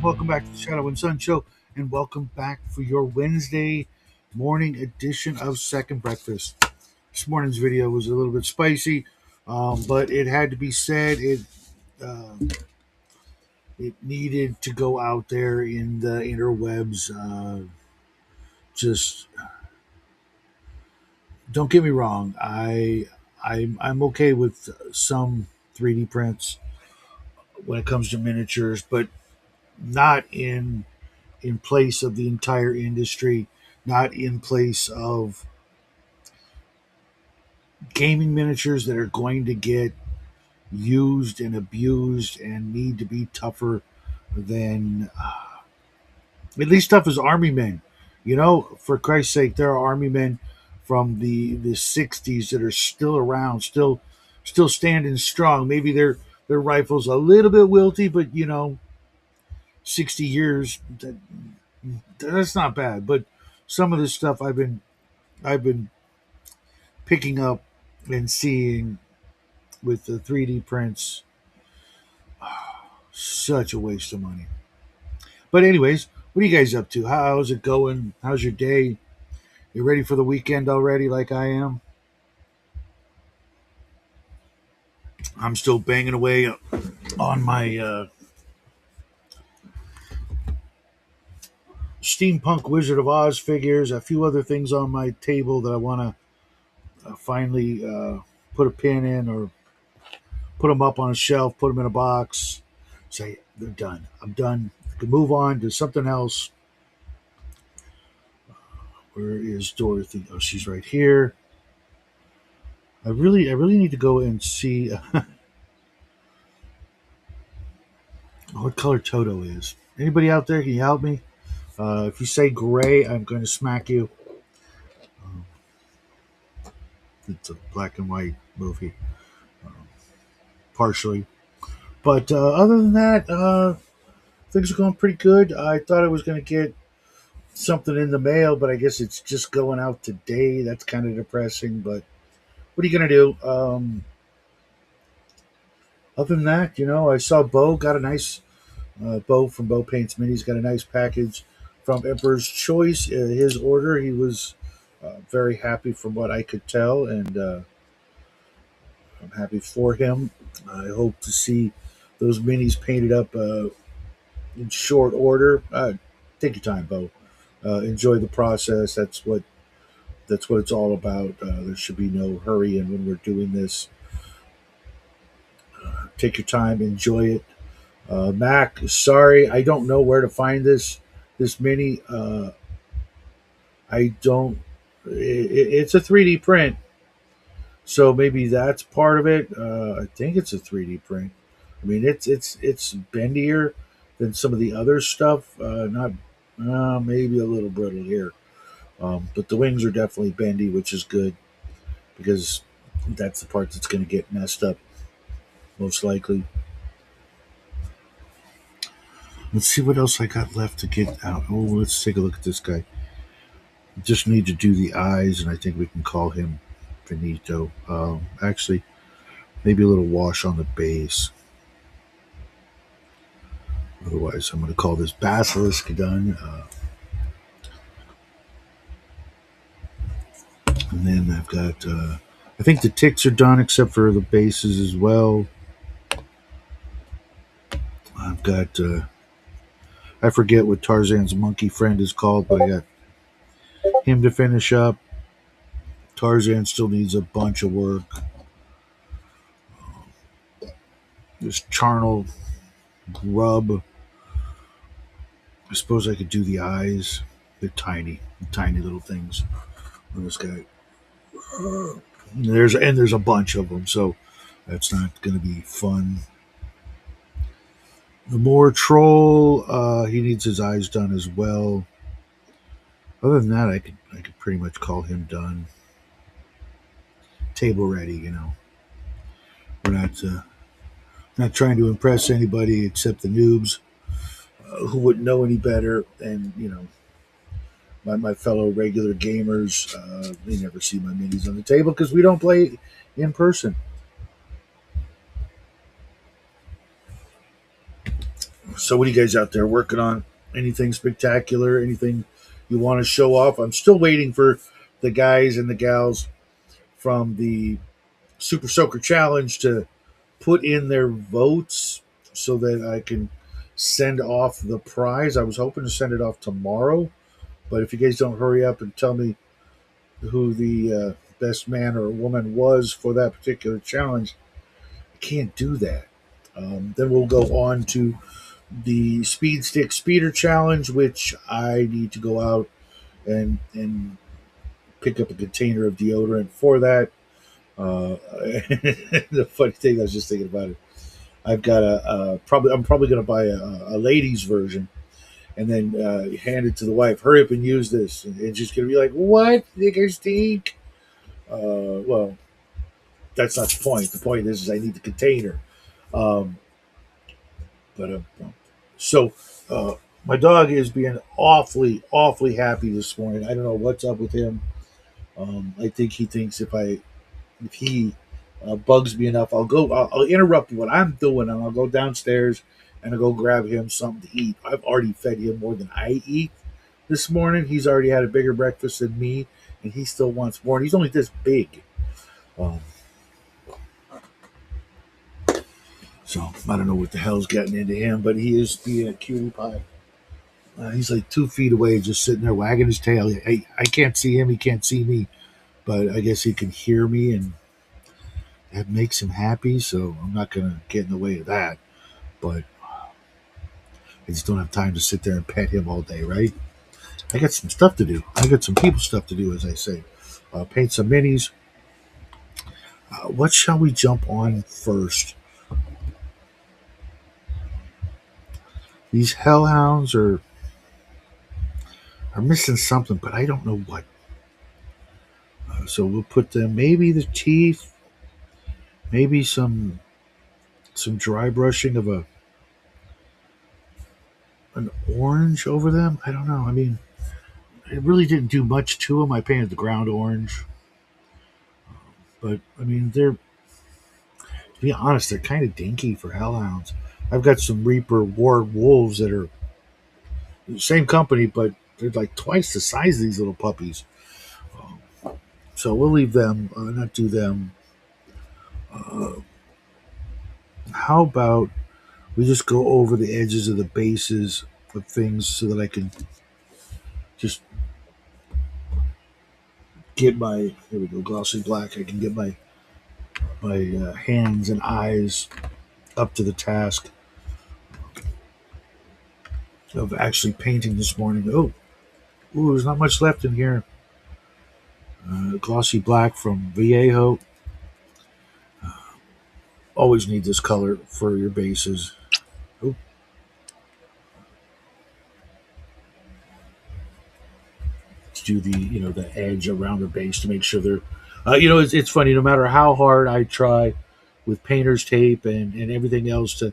Welcome back to the Shadow and Sun Show, and welcome back for your Wednesday morning edition of Second Breakfast. This morning's video was a little bit spicy, but it had to be said. Uh, it needed to go out there in the interwebs. Just don't get me wrong. I'm okay with some 3D prints when it comes to miniatures, but not in place of the entire industry, not in place of gaming miniatures that are going to get used and abused and need to be tougher than at least tough as army men. You know, for Christ's sake, there are army men from the '60s that are still around, still standing strong. Maybe their rifles a little bit wilty, but 60 years that's not bad. But some of this stuff I've been picking up and seeing with the 3D prints, such a waste of money. But anyways, what are you guys up to? How's it going? How's your day? You ready for the weekend already, like I am? I'm still banging away on my steampunk Wizard of Oz figures. A few other things on my table that I want to finally put a pin in, or put them up on a shelf, put them in a box. Say they're done. I'm done. I can move on to something else. Where is Dorothy? Oh, she's right here. I really need to go and see what color Toto is. Anybody out there? Can you help me? If you say gray, I'm going to smack you. Um, it's a black and white movie, um, partially. But other than that, things are going pretty good. I thought I was going to get something in the mail, but I guess it's just going out today. That's kind of depressing. But what are you going to do? Other than that, I saw Bo got a nice Bo from Bo Paints Minis got a nice package from Emperor's Choice. His order, he was very happy from what I could tell, and I'm happy for him. I hope to see those minis painted up in short order. Take your time, Bo. Enjoy the process. That's what it's all about. There should be no hurry, and when we're doing this, take your time, enjoy it. Mac, sorry, I don't know where to find this mini. I don't. It's a 3D print, so maybe that's part of it. I think it's a 3D print. I mean, it's bendier than some of the other stuff. Not maybe a little brittle here, but the wings are definitely bendy, which is good because that's the part that's going to get messed up most likely. Let's see what else I got left to get out. Oh, let's take a look at this guy. Just need to do the eyes, and I think we can call him Finito. Actually, maybe a little wash on the base. Otherwise, I'm going to call this Basilisk done. And then I've got, I think the ticks are done except for the bases as well. I've got, I forget what Tarzan's monkey friend is called, but I got him to finish up. Tarzan still needs a bunch of work. This charnel grub. I suppose I could do the eyes. They're tiny, tiny little things on this guy. There's a bunch of them, so that's not going to be fun. The more troll, he needs his eyes done as well. Other than that, I could pretty much call him done. Table ready, We're not trying to impress anybody except the noobs who wouldn't know any better, and my fellow regular gamers. They never see my minis on the table because we don't play in person. So, what are you guys out there working on? Anything spectacular? Anything you want to show off? I'm still waiting for the guys and the gals from the Super Soaker Challenge to put in their votes so that I can send off the prize. I was hoping to send it off tomorrow, but if you guys don't hurry up and tell me who the best man or woman was for that particular challenge, I can't do that. Then we'll go on to the Speed Stick Speeder Challenge, which I need to go out and pick up a container of deodorant for that. The funny thing, I was just thinking about it. I've got I'm probably going to buy a ladies version and then hand it to the wife. Hurry up and use this, and she's going to be like, "What? Nigger stink?" Well, that's not the point. The point is I need the container. Um, but so uh, my dog is being awfully happy this morning. I don't know what's up with him. I think he thinks if he bugs me enough, I'll interrupt what I'm doing, and I'll go downstairs and I'll go grab him something to eat. I've already fed him more than I eat this morning. He's already had a bigger breakfast than me, and he still wants more. And he's only this big. Um, so I don't know what the hell's getting into him, but he is being a cutie pie. He's like 2 feet away, just sitting there wagging his tail. I can't see him, he can't see me, but I guess he can hear me, and that makes him happy. So I'm not gonna get in the way of that. But I just don't have time to sit there and pet him all day, right? I got some stuff to do. I got some people stuff to do, as I say. Paint some minis. What shall we jump on first? These hellhounds are missing something, but I don't know what. So we'll put them. Maybe the teeth. Maybe some dry brushing of an orange over them. I don't know. I mean, it really didn't do much to them. I painted the ground orange, but I mean, to be honest, they're kind of dinky for hellhounds. I've got some Reaper War Wolves that are same company, but they're like twice the size of these little puppies. So we'll leave them, not do them. How about we just go over the edges of the bases of things so that I can just get my, here we go, glossy black. I can get my hands and eyes up to the task of actually painting this morning. There's not much left in here. Glossy black from Viejo. Always need this color for your bases. Oh, to do the edge around the base to make sure they're. It's funny. No matter how hard I try with painter's tape and everything else to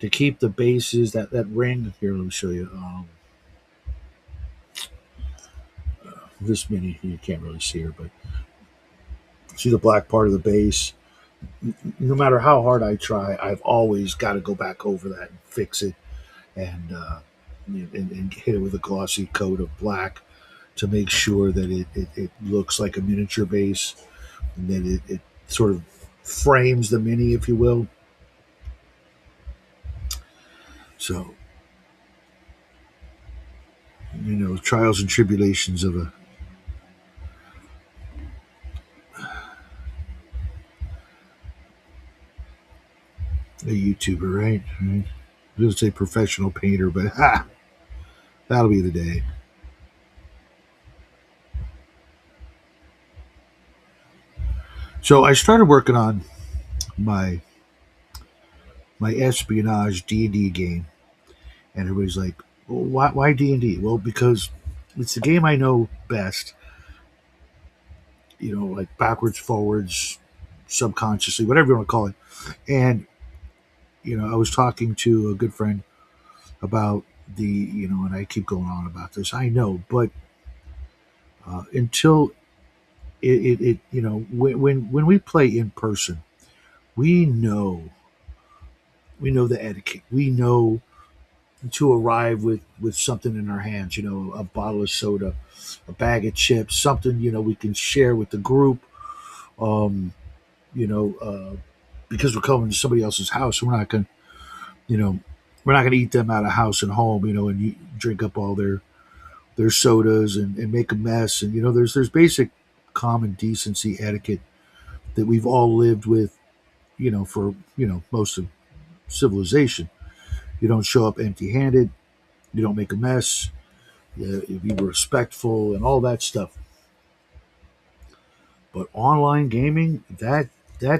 keep the bases that ring. Here, let me show you. This mini, you can't really see her, but see the black part of the base. No matter how hard I try, I've always got to go back over that and fix it and hit it with a glossy coat of black to make sure that it looks like a miniature base and that it sort of frames the mini, if you will. So, trials and tribulations of a YouTuber, right? I was going to say professional painter, but that'll be the day. So I started working on my my espionage D&D game, and everybody's like, well, why D&D? Well, because it's the game I know best. Like backwards, forwards, subconsciously, whatever you want to call it. And I was talking to a good friend about and I keep going on about this. I know, but until when we play in person, we know we know the etiquette. We know to arrive with something in our hands, a bottle of soda, a bag of chips, something, we can share with the group. Um, you know, because we're coming to somebody else's house, you know, we're not going to eat them out of house and home, and you drink up all their sodas and make a mess. And there's basic common decency etiquette that we've all lived with, for most of civilization. You don't show up empty-handed. You don't make a mess. You be respectful and all that stuff. But online gaming, that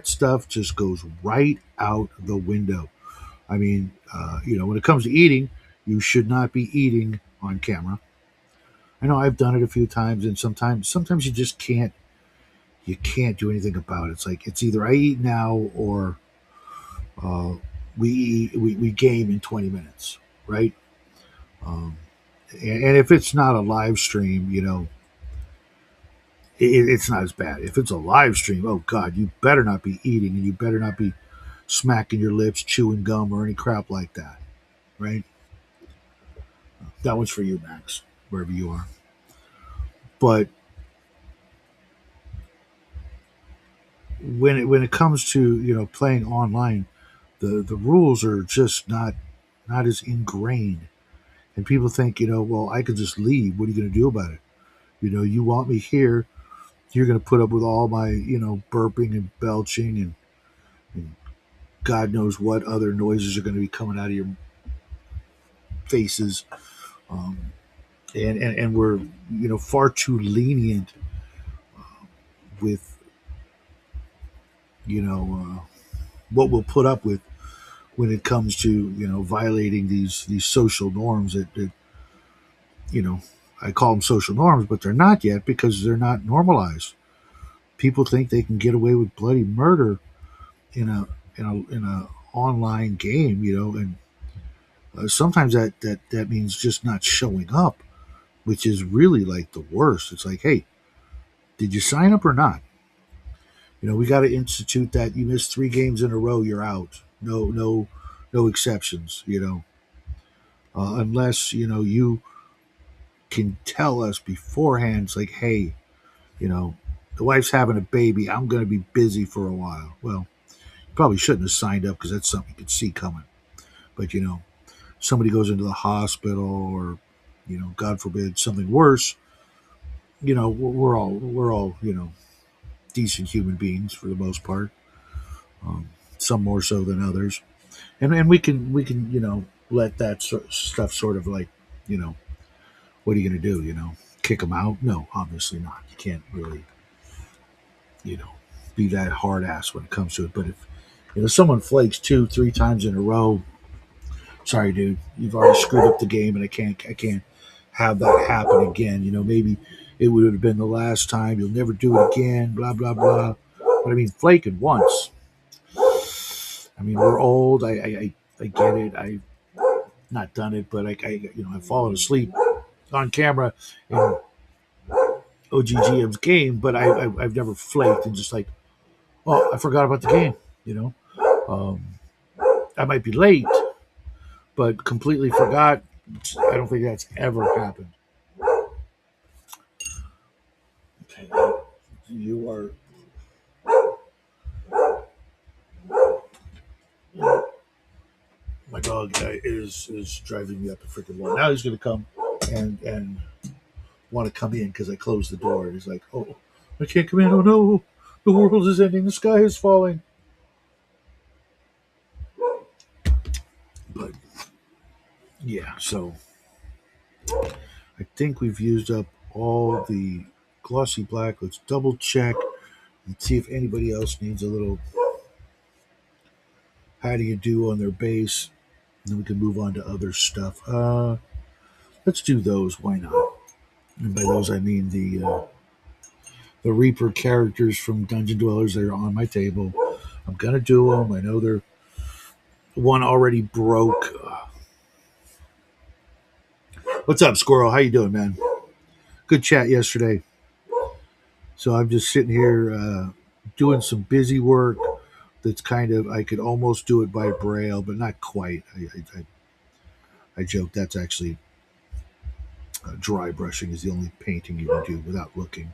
stuff just goes right out the window. I mean, when it comes to eating, you should not be eating on camera. I know I've done it a few times, and sometimes you can't do anything about it. It's like it's either I eat now or uh, we game in 20 minutes, right? Um, and if it's not a live stream, it's not as bad. If it's a live stream, oh God, you better not be eating, and you better not be smacking your lips, chewing gum, or any crap like that, right? That one's for you, Max, wherever you are. But when it comes to playing online, the rules are just not as ingrained, and people think well, I could just leave. What are you going to do about it? You want me here? You're going to put up with all my burping and belching and God knows what other noises are going to be coming out of your faces, um, and we're far too lenient with what we'll put up with when it comes to violating these social norms that you know I call them social norms, but they're not yet because they're not normalized. People think they can get away with bloody murder in a online game, and sometimes that means just not showing up, which is really like the worst. It's like, hey, did you sign up or not? We got to institute that you miss 3 games in a row, you're out. No exceptions. Unless you can tell us beforehand. It's like, hey, you know, the wife's having a baby. I'm going to be busy for a while. Well, you probably shouldn't have signed up because that's something you could see coming. But somebody goes into the hospital, or God forbid, something worse. We're all decent human beings for the most part. Um, some more so than others, and we can let that stuff sort of like you know what are you going to do? Kick them out? No, obviously not. You can't really you know be that hard ass when it comes to it. But if someone flakes 2 3 times in a row, sorry, dude, you've already screwed up the game, and I can't have that happen again. Maybe it would have been the last time. You'll never do it again. Blah blah blah. But I mean, flaking once. I mean, we're old. I get it. I've not done it, but I've fallen asleep on camera in OGGM's game, but I've never flaked and just like, oh, I forgot about the game. You know, um, I might be late, but completely forgot. I don't think that's ever happened. Okay, you are. My dog is driving me up the freaking wall. Now he's going to come and want to come in because I closed the door. And he's like, "Oh, I can't come in. Oh no, the world is ending. The sky is falling." But yeah, so I think we've used up all the glossy black. Let's double check and see if anybody else needs a little how do you do on their base. And then we can move on to other stuff. Let's do those. Why not? And by those I mean the Reaper characters from Dungeon Dwellers that are on my table. I'm gonna do them. I know they're one already broke. What's up, Squirrel? How you doing, man? Good chat yesterday. So I'm just sitting here doing some busy work. That's kind of I could almost do it by braille, but not quite. I joke that's actually dry brushing is the only painting you can do without looking,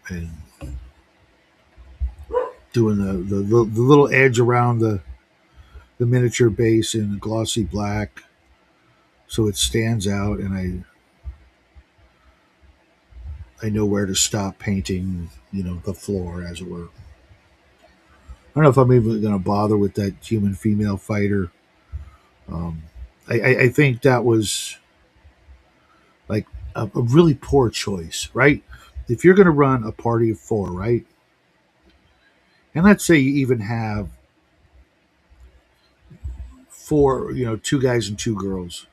and doing the little edge around the miniature base in glossy black so it stands out, and I know where to stop painting, the floor, as it were. I don't know if I'm even going to bother with that human female fighter. Um, I think that was like a really poor choice, right? If you're going to run a party of four, right, and let's say you even have four, two guys and two girls,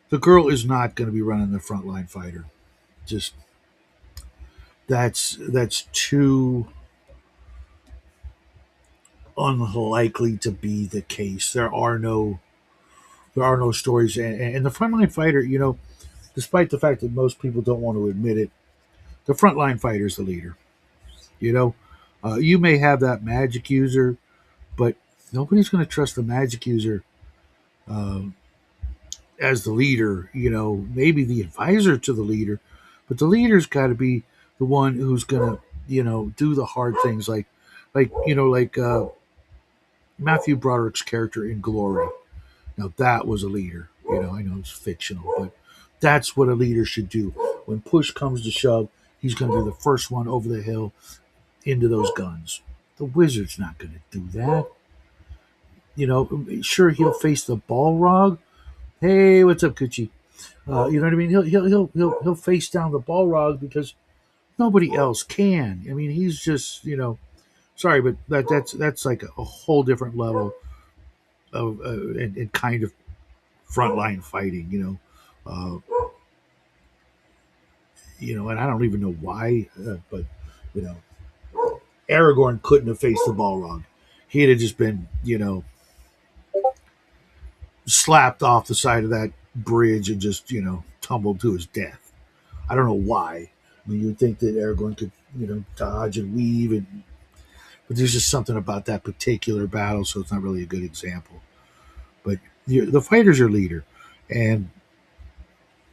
the girl is not going to be running the frontline fighter. Just that's too unlikely to be the case. There are no stories, and the frontline fighter, despite the fact that most people don't want to admit it, the frontline fighter is the leader. You know, you may have that magic user, but nobody's going to trust the magic user um, as the leader. Maybe the advisor to the leader, but the leader's got to be the one who's going to, do the hard things, like Matthew Broderick's character in Glory. Now that was a leader. I know it's fictional, but that's what a leader should do. When push comes to shove, he's going to be the first one over the hill into those guns. The wizard's not going to do that. Sure, he'll face the Balrog. Hey, what's up, Coochie? You know what I mean? He'll face down the Balrog because nobody else can. I mean, he's just sorry, but that's like a whole different level of and kind of frontline fighting. And I don't even know why, but you know, Aragorn couldn't have faced the Balrog. He'd have just been, slapped off the side of that bridge and just, tumbled to his death. I don't know why. I mean, you'd think that Aragorn could, dodge and weave, but there's just something about that particular battle, so it's not really a good example. But the fighter's your leader, and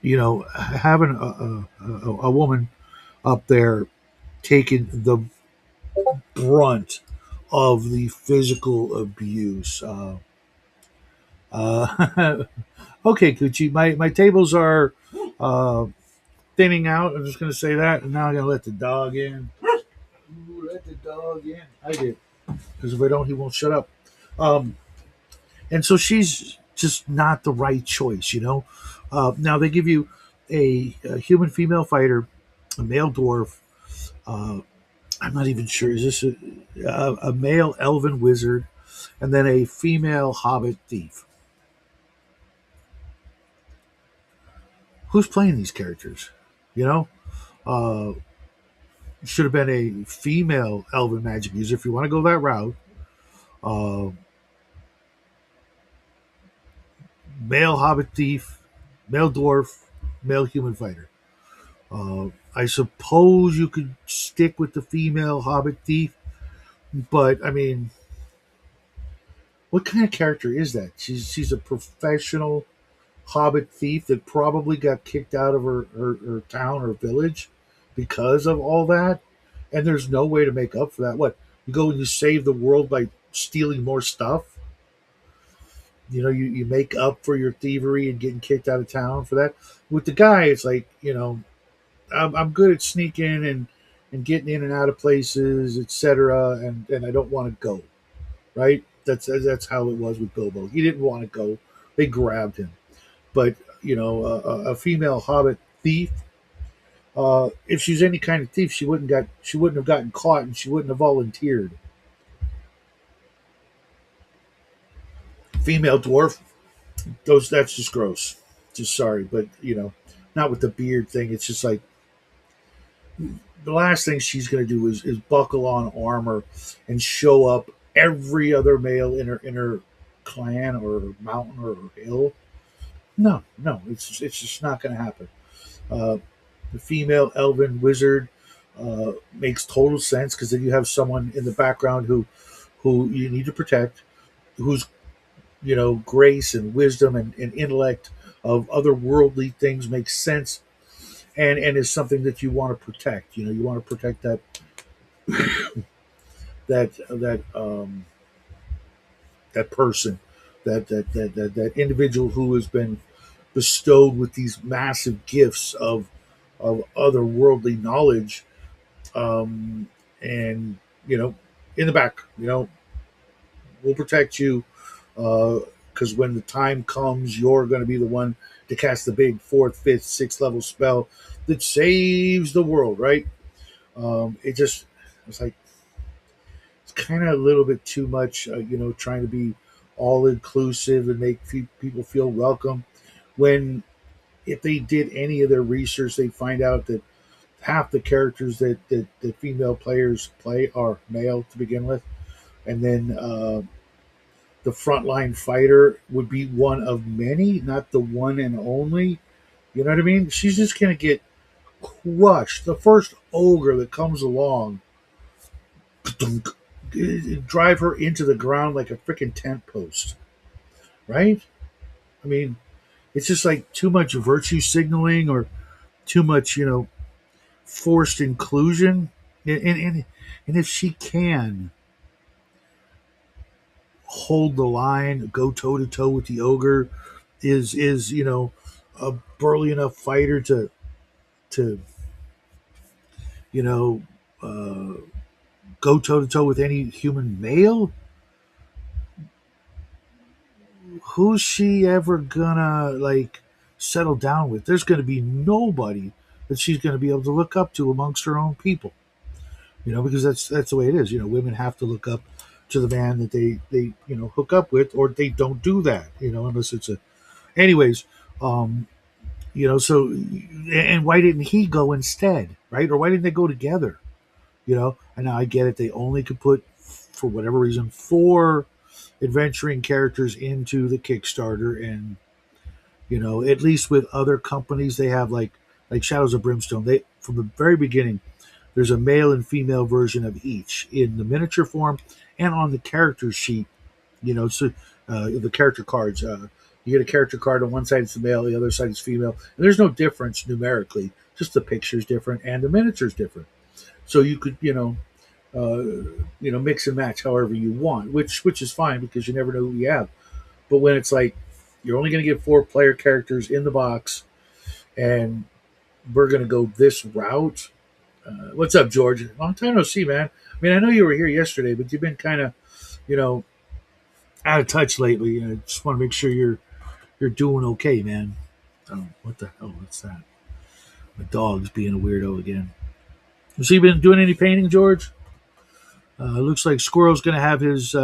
having a woman up there taking the brunt of the physical abuse. Okay, Gucci, my tables are uh, thinning out. I'm just going to say that, and now I'm going to let the dog in. Ooh, let the dog in. I did, because if I don't, he won't shut up. Um, and so she's just not the right choice. Now they give you a human female fighter, a male dwarf. Uh, I'm not even sure. Is this a male elven wizard, and then a female hobbit thief? Who's playing these characters? You know, uh, should have been a female elven magic user if you want to go that route. Uh, Male hobbit thief, male dwarf, male human fighter. I suppose you could stick with the female hobbit thief, but I mean, what kind of character is that? She's a professional hobbit thief that probably got kicked out of her town or village because of all that, and there's no way to make up for that. What, you go and you save the world by stealing more stuff? You make up for your thievery and getting kicked out of town for that. With the guy, it's like, I'm good at sneaking and getting in and out of places, etc. And I don't want to go. Right? That's how it was with Bilbo. He didn't want to go. They grabbed him. But a female hobbit thief. If she's any kind of thief, she wouldn't have gotten caught, and she wouldn't have volunteered. Female dwarf, that's just gross. Just sorry, but not with the beard thing. It's just like the last thing she's going to do is buckle on armor and show up every other male in her clan or mountain or hill. No, no, it's just not going to happen. Uh, the female elven wizard makes total sense because then you have someone in the background who you need to protect, who's grace and wisdom and intellect of otherworldly things makes sense, and is something that you want to protect. You want to protect that person, that individual who has been bestowed with these massive gifts of otherworldly knowledge, um, and in the back, we'll protect you, because when the time comes, you're going to be the one to cast the big fourth, fifth, sixth level spell that saves the world, right? It's like it's kind of a little bit too much, trying to be all inclusive and make people feel welcome. When if they did any of their research, they find out that half the characters that female players play are male to begin with, and then the frontline fighter would be one of many, not the one and only. You know what I mean? She's just gonna get crushed. The first ogre that comes along, drive her into the ground like a freaking tent post, right? I mean, it's just like too much virtue signaling, or too much, forced inclusion. And if she can hold the line, go toe to toe with the ogre, is a burly enough fighter to you know uh, go toe to toe with any human male, who's she ever gonna like settle down with? There's gonna be nobody that she's gonna be able to look up to amongst her own people. Because that's the way it is. Women have to look up to the man that they hook up with, or they don't do that. Unless it's a. Anyways, um, so, and why didn't he go instead, right? Or why didn't they go together? And now I get it. They only could put, for whatever reason, four adventuring characters into the Kickstarter, and at least with other companies, they have like Shadows of Brimstone. They from the very beginning, there's a male and female version of each in the miniature form and on the character sheet. So the character cards. You get a character card on one side it's the male, the other side is female, and there's no difference numerically. Just the picture's different and the miniature's different. So you could mix and match however you want, which is fine because you never know who you have. But when it's like you're only going to get four player characters in the box, and we're going to go this route. What's up, George? Long time no see, man. I mean, I know you were here yesterday, but you've been kind of, you know, out of touch lately. I just want to make sure you're doing okay, man. Oh, what the hell? What's that? My dog's being a weirdo again. Has he been doing any painting, George? Looks like Squirrel's going to have his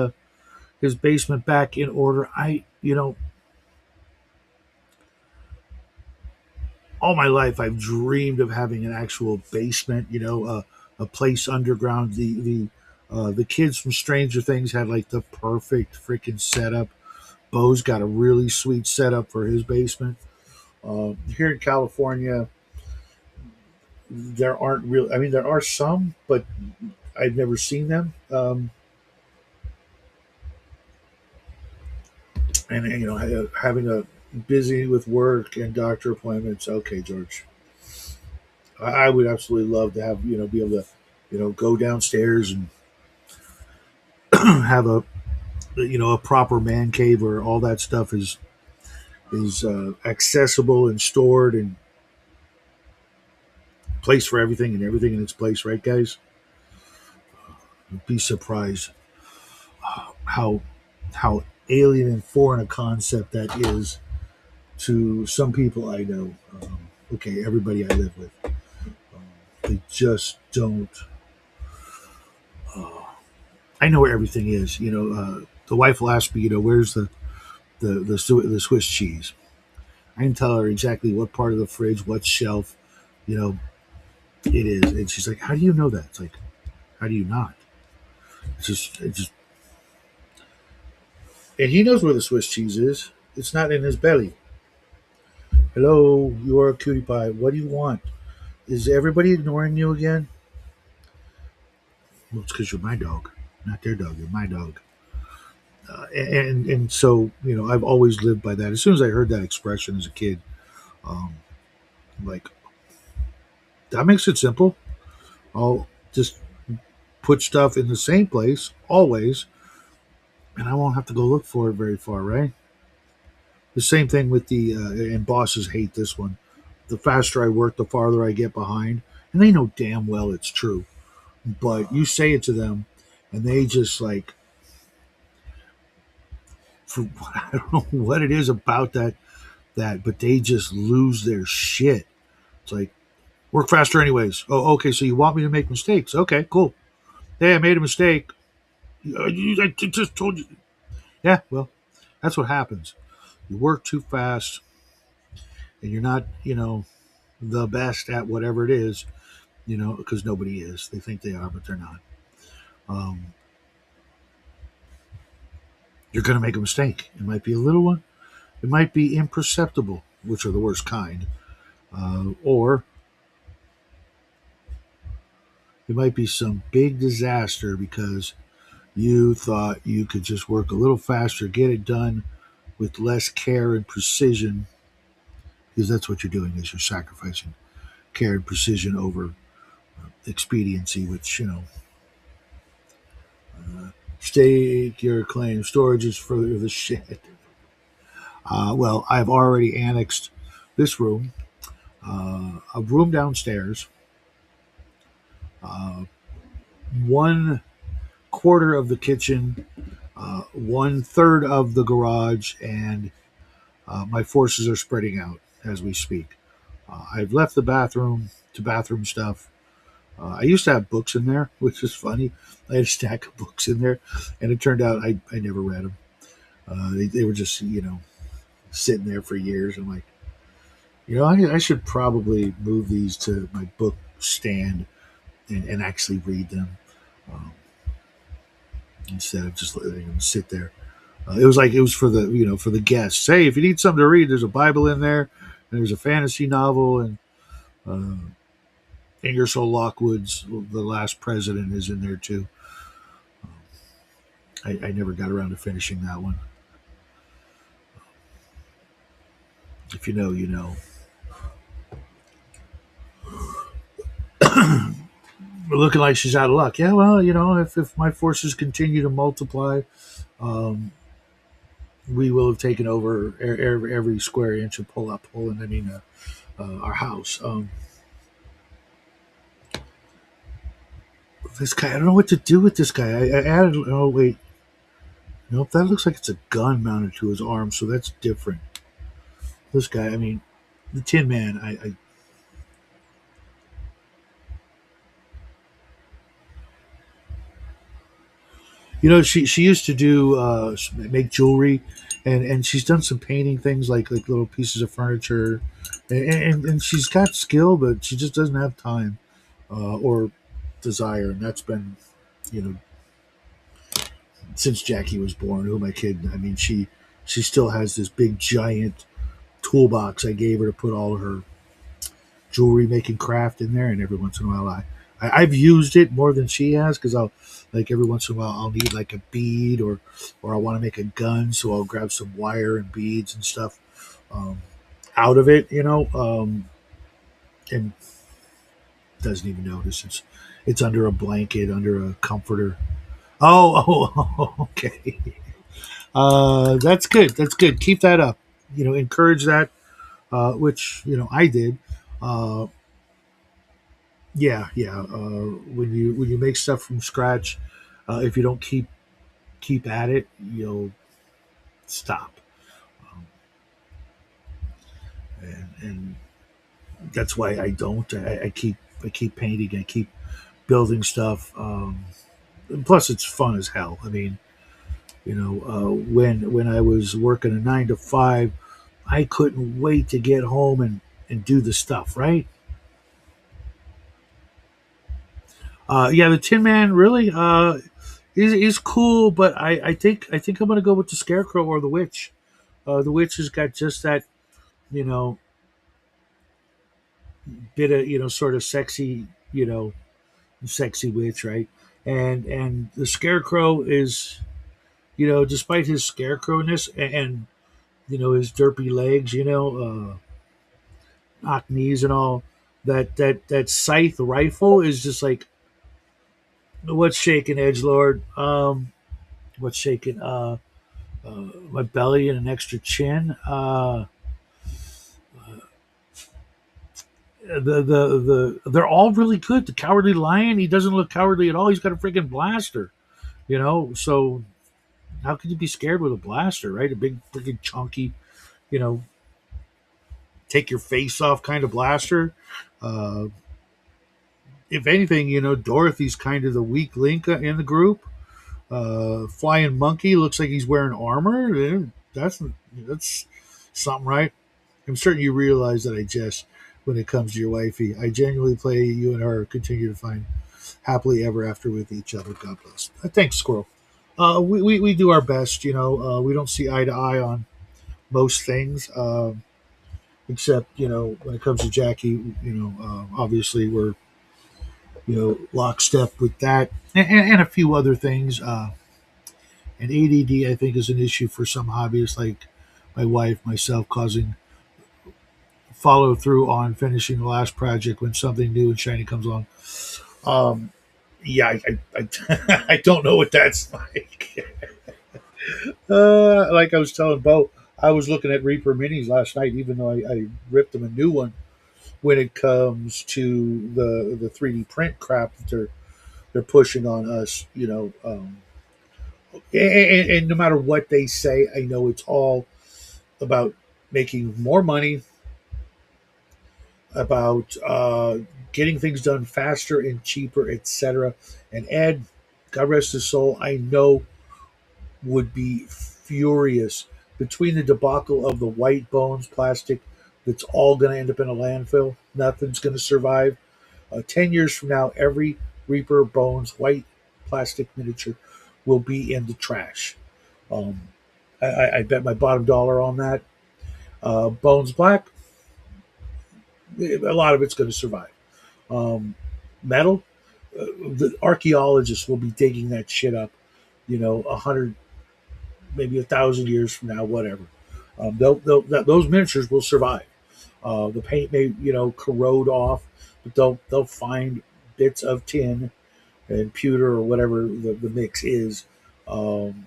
basement back in order. All my life I've dreamed of having an actual basement. A place underground. The kids from Stranger Things had like the perfect freaking setup. Bo's got a really sweet setup for his basement. Here in California, there aren't real. I mean, there are some, but I've never seen them. And having a busy with work and doctor appointments. Okay, George, I would absolutely love to have be able to go downstairs and have a proper man cave where all that stuff is accessible and stored and place for everything and everything in its place, right, guys? You'd be surprised how how alien and foreign a concept that is to some people I know. Okay, everybody I live with, they just don't. Uh, I know where everything is. The wife will ask me, where's the Swiss cheese? I can tell her exactly what part of the fridge, what shelf, you know, it is. And she's like, "How do you know that?" It's like, "How do you not?" It's just, and he knows where the Swiss cheese is. It's not in his belly. Hello, you are a cutie pie. What do you want? Is everybody ignoring you again? Well, it's because you're my dog, not their dog. You're my dog. And so I've always lived by that. As soon as I heard that expression as a kid, um, I'm like, that makes it simple. I'll just put stuff in the same place always, and I won't have to go look for it very far, right? The same thing with and bosses hate this one. The faster I work, the farther I get behind, and they know damn well it's true. But you say it to them, and they just like, for I don't know what it is about that, but they just lose their shit. It's like, work faster anyways. Oh, okay, so you want me to make mistakes? Okay, cool. Hey, I made a mistake. I just told you. Yeah, well, that's what happens. You work too fast, and you're not, the best at whatever it is, because nobody is. They think they are, but they're not. Um, you're going to make a mistake. It might be a little one. It might be imperceptible, which are the worst kind. Or it might be some big disaster because you thought you could just work a little faster, get it done with less care and precision, because that's what you're doing is you're sacrificing care and precision over expediency, which, stake your claim. Storage is for the shit. Well, I've already annexed this room, a room downstairs, uh, 1/4 of the kitchen, 1/3 of the garage, and my forces are spreading out as we speak. I've left the bathroom to bathroom stuff. I used to have books in there, which is funny. I had a stack of books in there, and it turned out I never read them. They were just, sitting there for years. I'm like, I should probably move these to my book stand and actually read them um, instead of just letting them sit there. It was for the guests. Hey, if you need something to read, there's a Bible in there, and there's a fantasy novel, and uh, Ingersoll Lockwood's The Last President is in there too. I never got around to finishing that one. If you know, you know. Looking like she's out of luck. Yeah, well, if my forces continue to multiply, um, we will have taken over every square inch of pull up Poland. I mean, our house. This guy, I don't know what to do with this guy. I added. Oh wait, nope. That looks like it's a gun mounted to his arm, so that's different. This guy, I mean, the Tin Man. She used to do make jewelry, and she's done some painting things like little pieces of furniture, and she's got skill, but she just doesn't have time or desire, and that's been you know since Jackie was born. Who am I kidding? I mean, she still has this big giant toolbox I gave her to put all her jewelry making craft in there, and every once in a while I've used it more than she has because I'll like every once in a while I'll need like a bead or I want to make a gun, so I'll grab some wire and beads and stuff um, out of it, and doesn't even notice it's under a blanket, under a comforter. Okay. That's good. That's good. Keep that up. Encourage that, which I did. Uh, yeah. When you make stuff from scratch, if you don't keep at it, you'll stop. Um, and that's why I don't. I keep painting. I keep building stuff. And plus, it's fun as hell. I mean, when I was working a 9 to 5, I couldn't wait to get home and do the stuff. Right? Yeah, the Tin Man really is cool, but I think I'm gonna go with the Scarecrow or the Witch. The Witch has got just that you know bit of sort of sexy sexy witch, right? And the Scarecrow is despite his scarecrowness and his derpy legs, knock knees and all, that scythe rifle is just like what's shaking, Edge Lord. What's shaking? My belly and an extra chin. They're all really good. The Cowardly Lion, he doesn't look cowardly at all. He's got a freaking blaster, So how could you be scared with a blaster, right? A big freaking chunky, you know, take your face off kind of blaster. Uh, if anything, Dorothy's kind of the weak link in the group. Flying Monkey looks like he's wearing armor. That's something, right? I'm certain you realize that I jest when it comes to your wifey. I genuinely play you and her continue to find happily ever after with each other. God bless. Thanks, Squirrel. We do our best. We don't see eye to eye on most things, except when it comes to Jackie. Obviously we're lockstep with that, and a few other things. And ADD, I think, is an issue for some hobbyists like my wife, myself, causing follow through on finishing the last project when something new and shiny comes along. Um, yeah, I don't know what that's like. Like I was telling Bo, I was looking at Reaper Minis last night, even though I ripped them a new one. When it comes to the 3D print crap that they're pushing on us, and no matter what they say, I know it's all about making more money, about getting things done faster and cheaper, etc. And Ed, God rest his soul, I know would be furious between the debacle of the white bones plastic that's all going to end up in a landfill. Nothing's going to survive. 10 years from now, every Reaper Bones white plastic miniature will be in the trash. Um, I bet my bottom dollar on that. Bones Black, a lot of it's going to survive. Um, Metal, the archaeologists will be digging that shit up, 100, maybe 1,000 years from now, whatever. Those miniatures will survive. The paint may, corrode off, but they'll find bits of tin and pewter or whatever the mix is. Um,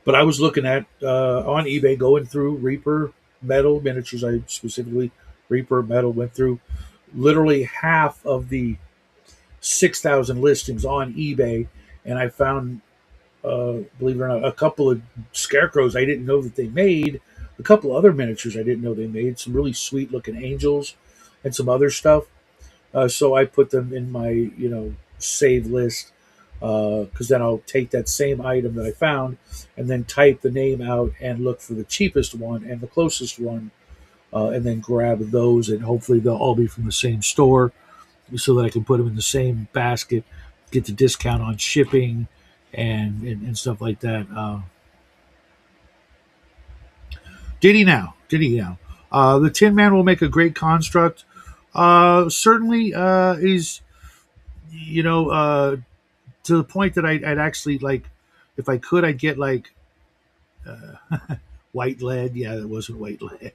but I was looking at on eBay, going through Reaper metal miniatures. I specifically Reaper metal went through literally half of the 6,000 listings on eBay, and I found, believe it or not, a couple of scarecrows I didn't know that they made, a couple other miniatures I didn't know they made, some really sweet looking angels, and some other stuff. So I put them in my save list, because then I'll take that same item that I found and then type the name out and look for the cheapest one and the closest one, and then grab those, and hopefully they'll all be from the same store so that I can put them in the same basket, get the discount on shipping and stuff like that. Did he now? Did he now? The Tin Man will make a great construct. Certainly is, to the point that I'd actually like, if I could, I'd get like white lead. Yeah, that wasn't white lead.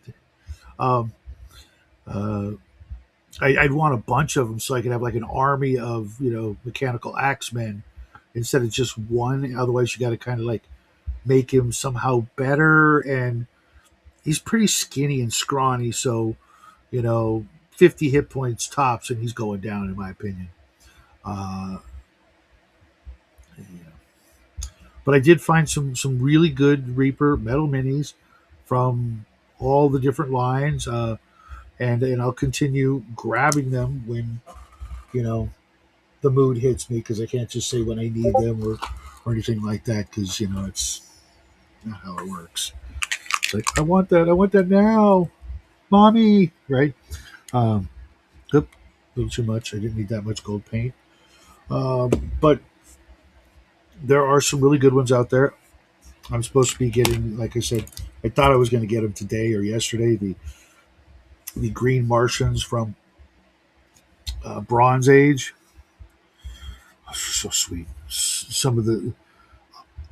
Um, uh, I'd want a bunch of them so I could have like an army of mechanical axemen instead of just one. Otherwise, you got to kind of like make him somehow better, and he's pretty skinny and scrawny. So 50 hit points tops, and he's going down in my opinion. Uh, yeah. But I did find some really good Reaper metal minis from all the different lines, and I'll continue grabbing them when you know the mood hits me, because I can't just say when I need them or anything like that, because it's not how it works. It's like I want that now, mommy, right? Um, Oop, a little too much. I didn't need that much gold paint. But there are some really good ones out there. I'm supposed to be getting, like I said, I thought I was going to get them today or yesterday. The green Martians from Bronze Age, so sweet. Some of the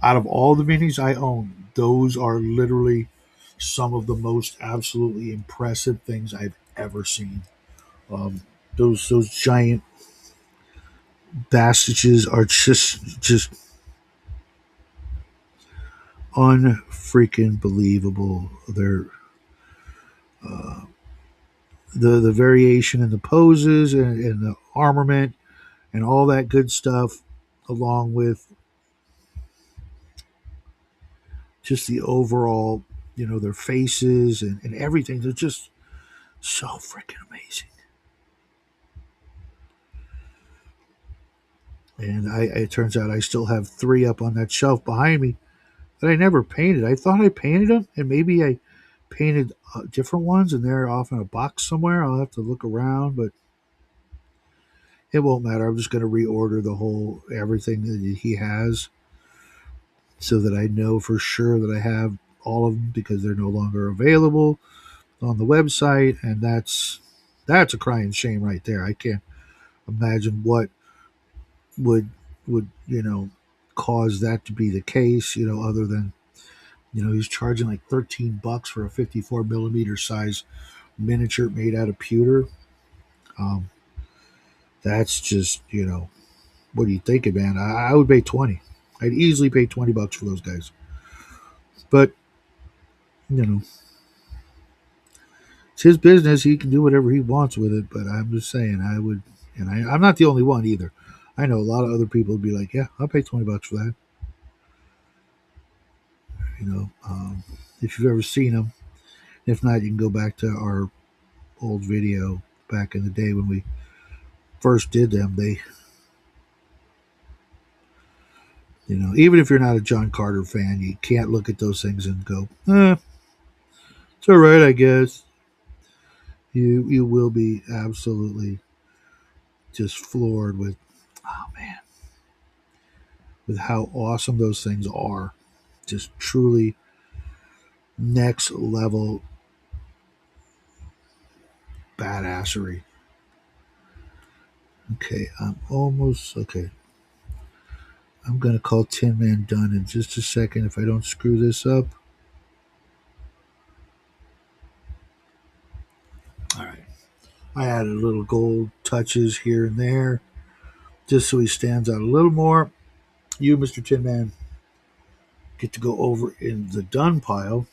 Out of all the minis I own, those are literally some of the most absolutely impressive things I've ever seen. Um, those giant bastages are just unfreaking believable. They're the variation in the poses and the armament and all that good stuff, along with just the overall, their faces and everything. They're just so freaking amazing. And it turns out I still have three up on that shelf behind me that I never painted. I thought I painted them, and maybe I painted different ones, and they're off in a box somewhere. I'll have to look around, but it won't matter. I'm just going to reorder the whole everything that he has, so that I know for sure that I have all of them because they're no longer available on the website, and that's a crying shame right there. I can't imagine what would would cause that to be the case. Other than he's charging like $13 for a 54 millimeter size miniature made out of pewter. Um, that's just what do you think, man? I would pay 20. I'd easily pay $20 for those guys. But you know, it's his business. He can do whatever he wants with it. But I'm just saying, I would, and I'm not the only one either. I know a lot of other people would be like, "Yeah, I'll pay $20 for that." You know, if you've ever seen them, if not, you can go back to our old video back in the day when we first did them. Even if you're not a John Carter fan, you can't look at those things and go, "It's all right, I guess." You will be absolutely just floored with, oh man, with how awesome those things are. Just truly next level badassery. Okay, I'm almost okay. I'm gonna call Tin Man done in just a second if I don't screw this up. All right, I added little gold touches here and there just so he stands out a little more. You, Mr. Tin Man, get to go over in the done pile.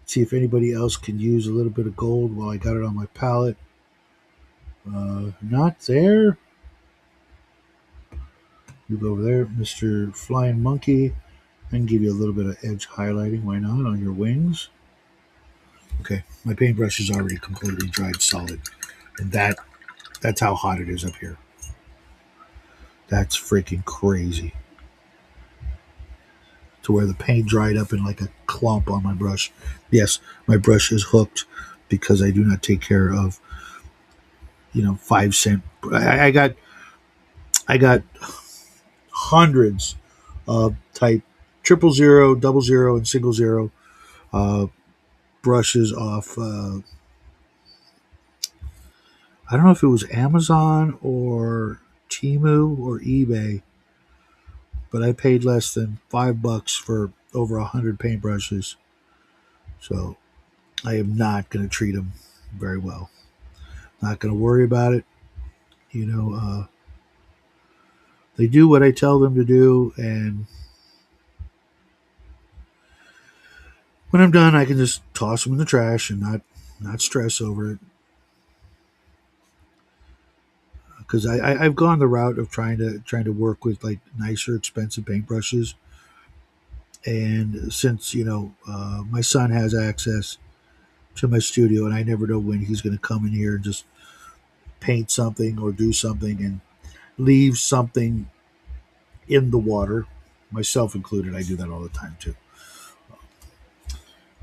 See if anybody else can use a little bit of gold while I got it on my palette. Not there. Move over there, Mr. Flying Monkey. I can give you a little bit of edge highlighting. Why not on your wings? Okay, my paintbrush is already completely dried solid, and that's how hot it is up here. That's freaking crazy. To where the paint dried up in like a clump on my brush. Yes, my brush is hooked because I do not take care of 5 cent. I got hundreds of type triple zero, double zero, and single zero uh, brushes off. I don't know if it was Amazon or Timu or eBay, but I paid less than $5 for over 100 paintbrushes. So I am not going to treat them very well. Not going to worry about it. You know, uh, they do what I tell them to do, and when I'm done, I can just toss them in the trash and not stress over it. Because I've gone the route of trying to work with like nicer, expensive paintbrushes, and since my son has access to my studio, and I never know when he's going to come in here and just paint something or do something and leave something in the water, myself included. I do that all the time too.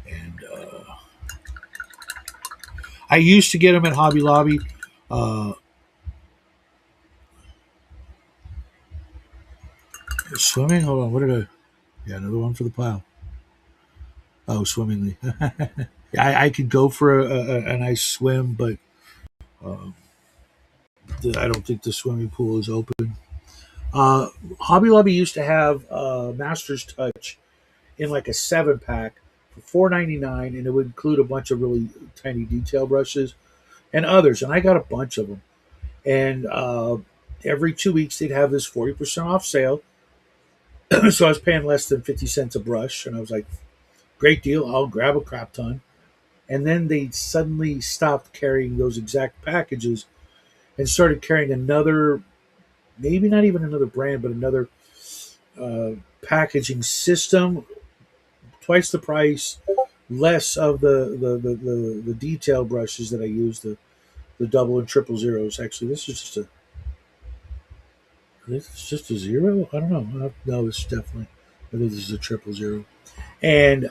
And I used to get them at Hobby Lobby. Uh, Swimming? Hold on. What did I? Yeah, another one for the pile. Oh, swimmingly. I could go for a nice swim, but I don't think the swimming pool is open. Uh, Hobby Lobby used to have Master's Touch in like a 7 pack for $4.99, and it would include a bunch of really tiny detail brushes and others. And I got a bunch of them. And every 2 weeks they'd have this 40% off sale. So I was paying less than 50 cents a brush, and I was like, great deal. I'll grab a crap ton. And then they suddenly stopped carrying those exact packages and started carrying another, maybe not even another brand, but another packaging system, twice the price, less of the detail brushes that I use, the double and triple zeros. Actually, this is just a zero. I don't know. No, it's definitely. I think this is a triple zero. And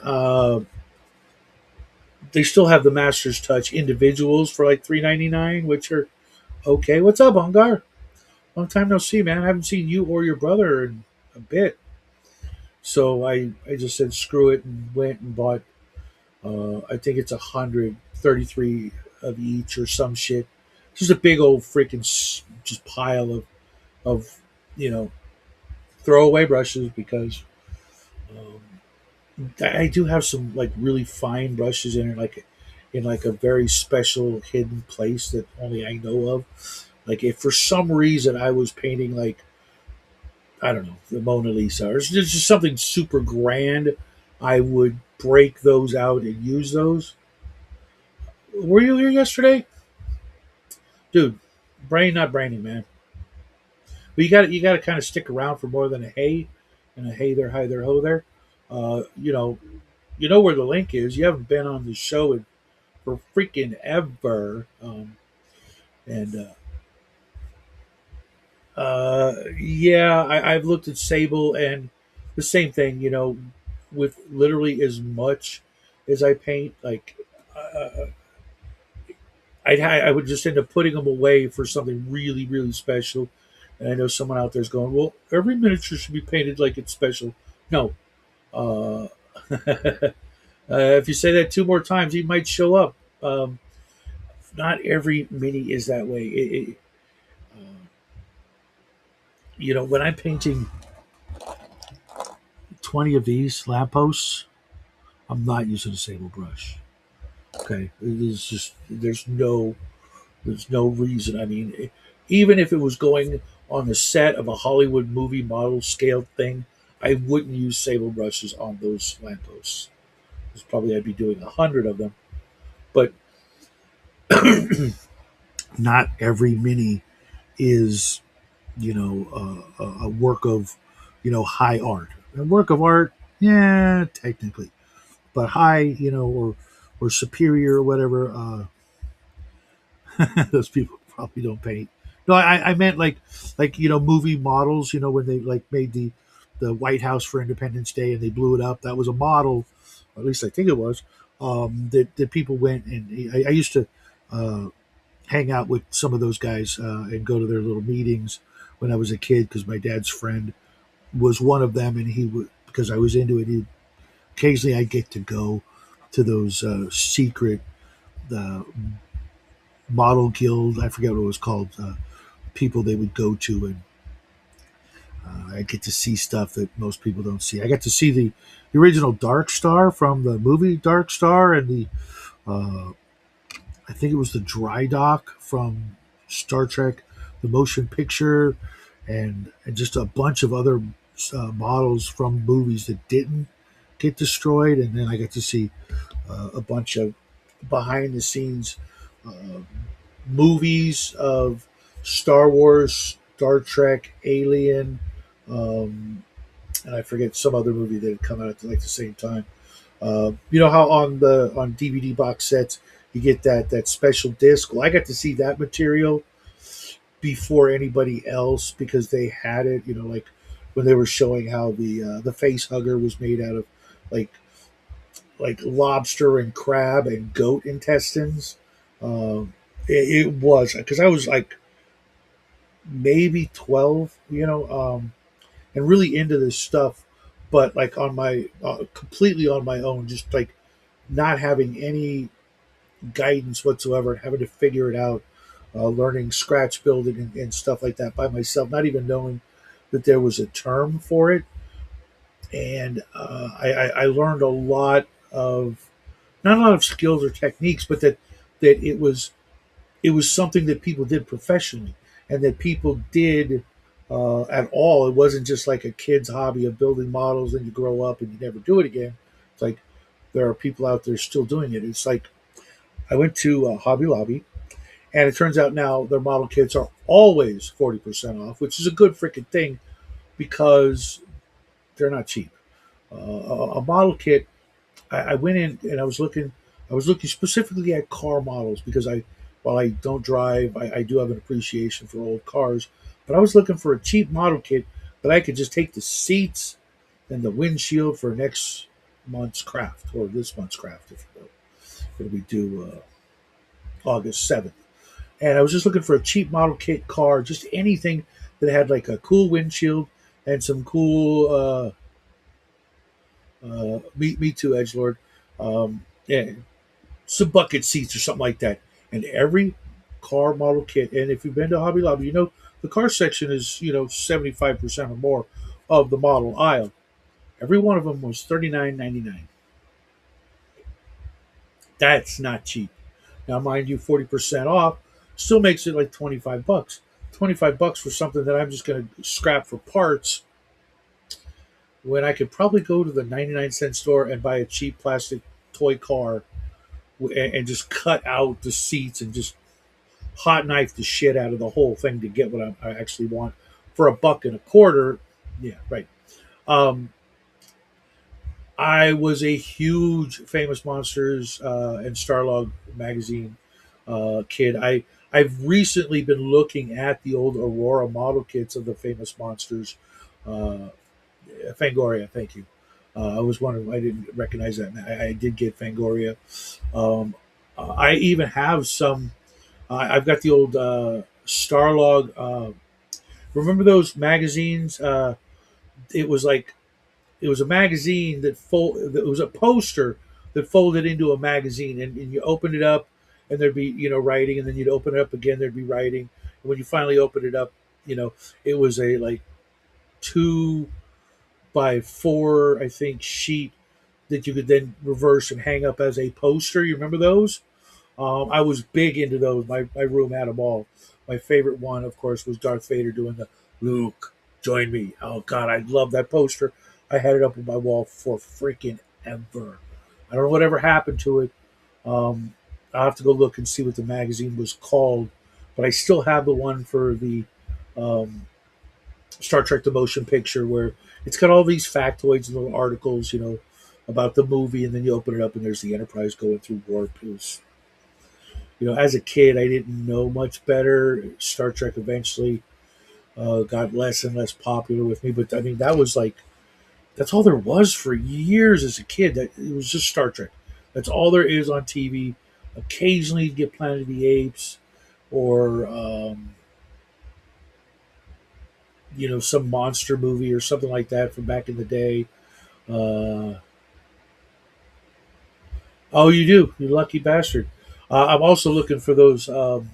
they still have the Master's Touch individuals for like $3.99, which are okay. What's up, Ungar? Long time no see, man. I haven't seen you or your brother in a bit. So I just said screw it and went and bought. I think it's 133 of each or some shit. Just a big old freaking just pile of you know throwaway brushes because I do have some like really fine brushes in like a very special hidden place that only I know of. Like if for some reason I was painting like I don't know the Mona Lisa or there's just something super grand, I would break those out and use those. Were you here yesterday, dude? Brain not braining, man. But you got to kind of stick around for more than a hey and a hey there, hi there, ho there. You know where the link is. You haven't been on the show for freaking ever. And Yeah, I've looked at Sable and the same thing. With literally as much as I paint, like uh, I would just end up putting them away for something really really special. And I know someone out there's going, well, every miniature should be painted like it's special. No. Uh, if you say that two more times, he might show up. Not every mini is that way. When I'm painting 20 of these lampposts, I'm not using a sable brush. Okay, it is just there's no reason. I mean, even if it was going on the set of a Hollywood movie model scale thing, I wouldn't use sable brushes on those lampposts. Because probably I'd be doing 100 of them. But not every mini is a work of high art. A work of art, yeah, technically, but high, or superior or whatever. Those people probably don't paint. No, I meant like movie models. When they like made the White House for Independence Day and they blew it up. That was a model, or at least I think it was. That people went and I used to uh, hang out with some of those guys and go to their little meetings when I was a kid because my dad's friend was one of them, and he would because I was into it. Occasionally, I get to go to those secret uh, model guild. I forget what it was called. People they would go to, and I get to see stuff that most people don't see. I got to see the original Dark Star from the movie Dark Star, and the I think it was the dry dock from Star Trek, the motion picture, and just a bunch of other models from movies that didn't get destroyed. And then I got to see a bunch of behind the scenes uh, movies of Star Wars, Star Trek, Alien, um, and I forget some other movie that had come out at like the same time. You know how on DVD box sets you get that special disc. Well, I got to see that material before anybody else because they had it. Like when they were showing how the face hugger was made out of like lobster and crab and goat intestines. It was because I was like maybe 12, and really into this stuff, but like on my completely on my own, just like not having any guidance whatsoever and having to figure it out, learning scratch building and stuff like that by myself, not even knowing that there was a term for it, and I learned a lot of, not a lot of skills or techniques, but that it was something that people did professionally, and that people did at all. It wasn't just like a kid's hobby of building models and you grow up and you never do it again. It's like there are people out there still doing it. It's like I went to Hobby Lobby, and it turns out now their model kits are always 40% off, which is a good freaking thing because they're not cheap. A model kit, I went in and I was looking specifically at car models because while I don't drive, I do have an appreciation for old cars. But I was looking for a cheap model kit that I could just take the seats and the windshield for next month's craft, or this month's craft, if you will. It'll be due August 7th. And I was just looking for a cheap model kit car, just anything that had like a cool windshield and some cool me too, Edgelord. Yeah, some bucket seats or something like that. And every car model kit, and if you've been to Hobby Lobby, you know the car section is 75% or more of the model aisle. Every one of them was $39.99. That's not cheap. Now, mind you, 40% off still makes it like $25. $25 for something that I'm just going to scrap for parts when I could probably go to the 99-cent store and buy a cheap plastic toy car and just cut out the seats and just hot knife the shit out of the whole thing to get what I actually want for $1.25. Yeah, right. Um, I was a huge Famous Monsters and Starlog magazine kid. I've recently been looking at the old Aurora model kits of the Famous Monsters. Uh, Fangoria, thank you. I was wondering, I didn't recognize that. I did get Fangoria. Um, I even have some. I've got the old Starlog. Remember those magazines? It was like it was a magazine that That was a poster that folded into a magazine, and you opened it up, and there'd be writing, and then you'd open it up again, there'd be writing, and when you finally opened it up, you know, it was a like 2 by 4, I think, sheet that you could then reverse and hang up as a poster. You remember those? I was big into those. My room had them all. My favorite one, of course, was Darth Vader doing the Luke, join me. Oh, God, I love that poster. I had it up on my wall for freaking ever. I don't know whatever happened to it. Um, I'll have to go look and see what the magazine was called. But I still have the one for the um, Star Trek The Motion Picture where it's got all these factoids and little articles, about the movie. And then you open it up and there's the Enterprise going through warp. It was as a kid, I didn't know much better. Star Trek eventually got less and less popular with me, but I mean, that's all there was for years as a kid. That it was just Star Trek. That's all there is on TV. Occasionally, you get Planet of the Apes, or some monster movie or something like that from back in the day. Uh, oh, you do, you lucky bastard. I'm also looking for those Ralph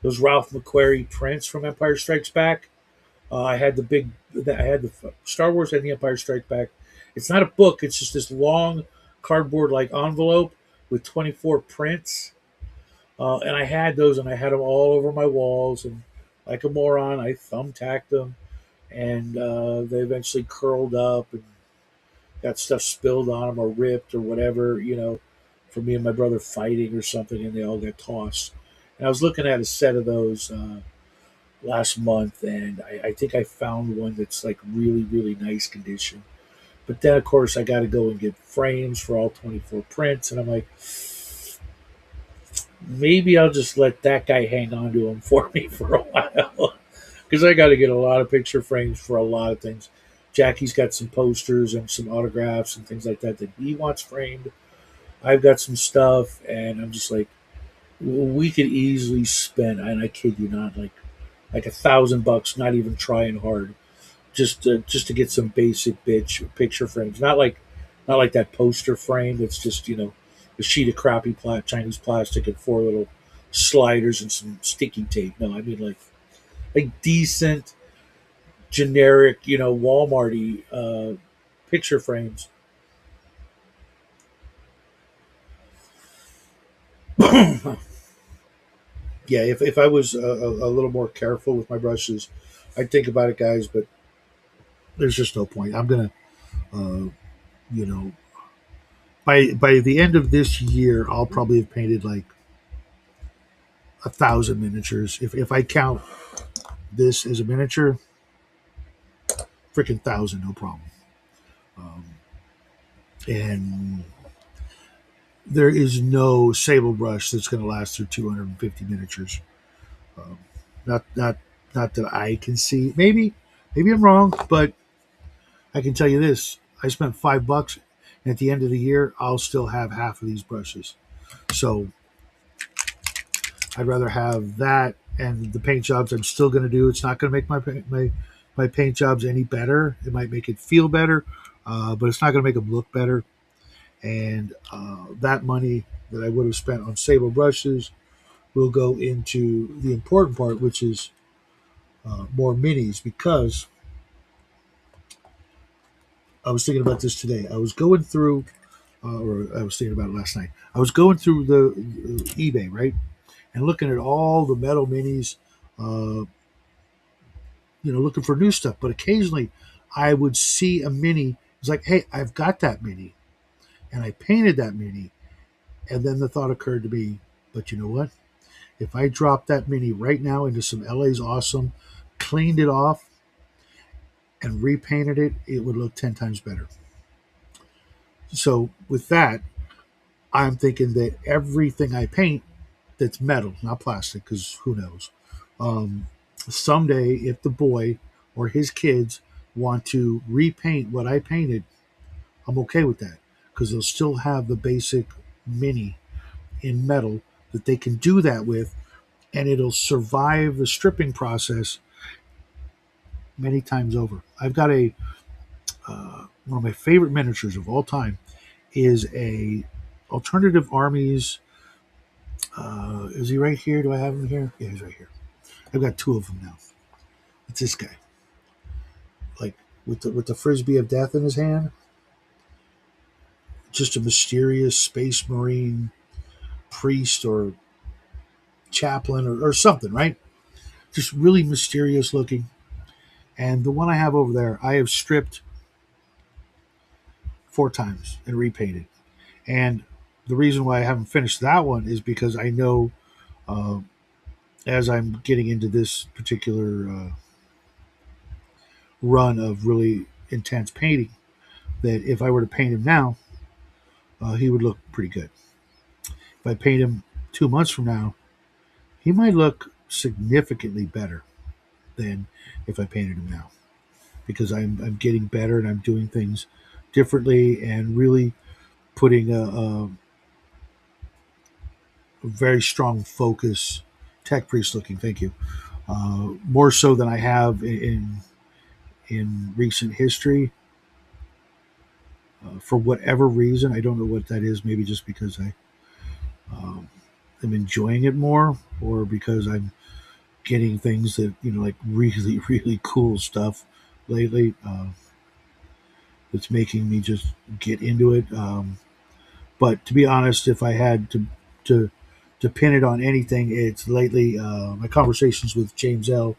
McQuarrie prints from Empire Strikes Back. I had the Star Wars and the Empire Strikes Back. It's not a book. It's just this long cardboard like envelope with 24 prints. And I had those, and I had them all over my walls. And like a moron, I thumbtacked them, and they eventually curled up and got stuff spilled on them or ripped or whatever. For me and my brother fighting or something, and they all got tossed. And I was looking at a set of those. Last month, and I think I found one that's like really, really nice condition. But then, of course, I got to go and get frames for all 24 prints, and I'm like, maybe I'll just let that guy hang on to them for me for a while because I got to get a lot of picture frames for a lot of things. Jackie's got some posters and some autographs and things like that that he wants framed. I've got some stuff, and I'm just like, we could easily spend, and I kid you not, like $1,000, not even trying hard, just to get some basic bitch picture frames. Not like that poster frame that's just a sheet of crappy Chinese plastic and 4 little sliders and some sticky tape. No, I mean like decent generic, Walmarty picture frames. Yeah, if I was a little more careful with my brushes, I'd think about it, guys. But there's just no point. I'm gonna, uh, you know, by the end of this year, I'll probably have painted like 1,000 miniatures. If I count this as a miniature, freaking thousand, no problem. Um, and there is no sable brush that's going to last through 250 miniatures. Um, not not that I can see. Maybe I'm wrong, but I can tell you this: I spent $5, and at the end of the year, I'll still have half of these brushes. So I'd rather have that and the paint jobs I'm still going to do. It's not going to make my paint jobs any better. It might make it feel better, but it's not going to make them look better. And that money that I would have spent on sable brushes will go into the important part, which is more minis. Because I was thinking about this today. I was going through, or I was thinking about it last night. I was going through the eBay, right, and looking at all the metal minis, uh, looking for new stuff. But occasionally, I would see a mini. It's like, hey, I've got that mini, and I painted that mini, and then the thought occurred to me, but you know what? If I dropped that mini right now into some LA's Awesome, cleaned it off, and repainted it, it would look 10 times better. So with that, I'm thinking that everything I paint that's metal, not plastic, because who knows. Someday, if the boy or his kids want to repaint what I painted, I'm okay with that because they'll still have the basic mini in metal that they can do that with, and it'll survive the stripping process many times over. I've got one of my favorite miniatures of all time is a alternative armies. Is he right here? Do I have him here? Yeah, he's right here. I've got two of them now. It's this guy, like with the frisbee of death in his hand. Just a mysterious space marine priest or chaplain or something, right? Just really mysterious looking. And the one I have over there, I have stripped 4 times and repainted. And the reason why I haven't finished that one is because I know uh, as I'm getting into this particular run of really intense painting, that if I were to paint him now, he would look pretty good. If I paint him 2 months from now, he might look significantly better than if I painted him now because I'm getting better and I'm doing things differently and really putting a very strong focus. Tech priest looking, thank you. More so than I have in recent history. For whatever reason, I don't know what that is. Maybe just because I am enjoying it more, or because I'm getting things that like really really cool stuff lately. That's making me just get into it. But to be honest, if I had to to pin it on anything, it's lately my conversations with James L.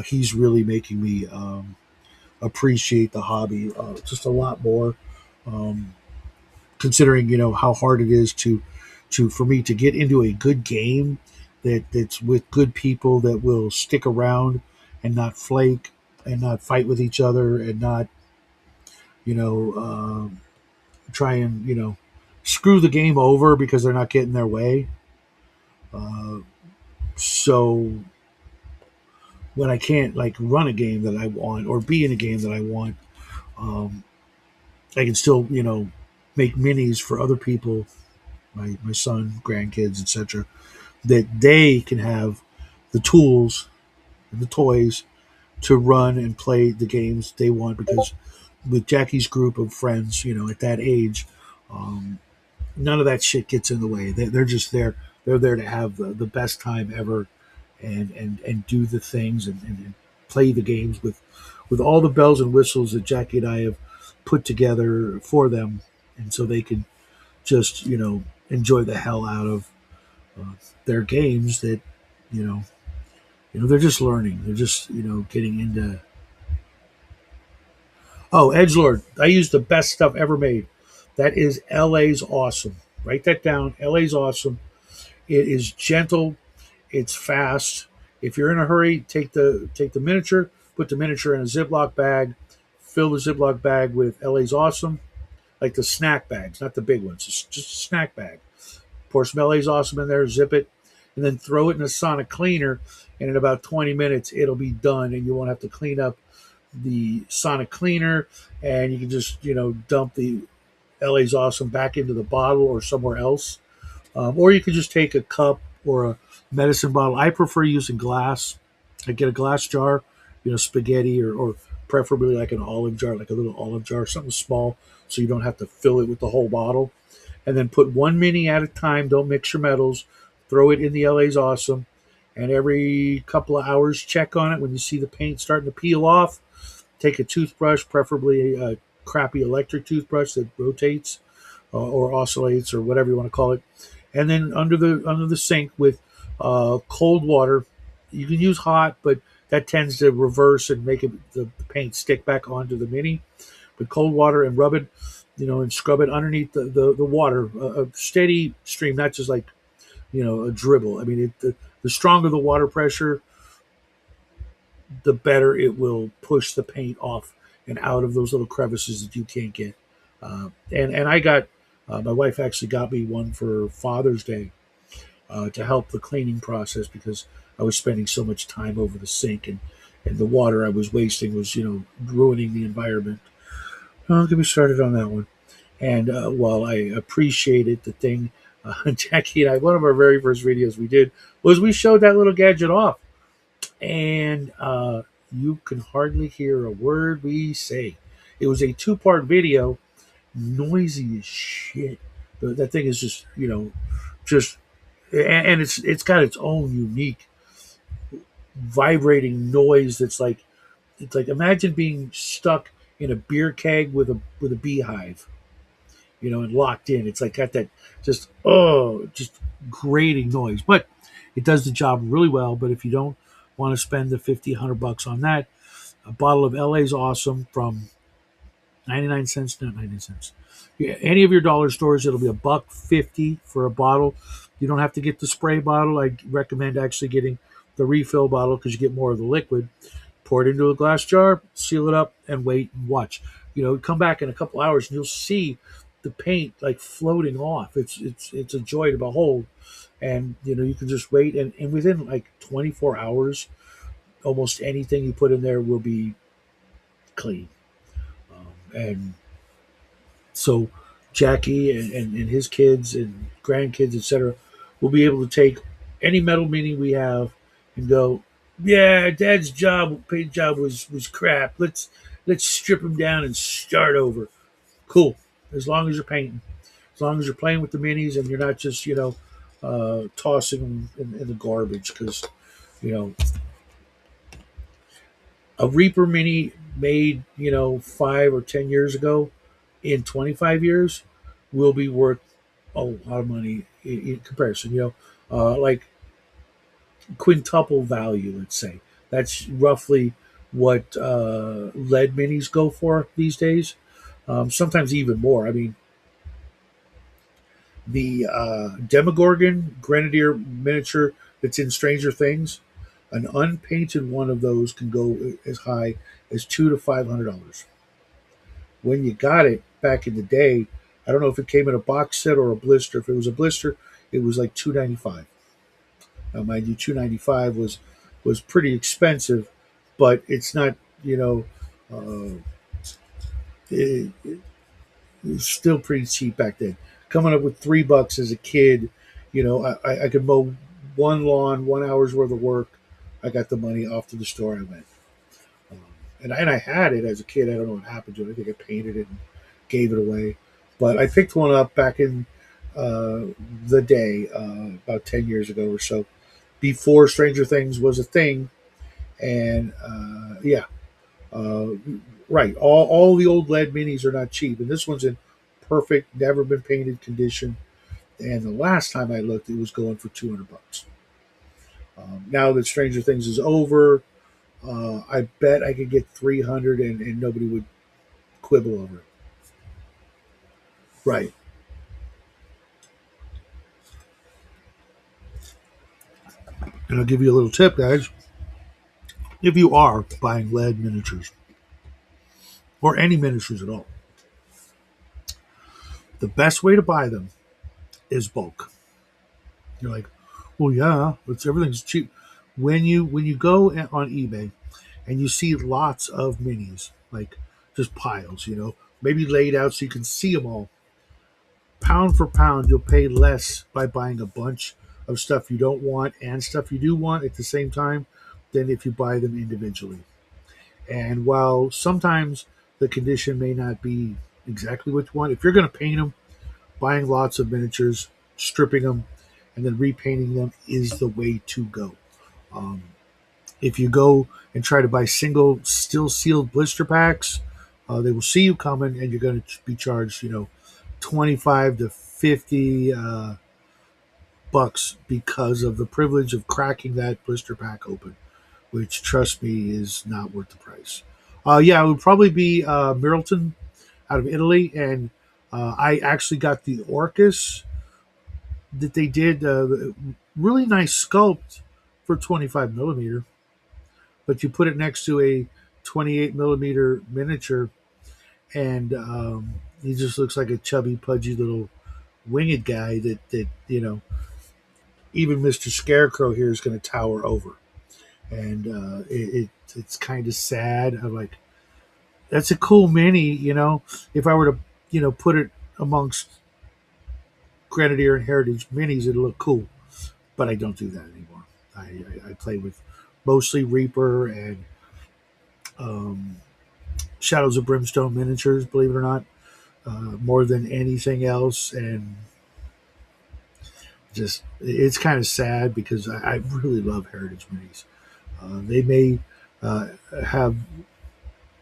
He's really making me appreciate the hobby just a lot more. Um, Considering how hard it is to for me to get into a good game that's with good people that will stick around and not flake and not fight with each other and not you know try and screw the game over because they're not getting their way. Uh, so when I can't like run a game that I want or be in a game that I want, um, I can still make minis for other people, my son, grandkids, etc. That they can have the tools and the toys to run and play the games they want because with Jackie's group of friends, at that age, um, none of that shit gets in the way. They're just there. They're there to have the best time ever and do the things. And play the games with all the bells and whistles that Jackie and I have put together for them, and so they can just enjoy the hell out of uh, their games that you know they're just learning. They're just getting into. Oh, Edgelord, I use the best stuff ever made. That is LA's awesome. Write that down. LA's awesome. It is gentle. It's fast. If you're in a hurry, take the miniature, put the miniature in a Ziploc bag, fill the Ziploc bag with LA's awesome, like the snack bags, not the big ones, just a snack bag. Pour some LA's awesome in there, zip it, and then throw it in a sonic cleaner. And in about 20 minutes, it'll be done, and you won't have to clean up the sonic cleaner, and you can just dump the LA's awesome back into the bottle or somewhere else, or you could just take a cup or a medicine bottle. I prefer using glass. I get a glass jar, spaghetti or preferably like an olive jar, like a little olive jar, something small, so you don't have to fill it with the whole bottle. And then put one mini at a time. Don't mix your metals. Throw it in the LA's awesome. And every couple of hours, check on it. When you see the paint starting to peel off, take a toothbrush, preferably a crappy electric toothbrush that rotates or oscillates or whatever you want to call it, and then under the sink with cold water. You can use hot, but that tends to reverse and make the paint stick back onto the mini. But cold water and rub it, and scrub it underneath the water, a steady stream, not just like a dribble. I mean, the stronger the water pressure, the better it will push the paint off and out of those little crevices that you can't get. And I got my wife actually got me one for Father's Day to help the cleaning process because I was spending so much time over the sink and the water I was wasting was ruining the environment. I'll get me started on that one. And while I appreciate it, the thing Jackie and I, one of our very first videos we did was we showed that little gadget off, and you can hardly hear a word we say. It was a two-part video, noisy as shit. That thing is just, and it's got its own unique vibrating noise. It's like imagine being stuck in a beer keg with a beehive, and locked in. It's like got that just grating noise, but it does the job really well. But if you don't want to spend the 50, $100 on that, a bottle of LA's awesome from 99 cents, not 99 cents. Yeah, any of your dollar stores, it'll be $1.50 for a bottle. You don't have to get the spray bottle. I recommend actually getting the refill bottle because you get more of the liquid. Pour it into a glass jar, seal it up, and wait and watch. Come back in a couple hours and you'll see the paint like floating off. It's a joy to behold. And you can just wait, and within like 24 hours, almost anything you put in there will be clean. And so Jackie and his kids and grandkids, etc., will be able to take any metal mini we have and go, yeah, Dad's paint job was crap. Let's strip him down and start over. Cool. As long as you're painting, as long as you're playing with the minis and you're not just tossing them in the garbage because you know a Reaper Mini made 5 or 10 years ago, in 25 years, will be worth a lot of money in comparison. Like quintuple value. Let's say that's roughly what lead minis go for these days. Sometimes even more. I mean, the Demogorgon Grenadier miniature that's in Stranger Things, an unpainted one of those can go as high as $200 to $500. When you got it back in the day, I don't know if it came in a box set or a blister. If it was a blister, it was like $295. Now, mind you, $295 was pretty expensive, but it's not. Uh, it, it was still pretty cheap back then. Coming up with $3 as a kid, I could mow one lawn, 1 hour's worth of work. I got the money off to the store. I went. Um, and I had it as a kid. I don't know what happened to it. I think I painted it and gave it away. But I picked one up back in uh, the day, about 10 years ago or so, before Stranger Things was a thing. And yeah, uh, right. All the old lead minis are not cheap, and this one's in perfect, never been painted condition. And the last time I looked, it was going for $200. Now that Stranger Things is over, I bet I could get 300, and nobody would quibble over it. Right. And I'll give you a little tip, guys. If you are buying lead miniatures or any miniatures at all, the best way to buy them is bulk. You're like, well, yeah, it's everything's cheap. When you go on eBay and you see lots of minis, like just piles, maybe laid out so you can see them all. Pound for pound, you'll pay less by buying a bunch of stuff you don't want and stuff you do want at the same time than if you buy them individually. And while sometimes the condition may not be exactly what you want, if you're going to paint them, buying lots of miniatures, stripping them, and then repainting them is the way to go. Um, if you go and try to buy single still sealed blister packs, they will see you coming, and you're going to be charged, 25 to 50 bucks because of the privilege of cracking that blister pack open, which, trust me, is not worth the price. Yeah, it would probably be Middleton out of Italy, and I actually got the Orcus that they did. Really nice sculpt for 25 millimeter, but you put it next to a 28 millimeter miniature, and he just looks like a chubby, pudgy little winged guy that even Mr. Scarecrow here is going to tower over, and it's kind of sad. I'm like, that's a cool mini. If I were to put it amongst Grenadier and Heritage minis, it'd look cool, but I don't do that anymore. I play with mostly Reaper and um, Shadows of Brimstone miniatures, believe it or not, more than anything else. And just it's kind of sad because I really love Heritage minis. They may uh, have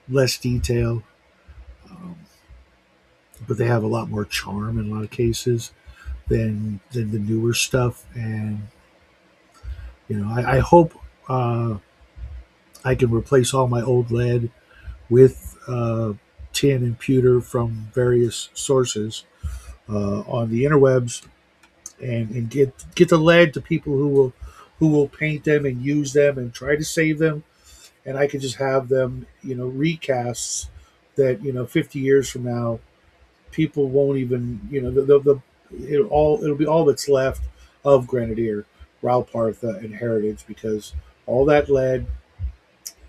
less detail, um, but they have a lot more charm in a lot of cases than the newer stuff. And I hope uh, I can replace all my old lead with tin and pewter from various sources on the interwebs, and get the lead to people who will paint them and use them and try to save them, and I could just have them recasts that 50 years from now people won't even it'll be all that's left of Grenadier, Ralpartha, and Heritage, because all that lead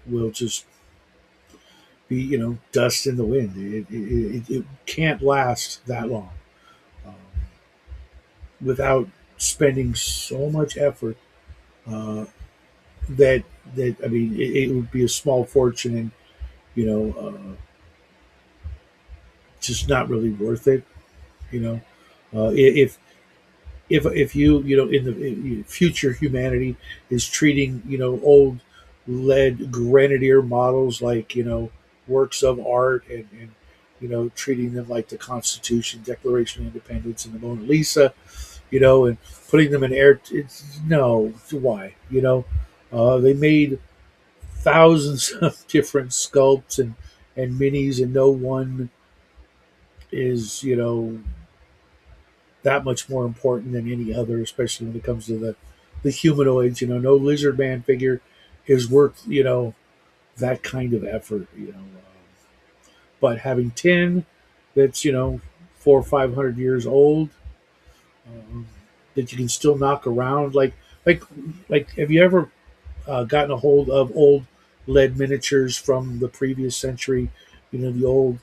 will just be dust in the wind. It can't last that long um, without spending so much effort uh, that I mean it would be a small fortune, and you know just not really worth it. You know, if you know in the future humanity is treating old lead Grenadier models like works of art, and treating them like the Constitution, Declaration of Independence, and the Mona Lisa, and putting them in air. It's no, why? They made thousands of different sculpts and minis, and no one is that much more important than any other, especially when it comes to the humanoids. No lizard man figure is worth that kind of effort. But having tin that's 400 or 500 years old, um, that you can still knock around, like have you ever gotten a hold of old lead miniatures from the previous century? The old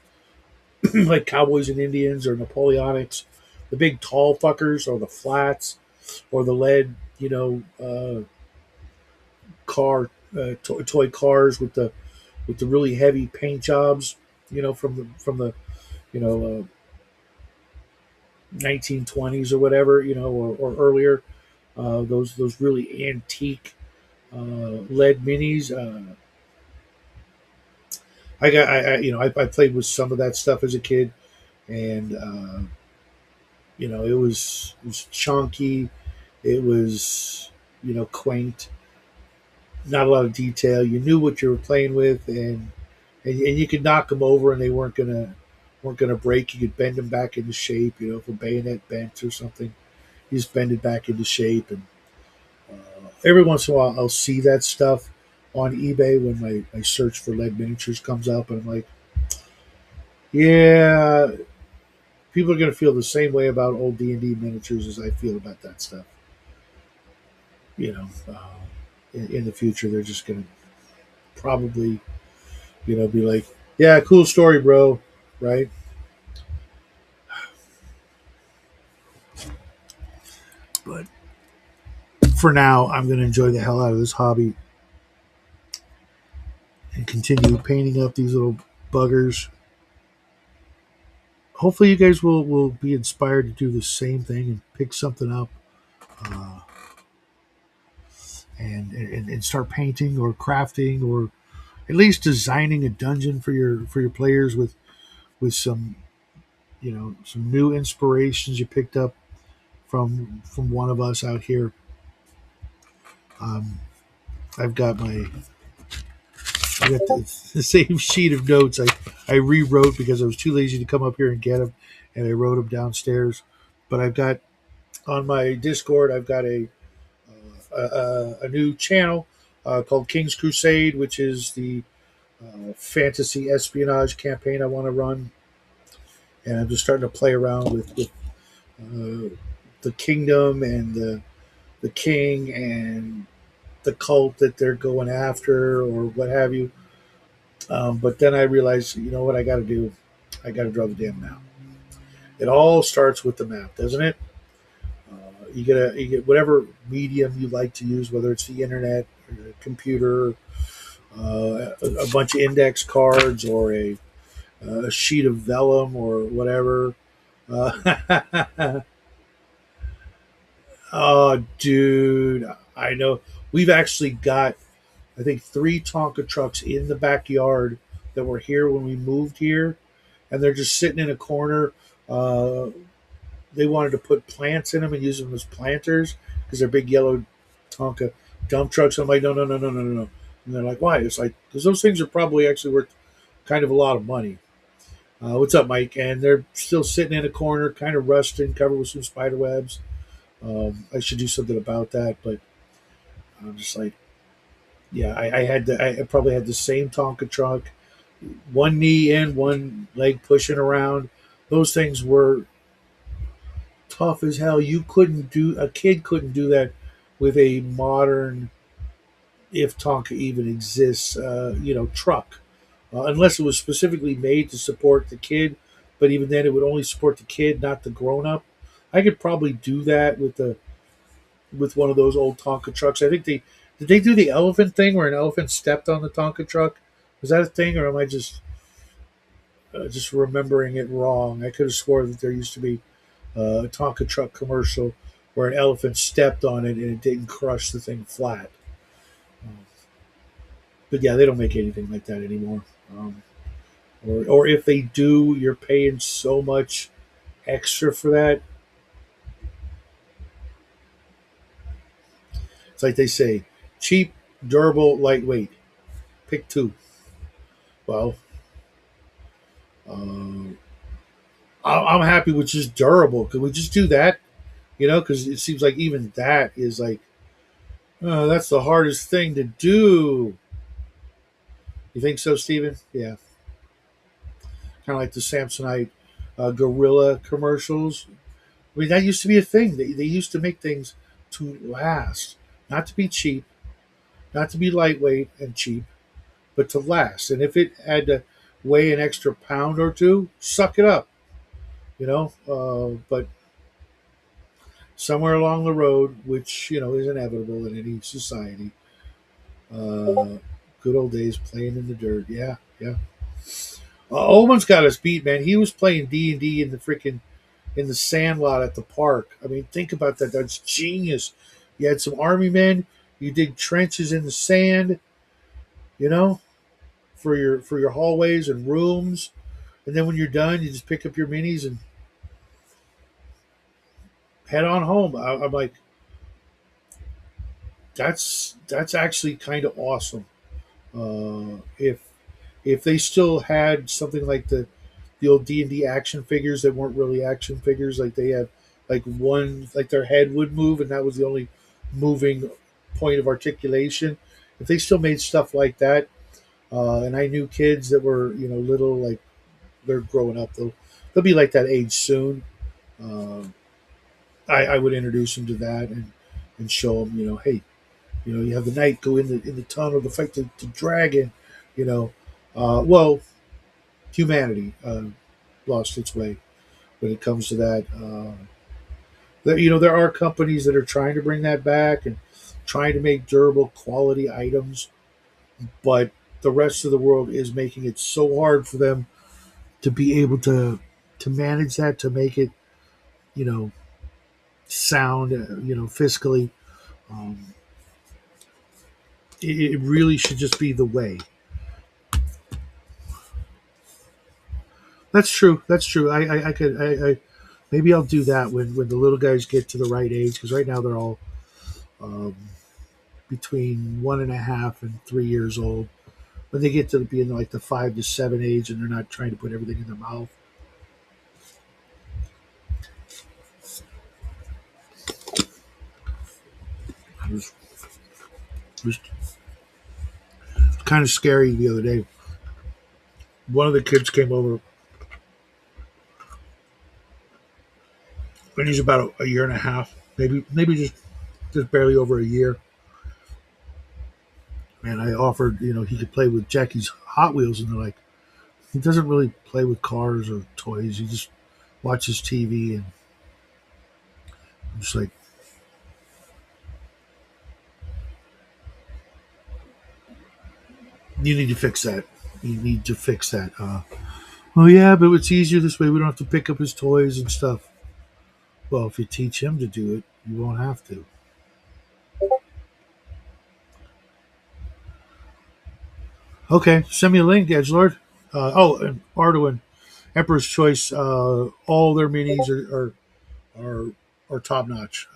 like cowboys and Indians or Napoleonics, the big tall fuckers, or the flats, or the lead, toy cars with the really heavy paint jobs, from the 1920s or whatever, or earlier. Those really antique, lead minis. I played with some of that stuff as a kid, and it was chunky. It was quaint, not a lot of detail. You knew what you were playing with, and you could knock them over, and they weren't gonna break. You could bend them back into shape. If a bayonet bent or something, you just bend it back into shape. And every once in a while, I'll see that stuff on eBay when my search for lead miniatures comes up, and I'm like, yeah, people are gonna feel the same way about old D&D miniatures as I feel about that stuff. You know, in the future, they're just gonna probably be like, yeah, cool story, bro, right? But for now, I'm going to enjoy the hell out of this hobby and continue painting up these little buggers. Hopefully, you guys will be inspired to do the same thing and pick something up uh, and start painting or crafting or at least designing a dungeon for your players with some new inspirations you picked up from one of us out here. Um, I've got the same sheet of notes I rewrote because I was too lazy to come up here and get them, and I wrote them downstairs. But I've got on my Discord, I've got a new channel called King's Crusade, which is the fantasy espionage campaign I want to run, and I'm just starting to play around with the kingdom and the king and the cult that they're going after or what have you. But then I realized, you know what I got to do? I got to draw the damn map. It all starts with the map, doesn't it? You get whatever medium you like to use, whether it's the internet, or the computer, a bunch of index cards, or a sheet of vellum, or whatever. Uh, oh, dude, I know. We've actually got, I think, three Tonka trucks in the backyard that were here when we moved here, and they're just sitting in a corner. Uh, they wanted to put plants in them and use them as planters because they're big yellow Tonka dump trucks. I'm like, no, no, no, no, no, no, no. And they're like, why? It's like, because those things are probably actually worth kind of a lot of money. What's up, Mike? And they're still sitting in a corner, kind of rusting, covered with some spider webs. I should do something about that, but I'm just like, yeah, I probably had the same Tonka truck, one knee in, one leg pushing around. Those things were tough as hell. A kid couldn't do that with a modern, if Tonka even exists, truck, unless it was specifically made to support the kid. But even then, it would only support the kid, not the grown up. I could probably do that with one of those old Tonka trucks. I think they do the elephant thing where an elephant stepped on the Tonka truck. Was that a thing, or am I just remembering it wrong? I could have swore that there used to be a Tonka truck commercial where an elephant stepped on it and it didn't crush the thing flat. Um, but yeah, they don't make anything like that anymore. Or if they do, you're paying so much extra for that. It's like they say, cheap, durable, lightweight. Pick two. Well, uh, I'm happy with just durable. Could we just do that? Because it seems like even that is like, that's the hardest thing to do. You think so, Steven? Yeah. Kind of like the Samsonite Gorilla commercials. I mean, that used to be a thing. They used to make things to last, not to be cheap, not to be lightweight and cheap, but to last. And if it had to weigh an extra pound or two, suck it up, But somewhere along the road, which is inevitable in any society, uh, good old days playing in the dirt. Yeah, yeah. Oman's got us beat, man. He was playing D&D in the sand lot at the park. I mean, think about that. That's genius. You had some army men. You dig trenches in the sand, you know, for your hallways and rooms, and then when you're done, you just pick up your minis and head on home. I'm like, that's actually kind of awesome. If they still had something like the old D&D action figures that weren't really action figures, like they have like one, like their head would move and that was the only moving point of articulation. If they still made stuff like that, and I knew kids that were little, like they're growing up, they'll be like that age soon. Uh, I would introduce them to that and show them, hey, you have the knight go in the tunnel to fight the dragon, you know. Well, humanity lost its way when it comes to that. There are companies that are trying to bring that back and trying to make durable quality items, but the rest of the world is making it so hard for them to be able to manage that, to make it, you know sound, fiscally. Um, it really should just be the way. That's true. That's true. I could. Maybe I'll do that when the little guys get to the right age, because right now they're all um, between 1.5 and 3 years old. When they get to be in like the 5 to 7 age, and they're not trying to put everything in their mouth. It was kind of scary the other day. One of the kids came over, and he's about a year and a half, maybe just barely over a year. And I offered, he could play with Jackie's Hot Wheels, and they're like, he doesn't really play with cars or toys. He just watches TV, and I'm just like, you need to fix that. You need to fix that. Oh yeah, but it's easier this way. We don't have to pick up his toys and stuff. Well, if you teach him to do it, you won't have to. Okay, send me a link, Edgelord. And Arduin, Emperor's Choice. All their minis are are top notch.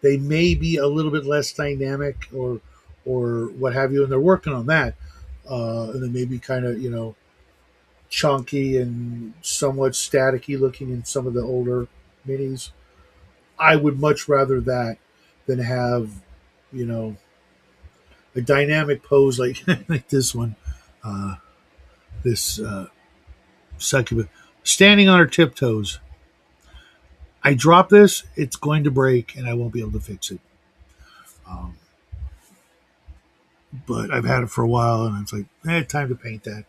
They may be a little bit less dynamic or what have you, and they're working on that. And they may be kind of chunky and somewhat staticky looking in some of the older minis. I would much rather that than have you know a dynamic pose like like this one. Uh, this succubus standing on her tiptoes. I drop this, it's going to break, and I won't be able to fix it. Um, but I've had it for a while, and it's like, time to paint that.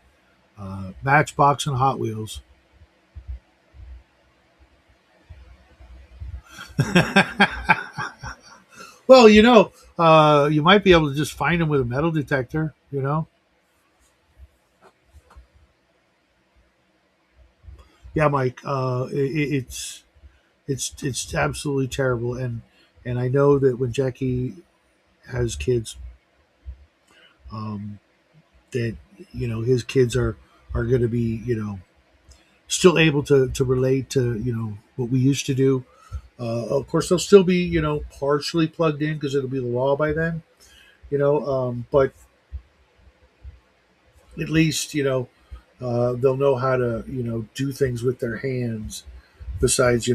Matchbox and Hot Wheels. Well, you might be able to just find them with a metal detector. Yeah, Mike. It's absolutely terrible, and I know that when Jackie has kids, um, that his kids are going to be still able to relate to what we used to do. Of course, they'll still be partially plugged in because it'll be the law by then. But at least they'll know how to do things with their hands besides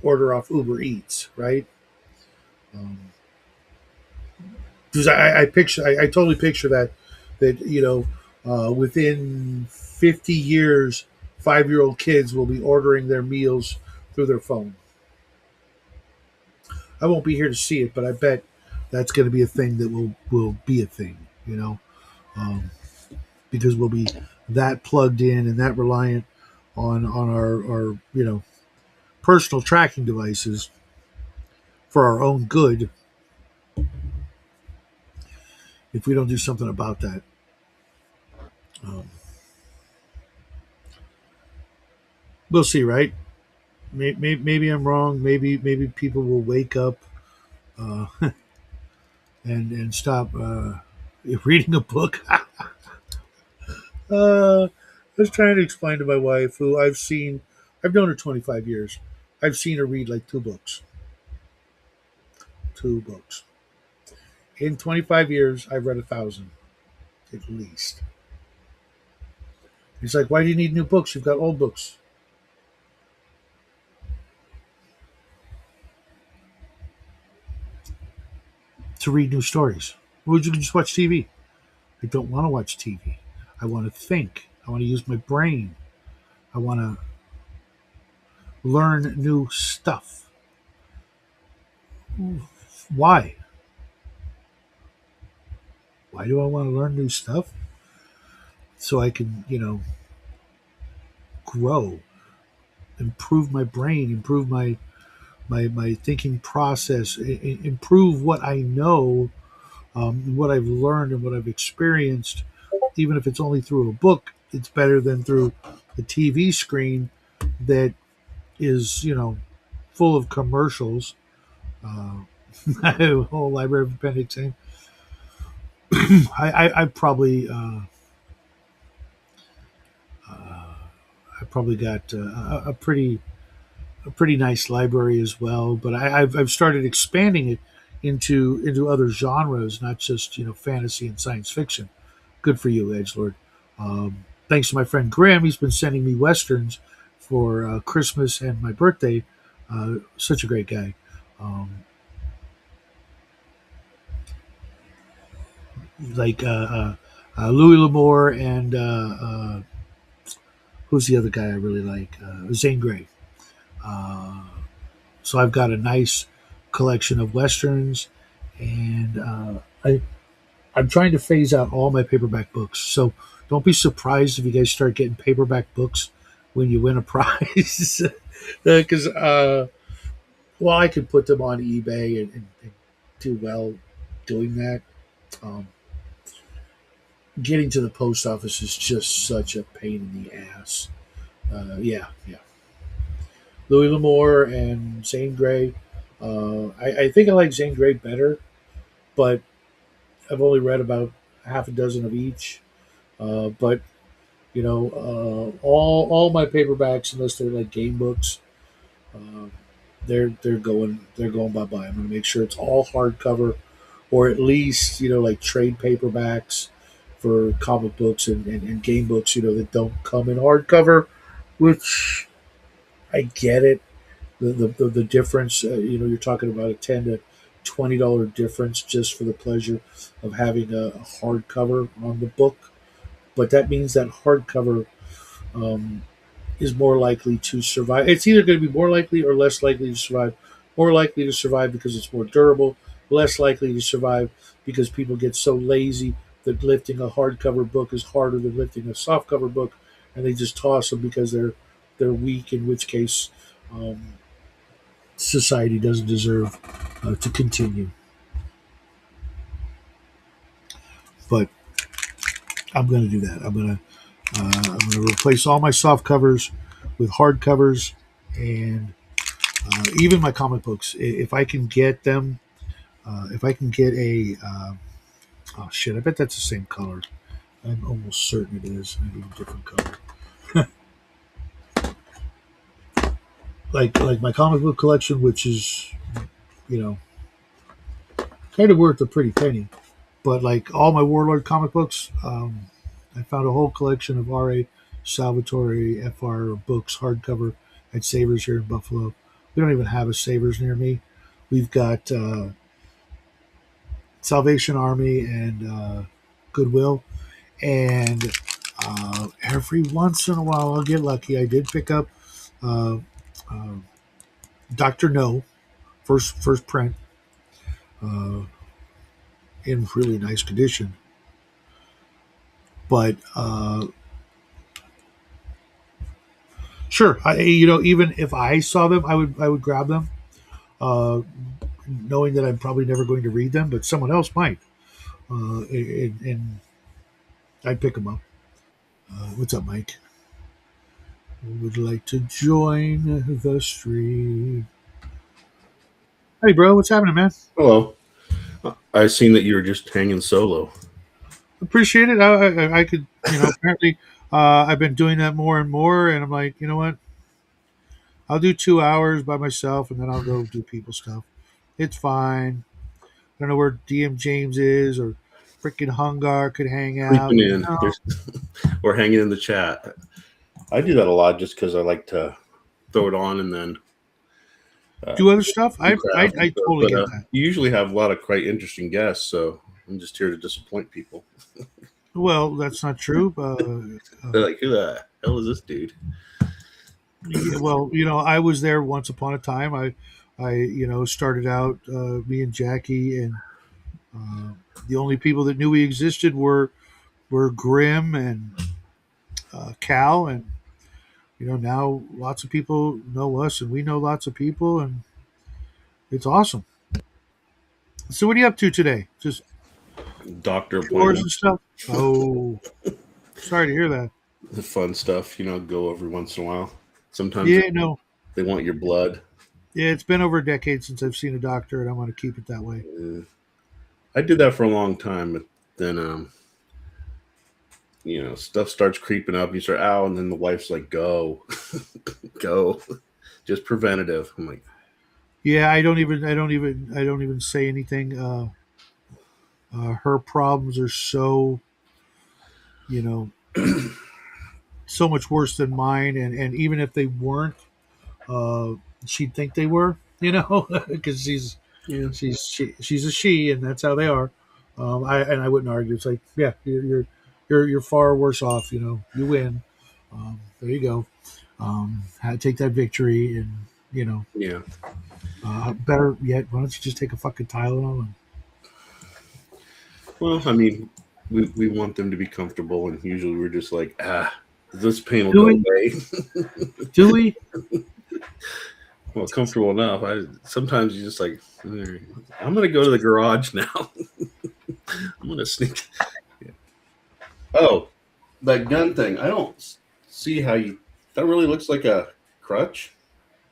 order off Uber Eats, right? Because I picture I totally picture that within 50 years 5-year-old kids will be ordering their meals through their phone. I won't be here to see it, but I bet that's going to be a thing that will be a thing, um, because we'll be that plugged in and that reliant on our personal tracking devices for our own good if we don't do something about that. Um, we'll see, right? Maybe I'm wrong. Maybe people will wake up. Uh, and stop reading a book. I was trying to explain to my wife, who I've known her 25 years. I've seen her read like two books. In 25 years, I've read 1,000 at least. He's like, why do you need new books? You've got old books to read new stories. Would you just watch TV? I don't want to watch TV. I want to think. I want to use my brain. I want to learn new stuff. Why? Why do I want to learn new stuff? So I can, grow, improve my brain, improve my thinking process, improve what I know, what I've learned and what I've experienced. Even if it's only through a book, it's better than through a TV screen that is, full of commercials. Uh, a whole library of appendix. I probably I probably got a pretty nice library as well. But I've started expanding it into other genres, not just fantasy and science fiction. Good for you, Edgelord. Thanks to my friend Graham, he's been sending me westerns for Christmas and my birthday. Such a great guy. Um, like Louis L'Amour and who's the other guy I really like? Zane Grey. Uh, so I've got a nice collection of westerns, and I'm trying to phase out all my paperback books. So don't be surprised if you guys start getting paperback books when you win a prize, because well, I could put them on eBay and do well doing that. Um, Getting to the post office is just such a pain in the ass. Yeah, yeah. Louis L'Amour and Zane Grey. I think I like Zane Grey better, but I've only read about half a dozen of each. But all my paperbacks, unless they're like game books, uh, they're going bye bye. I'm gonna make sure it's all hardcover, or at least like trade paperbacks for comic books and game books, that don't come in hardcover, which I get it. The difference, you're talking about a $10 to $20 difference just for the pleasure of having a hardcover on the book, but that means that hardcover um, is more likely to survive. It's either going to be more likely or less likely to survive. More likely to survive because it's more durable. Less likely to survive because people get so lazy that lifting a hardcover book is harder than lifting a softcover book, and they just toss them because they're weak. In which case, um, society doesn't deserve to continue. But I'm going to do that. I'm going to replace all my soft covers with hard covers, and even my comic books. If I can get them, if I can get a oh shit, I bet that's the same color. I'm almost certain it is. Maybe a different color. Like my comic book collection, which is you know kind of worth a pretty penny. But like all my Warlord comic books, I found a whole collection of R.A. Salvatore FR books, hardcover, at Savers here in Buffalo. We don't even have a Savers near me. We've got Salvation Army and Goodwill. And every once in a while, I'll get lucky. I did pick up uh, uh, Doctor No, first print, uh, in really nice condition. But sure, even if I saw them, I would grab them, uh, knowing that I'm probably never going to read them, but someone else might, and I'd pick them up. What's up, Mike? Would like to join the stream. Hey, bro, what's happening, man? Hello. I seen that you were just hanging solo. Appreciate it. I could, apparently, I've been doing that more and more, and I'm like, you know what? I'll do 2 hours by myself, and then I'll go do people stuff. It's fine. I don't know where DM James is, or freaking Hungar could hang out. Creeping in. Or hanging in the chat. I do that a lot just because I like to throw it on and then Do other stuff. do I craft and stuff. totally But get that. you usually have a lot of quite interesting guests, so I'm just here to disappoint people. Well, that's not true. They're like, who the hell is this dude? Yeah, well, I was there once upon a time. I started out, me and Jackie, and uh, the only people that knew we existed were Grim and Cal, and now lots of people know us, and we know lots of people, and it's awesome. So, what are you up to today? Just Doctor chores and appointments, stuff. Oh, sorry to hear that. the fun stuff, go every once in a while. Sometimes Yeah, no, they want your blood. yeah, it's been over a decade since I've seen a doctor, and I want to keep it that way. I did that for a long time, but then stuff starts creeping up. You start out, and then the wife's like, "Go, go," just preventative. I'm like, Yeah, I don't even say anything. Her problems are you know, so much worse than mine, and even if they weren't, uh, she'd think they were, because yeah, she's a she, and that's how they are. I wouldn't argue. It's like, yeah, you're far worse off. You win. There you go. Take that victory, and yeah. better yet, why don't you just take a fucking Tylenol? And Well, I mean, we want them to be comfortable, and usually we're just like, this pain will do go we? away. Do we? Well, comfortable enough. I sometimes you just like, I'm gonna go to the garage now. I'm gonna sneak. Yeah. Oh, that gun thing. I don't see how you. That really looks like a crutch.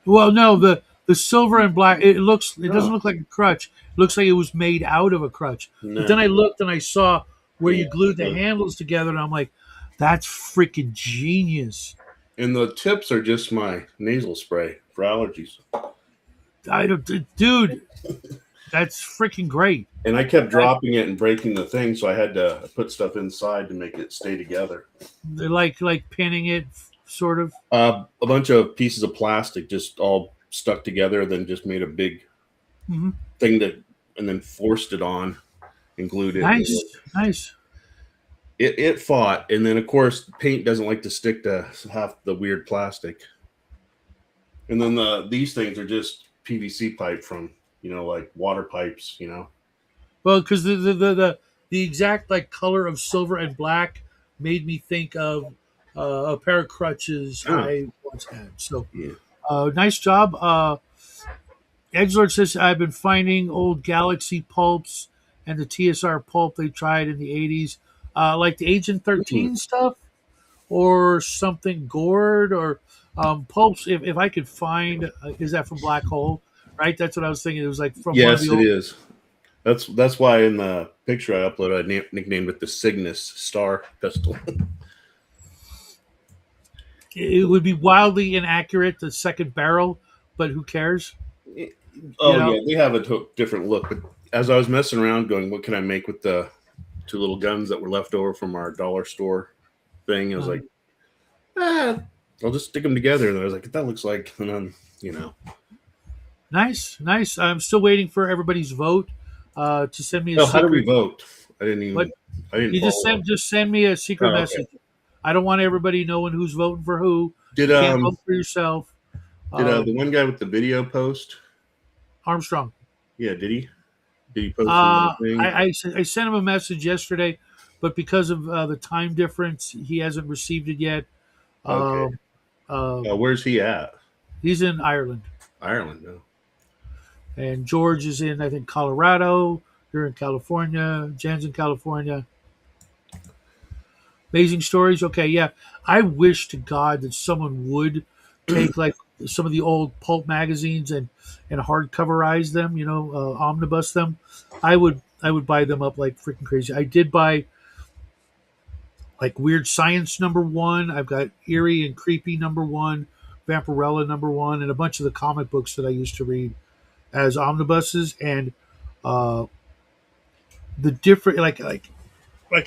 Well, no, the silver and black. It doesn't Oh, look like a crutch. It looks like it was made out of a crutch. But then no. I looked and I saw where Yeah. you glued the handles together, and I'm like, that's freaking genius. And the tips are just my nasal spray for allergies. I don't, dude, that's freaking great. And I kept dropping it and breaking the thing, so I had to put stuff inside to make it stay together. They're like pinning it, sort of. A bunch of pieces of plastic just all stuck together, then just made a big Hmm. thing and then forced it on and glued it. Nice, nice. It fought, and then of course paint doesn't like to stick to half the weird plastic. And then these things are just PVC pipe from like water pipes. Well, because the exact like color of silver and black made me think of a pair of crutches Oh, I once had. So, yeah. nice job. Edgelord says I've been finding old Galaxy pulps and the TSR pulp they tried in the '80s, like the Agent Hmm. 13 stuff or something gourd or pulps. If I could find, is that from Black Hole? Right, that's what I was thinking. It was like from one of the Yes, it old. is. That's why in the picture I uploaded, I nicknamed it the Cygnus Star pistol. It would be wildly inaccurate, the second barrel, but who cares? You Oh know, yeah, they have a different look. But as I was messing around, going, what can I make with the two little guns that were left over from our dollar store thing? I was uh, like, ah, I'll just stick them together. And I was like, that looks like, and then nice, nice. I'm still waiting for everybody's vote to send me a Oh, how do we secret. vote? What I didn't you follow. just send me a secret Oh, okay. message. I don't want everybody knowing who's voting for who. Did You can't vote for yourself. the one guy with the video post? Armstrong. Yeah, did he post in the thing? I sent him a message yesterday, but because of the time difference, he hasn't received it yet. Okay. Um, uh, Where's he at? he's in Ireland, Ireland. No. and George is in, I think, Colorado. You're in California. Jen's in California. Amazing stories. Okay, yeah. I wish to God that someone would take like some of the old pulp magazines and hardcoverize them, omnibus them. I would buy them up like freaking crazy. I did buy like Weird Science #1. I've got Eerie and Creepy #1, Vampirella #1, and a bunch of the comic books that I used to read as omnibuses. And uh, the different like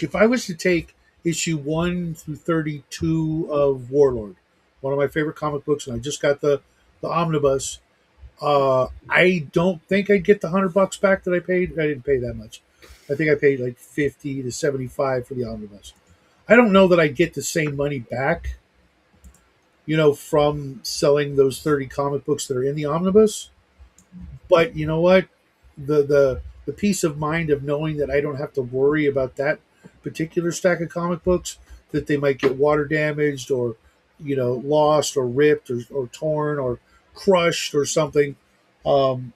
if I was to take issue 1 through 32 of Warlord, one of my favorite comic books, and I just got the omnibus. I don't think I'd get the $100 back that I paid. I didn't pay that much. I think I paid like 50 to 75 for the omnibus. I don't know that I get the same money back, from selling those 30 comic books that are in the omnibus. But you know what? The peace of mind of knowing that I don't have to worry about that particular stack of comic books, that they might get water damaged or lost or ripped or torn or crushed or something, um,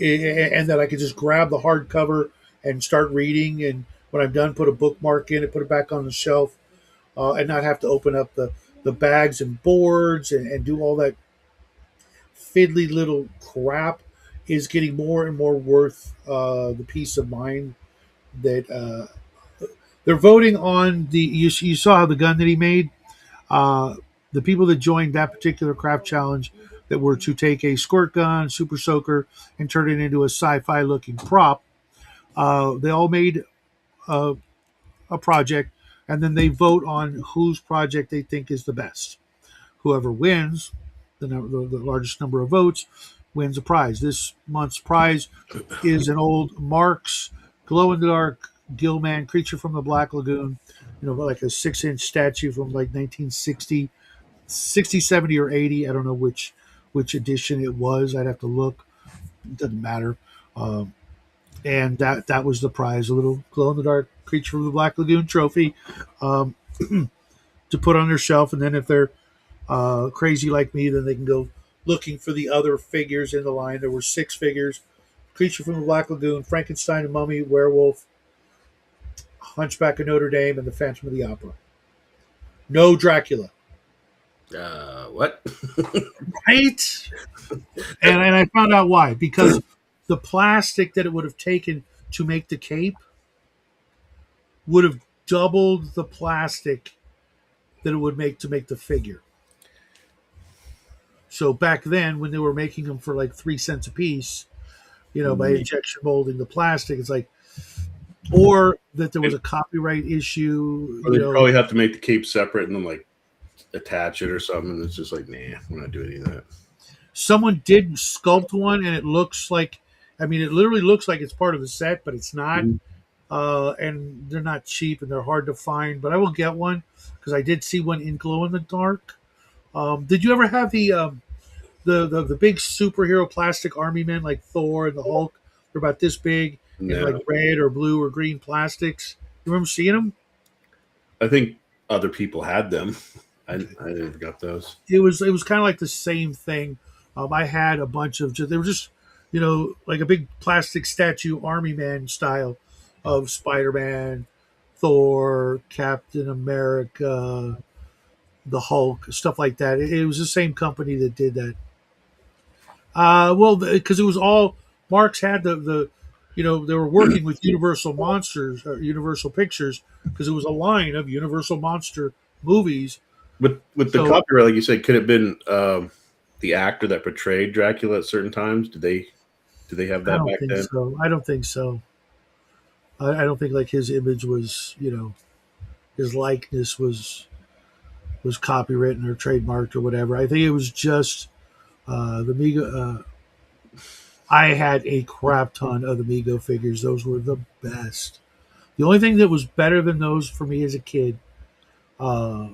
and that I could just grab the hardcover and start reading, and when I'm done, put a bookmark in it, put it back on the shelf, and not have to open up the bags and boards and do all that fiddly little crap, is getting more and more worth the peace of mind that they're voting on. You saw how the gun that he made, uh, the people that joined that particular craft challenge, that were to take a squirt gun, super soaker, and turn it into a sci-fi looking prop. They all made a, a project, and then they vote on whose project they think is the best. Whoever wins, the largest number of votes, wins a prize. This month's prize is an old Marx glow in the dark Gillman creature from the Black Lagoon, like a 6-inch statue from like 1960, 60, 70, or 80. I don't know which edition it was. I'd have to look. It doesn't matter. Um, and that was the prize, a little glow in the dark creature from the Black Lagoon trophy, um, to put on their shelf. And then if they're crazy like me, then they can go looking for the other figures in the line. There were 6 figures: Creature from the Black Lagoon, Frankenstein and Mummy, Werewolf, Hunchback of Notre Dame, and the Phantom of the Opera. No Dracula. What? Right? And I found out why. Because the plastic that it would have taken to make the cape would have doubled the plastic that it would make to make the figure. So back then, when they were making them for like 3 cents a piece, by injection molding the plastic, it's like, or that there was a copyright issue. Or they probably have to make the cape separate and then like attach it or something. It's just like, nah, we're not doing any of that. Someone did sculpt one, and it looks like, it literally looks like it's part of the set, but it's not. Mhm. And they're not cheap, and they're hard to find. But I will get one because I did see one in glow in the dark. Did you ever have the big superhero plastic army men like Thor and the Hulk? They're about this big in like No, red or blue or green plastics. You remember seeing them? I think other people had them. I Okay. I never got those. It was kind of like the same thing. I had a bunch of they were just like a big plastic statue army man style of Spider Man, Thor, Captain America, the Hulk, stuff like that. It was the same company that did that. Well, because it was all Marx had they were working with Universal Monsters, Universal Pictures, because it was a line of Universal Monster movies. With the So copyright, like you said, could have been the actor that portrayed Dracula at certain times. Did they have I that don't back think then? so. I don't think so. I don't think like his image was, his likeness was copywritten or trademarked or whatever. I think it was just the Mego. I had a crap ton of the Mego figures. Those were the best. The only thing that was better than those for me as a kid uh,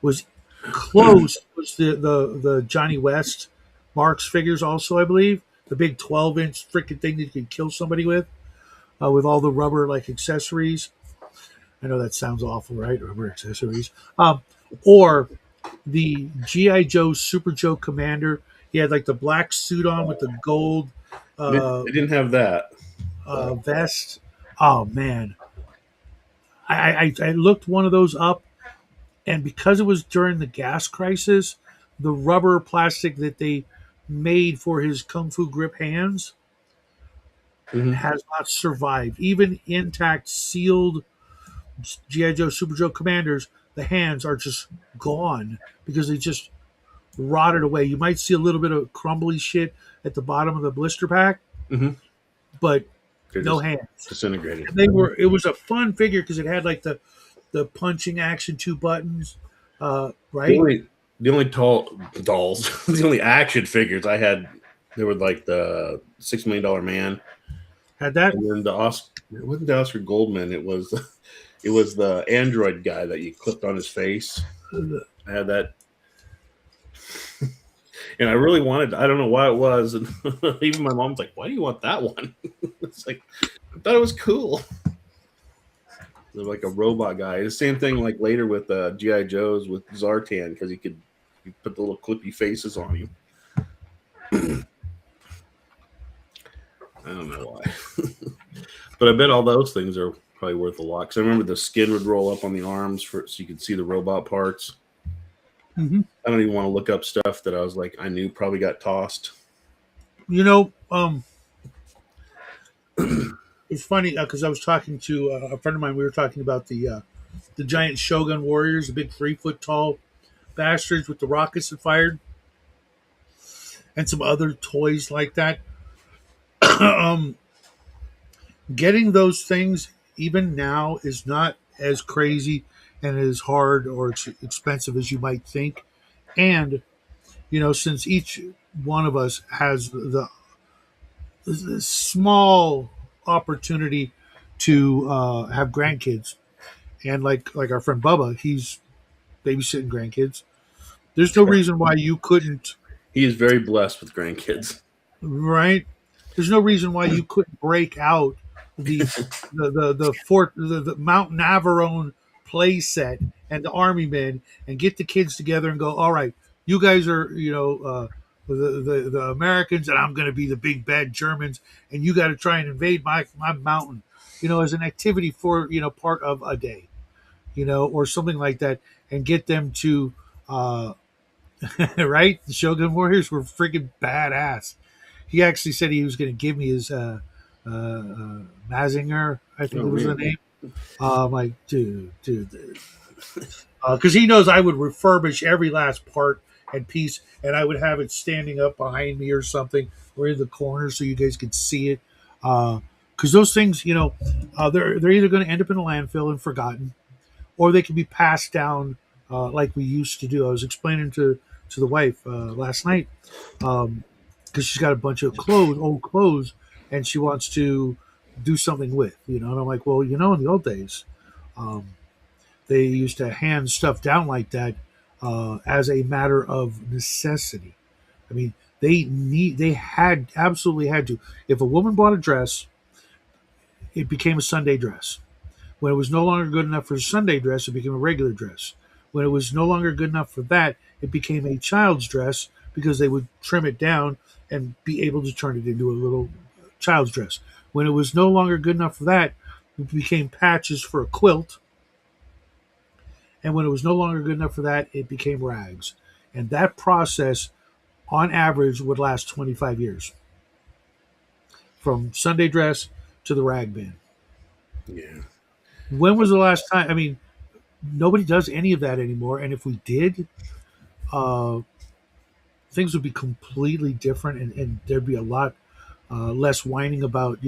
was close. Was the Johnny West Marks figures also, I believe, the big 12-inch freaking thing that you could kill somebody with all the rubber like accessories. I know that sounds awful, right? Rubber accessories. Or the GI Joe Super Joe Commander. He had like the black suit on with the gold uh, They didn't have that. vest. Oh man, I looked one of those up, and because it was during the gas crisis, the rubber plastic that they made for his kung fu grip hands Hmm. has not survived. Even intact, sealed GI Joe Super Joe Commanders, the hands are just gone because they just rotted away. You might see a little bit of crumbly shit at the bottom of the blister pack, Hmm. but They're no just hands. disintegrated. And they were. It was a fun figure because it had like the punching action two buttons, The right? only the only tall dolls, the only action figures I had, they were like the $6 million Man, Had that. and then the Oscar. It wasn't the Oscar Goldman. It was it was the android guy that you clipped on his face. I had that, and I really wanted. I don't know why it was, and even my mom's like, "Why do you want that one?" It's like I thought it was cool. They're like a robot guy. The same thing like later with GI Joes with Zartan because you put the little clippy faces on him. I don't know why, but I bet all those things are probably worth a lot. Because I remember the skin would roll up on the arms for so you could see the robot parts. Hmm. I don't even want to look up stuff that I was like I knew probably got tossed. You know, it's funny because I was talking to a friend of mine. We were talking about the giant Shogun warriors, the big 3 foot tall bastards with the rockets that fired, and some other toys like that. um, Getting those things even now is not as crazy and as hard or expensive as you might think. And since each one of us has the small opportunity to have grandkids, and like our friend Bubba, he's babysitting grandkids. There's no reason why you couldn't, He is very blessed with grandkids. right? There's no reason why you couldn't break out the the Mount Navarone play set and the Army men and get the kids together and go, all right, you guys are the Americans and I'm going to be the big bad Germans and you got to try and invade my mountain, as an activity for part of a day, or something like that, and get them to right. The Shogun Warriors were freaking badass. He actually said he was going to give me his Mazinger, I think Oh it was the man, name. I'm like, dude, because he knows I would refurbish every last part and piece, and I would have it standing up behind me or something, or in the corner so you guys could see it. Because those things, they're either going to end up in a landfill and forgotten, or they can be passed down like we used to do. I was explaining to the wife last night because she's got a bunch of old clothes, and she wants to do something with, And I'm like, well, in the old days, um, they used to hand stuff down like that as a matter of necessity. I mean, they had absolutely had to. If a woman bought a dress, it became a Sunday dress. When it was no longer good enough for a Sunday dress, it became a regular dress. When it was no longer good enough for that, it became a child's dress because they would trim it down and be able to turn it into a little child's dress. When it was no longer good enough for that, it became patches for a quilt. And when it was no longer good enough for that, it became rags. And that process, on average, would last 25 years from Sunday dress to the rag bin. yeah. When was the last time? I mean, nobody does any of that anymore. And if we did, uh, things would be completely different, and there'd be a lot less whining about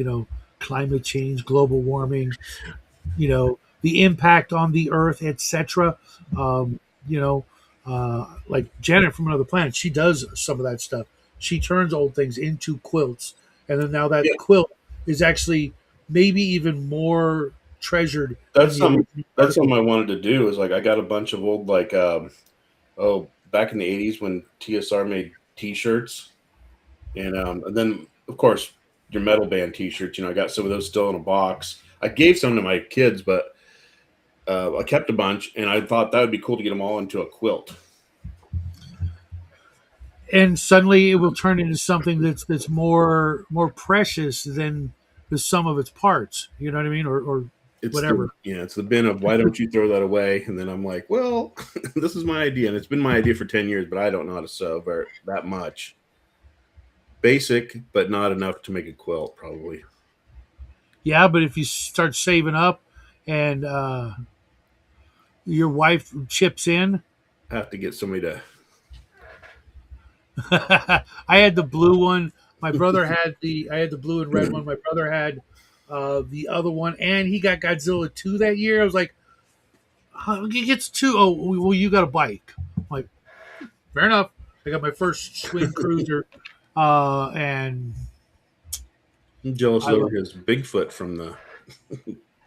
climate change, global warming, the impact on the Earth, etc. Um, you know, like Janet from another planet, she does some of that stuff. She turns old things into quilts, and then now Yeah, that quilt is actually maybe even more treasured than that's the some original that's something article. I wanted to do. Is like I got a bunch of old like back in the '80s when TSR made T-shirts, and then of course your metal band T-shirts. I got some of those still in a box. I gave some to my kids, but I kept a bunch, and I thought that would be cool to get them all into a quilt. And suddenly it will turn into something that's more precious than the sum of its parts. You know what I mean? Or it's the whatever. yeah, it's the bin of why don't you throw that away? And then I'm like, well, this is my idea, and it's been my idea for 10 years, but I don't know how to sew that much. Basic, but not enough to make a quilt, probably. Yeah, but if you start saving up and your wife chips in, I have to get somebody to. I had the blue one. My brother had the. I had the blue and red one. My brother had the other one, and he got Godzilla 2 that year. I was like, he gets two. Oh, well, you got a bike. I'm like, fair enough. I got my first swing cruiser, and I'm jealous I over love. his Bigfoot from the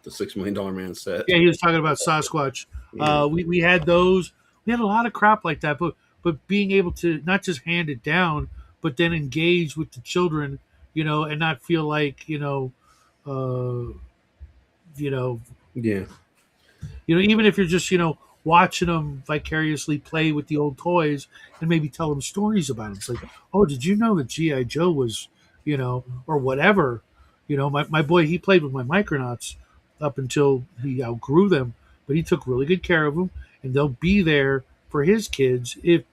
$6 million man set. Yeah, he was talking about Sasquatch. Yeah, We had those. We had a lot of crap like that, but being able to not just hand it down, but then engage with the children, and not feel like uh, you know, yeah, even if you're just watching them vicariously play with the old toys and maybe tell them stories about them. It's like, oh, did you know that GI Joe was, or whatever. My boy, he played with my Micronauts up until he outgrew them, but he took really good care of them, and they'll be there for his kids if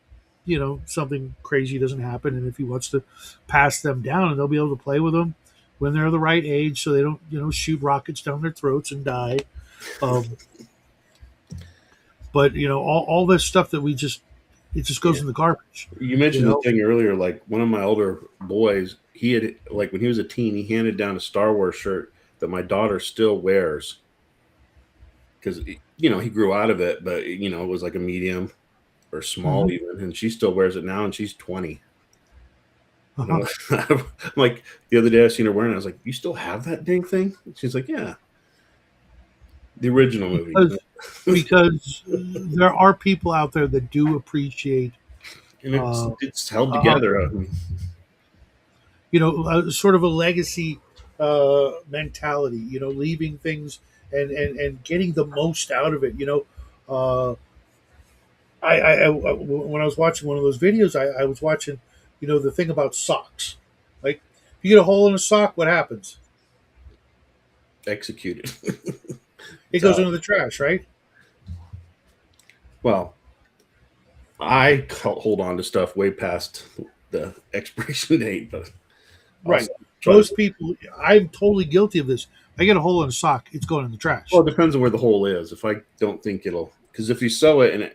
something crazy doesn't happen, and if he wants to pass them down, and they'll be able to play with them when they're the right age, so they don't shoot rockets down their throats and die. Um, but all this stuff that it just goes yeah. in the garbage. You You mentioned the know, thing earlier. Like one of my older boys, he had like when he was a teen, he handed down a Star Wars shirt that my daughter still wears because he grew out of it, but it was like a medium or small Mhm. even, and she still wears it now, and she's 20. And Uh-huh. I'm like the other day I seen her wearing it. I was like, "You still have that dang thing?" She's like, "Yeah, the original movie." Because there are people out there that do appreciate, And it's uh, it's held uh, together. sort of a legacy mentality. Leaving things and getting the most out of it. Uh, when I was watching one of those videos, I was watching, the thing about socks. Like, if you get a hole in a sock, what happens? Executed. It It's goes out. into the trash, right? Well, I hold on to stuff way past the expiration date, but I'll Right. try to. Most people, I'm totally guilty of this. I get a hole in a sock, it's going in the Well, trash. it depends on where the hole is. If I don't think it'll, because if you sew it and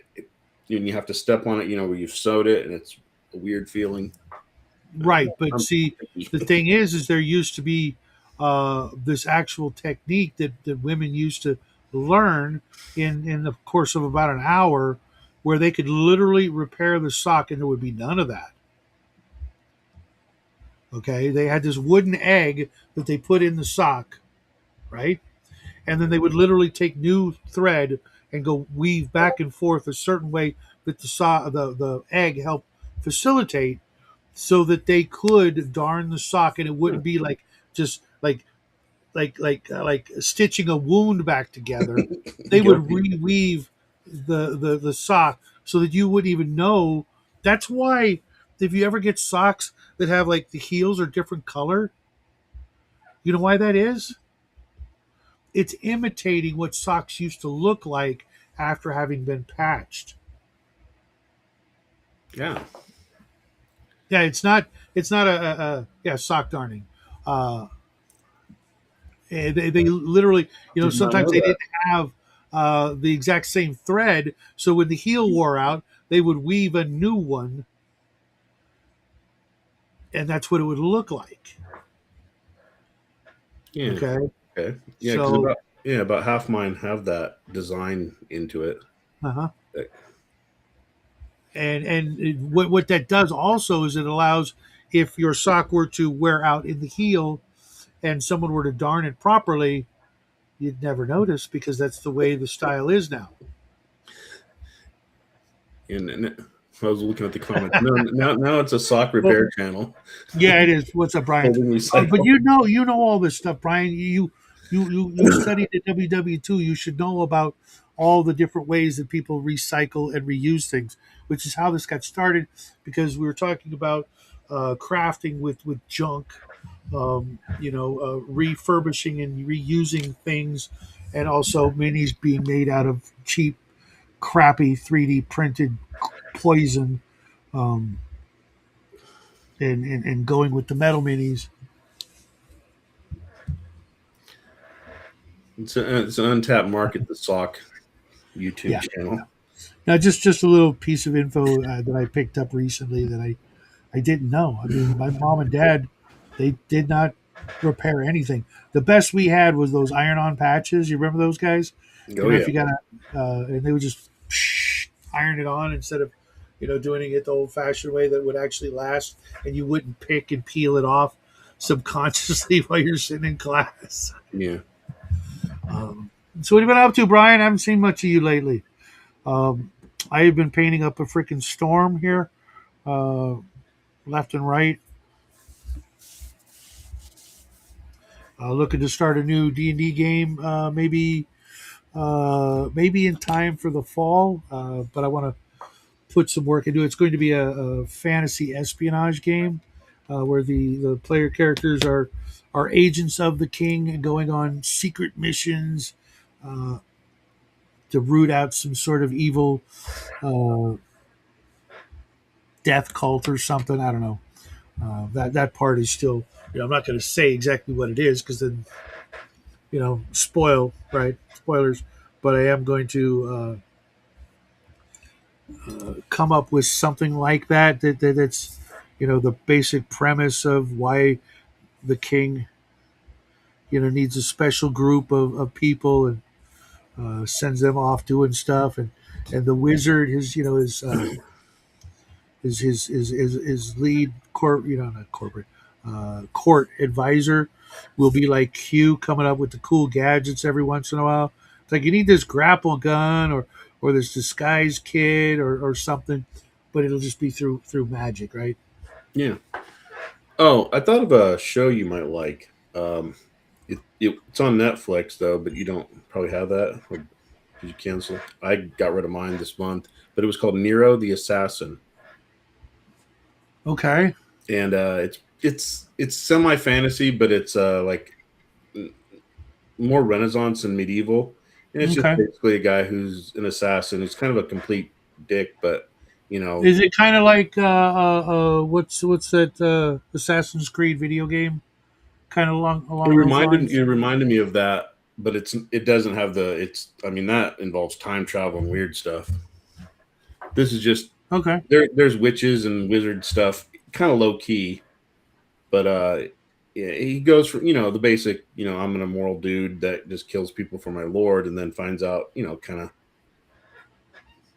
you have to step on it, where you've sewed it and it's a weird feeling. Right. But I'm see, the thing is there used to be this actual technique that women used to learn in the course of about an hour where they could literally repair the sock and there would be none of that. Okay. They had this wooden egg that they put in the sock, right? And then they would literally take new thread and go weave back and forth a certain way that the egg helped facilitate, so that they could darn the sock and it Yeah. wouldn't be like just like stitching a wound back together. They would Guilty. reweave the sock so that you wouldn't even know. That's why if you ever get socks that have like the heels are different color, you know why that is? It's imitating what socks used to look like after having been patched. Yeah, Yeah, it's not a yeah, sock darning. Uh, they literally, did not sometimes know they that. didn't have the exact same thread, so when the heel wore out, they would weave a new one, and that's what it would look like. Yeah. Okay, Okay. Yeah, because so about half mine have that design into it. uh-huh. Like, What that does also is it allows, if your sock were to wear out in the heel and someone were to darn it properly, you'd never notice because that's the way the style is now. and I was looking at the comments. No, now it's a sock Well, repair channel. yeah, it is. What's up, Brian? Holding But recycle. you know all this stuff, Brian. You studied at WW2. You should know about all the different ways that people recycle and reuse things, which is how this got started. Because we were talking about crafting with junk, refurbishing and reusing things, and also minis being made out of cheap, crappy 3D printed poison, um, and going with the metal minis. It's an untapped market, the sock YouTube Yeah. channel. Now, just a little piece of info that I picked up recently that I didn't know. I mean, my mom and dad, they did not repair anything. The best we had was those iron-on patches. You remember those guys? Oh If yeah, you got and they would just iron it on instead of, doing it the old-fashioned way that would actually last, and you wouldn't pick and peel it off subconsciously while you're sitting in class. yeah. So what have you been up to, Brian? I haven't seen much of you lately. Um, I have been painting up a freaking storm here, uh, left and right. Looking to start a new D&D game, maybe in time for the fall. But I want to put some work into it. It's going to be a fantasy espionage game where the player characters are agents of the king and going on secret missions uh, to root out some sort of evil uh, death cult or something. I don't know. That part is still. I'm not going to say exactly what it is because then spoil, right? Spoilers. But I am going to come up with something like that's the basic premise of why the king needs a special group of people and sends them off doing stuff, and the wizard his lead not corporate court advisor will be like Q, coming up with the cool gadgets every once in a while. It's like you need this grapple gun or this disguise kit or something, but it'll just be through magic, right? Yeah. Oh, I thought of a show you might like. It's on Netflix though, but you don't probably have that. Or did you cancel? I got rid of mine this month, but it was called Nero the Assassin, Okay. and it's semi fantasy, but it's like more Renaissance and medieval, and it's just Okay. basically a guy who's an assassin. He's kind of a complete dick, but you know, Is it kind of like what's that Assassin's Creed video game? Kind of along those lines. it reminded me of that, but it doesn't have the it's. I mean, that involves time travel and weird stuff. This is just Okay. there's witches and wizard stuff, kind of low key, but yeah, he goes for the basic. I'm an immoral dude that just kills people for my lord, and then finds out kind of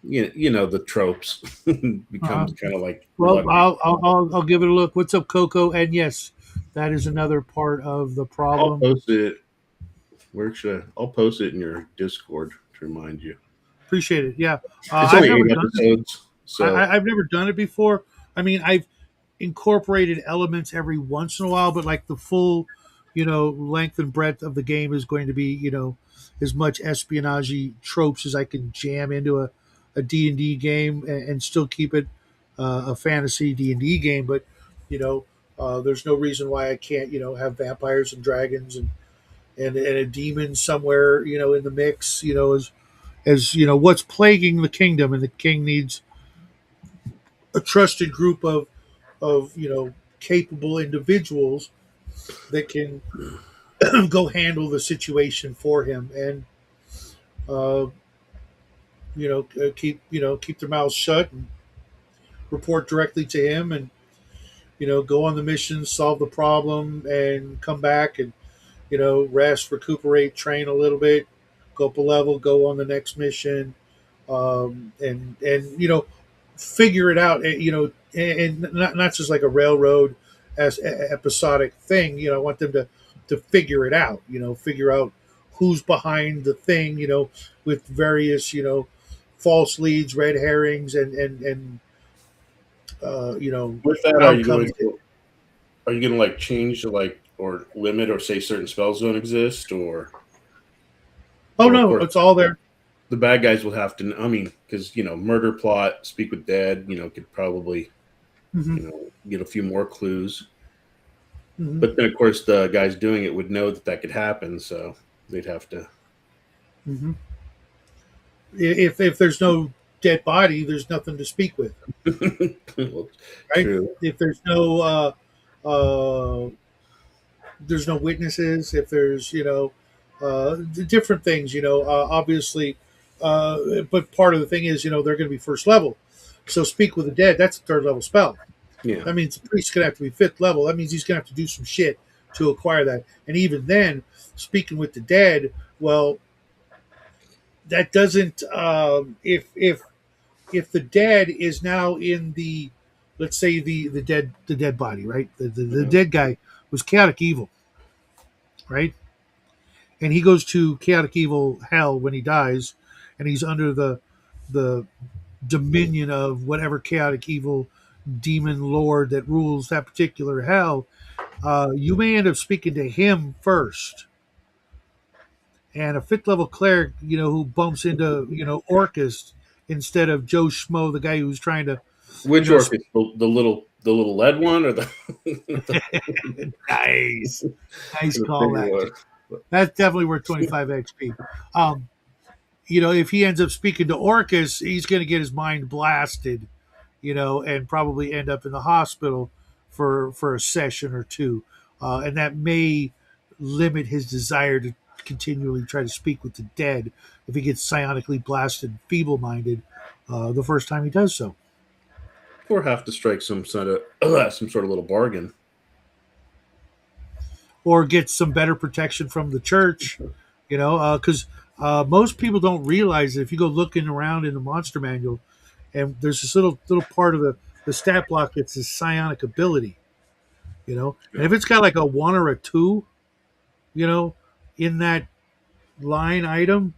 the tropes Uh-huh. becomes kind of like Well, reluctant. I'll give it a look. What's up, Coco? And yes, that is another part of the I'll problem. post it. Where should I'll post it in your Discord to remind you. Appreciate it. Yeah, It's I've only never eight done it. episodes, so I've never done it before. I mean, I've incorporated elements every once in a while, but like the full, length and breadth of the game is going to be, as much espionage tropes as I can jam into a D&D game and still keep it a fantasy D&D game. But, you know, there's no reason why I can't, have vampires and dragons and a demon somewhere, in the mix, as what's plaguing the kingdom, and the king needs a trusted group of capable individuals that can go handle the situation for him and uh, keep their mouths shut and report directly to him and go on the mission, solve the problem, and come back and rest, recuperate, train a little bit, go up a level, go on the next mission, and figure it out. And not just like a railroad as episodic thing. I want them to figure it out. Figure out who's behind the thing. With various false leads, red herrings, and with that, outcomes. are you going to like change to like or limit or say certain spells don't exist Oh or of no, course it's all there. the bad guys will have to. I mean, because murder plot, speak with dead, could probably Hmm. get a few more clues. Hmm. But then of course the guys doing it would know that could happen, so they'd have to. Hmm. If there's no dead body, there's nothing to speak with, Well, right? true. If uh, there's no witnesses, if there's different things, obviously, but part of the thing is they're going to be first level, so speak with the dead. That's a third level spell. Yeah. That means the priest's going to have to be fifth level. That means he's going to have to do some shit to acquire that. And even then, speaking with the dead, well, that doesn't. If the dead is now in the, let's say the dead body, right? The Yeah. dead guy was chaotic evil, right? And he goes to chaotic evil hell when he dies, and he's under the dominion of whatever chaotic evil demon lord that rules that particular hell. You may end up speaking to him first, and a fifth level cleric, who bumps into Orcus instead of Joe Schmo, the guy who's trying to, you Which know, orc is the little lead one or the the, nice, nice the bigger callback. one? That's definitely worth 25 XP. Um, if he ends up speaking to Orcus, he's going to get his mind blasted, and probably end up in the hospital for a session or two, and that may limit his desire to continually try to speak with the dead if he gets psionically blasted, feeble-minded, the first time he does so, Or have to strike some sort of little bargain. or gets some better protection from the church, because most people don't realize that if you go looking around in the monster manual, and there's this little part of the stat block that's his psionic ability, and Yeah. if it's got like a one or a two, you know, in that line item,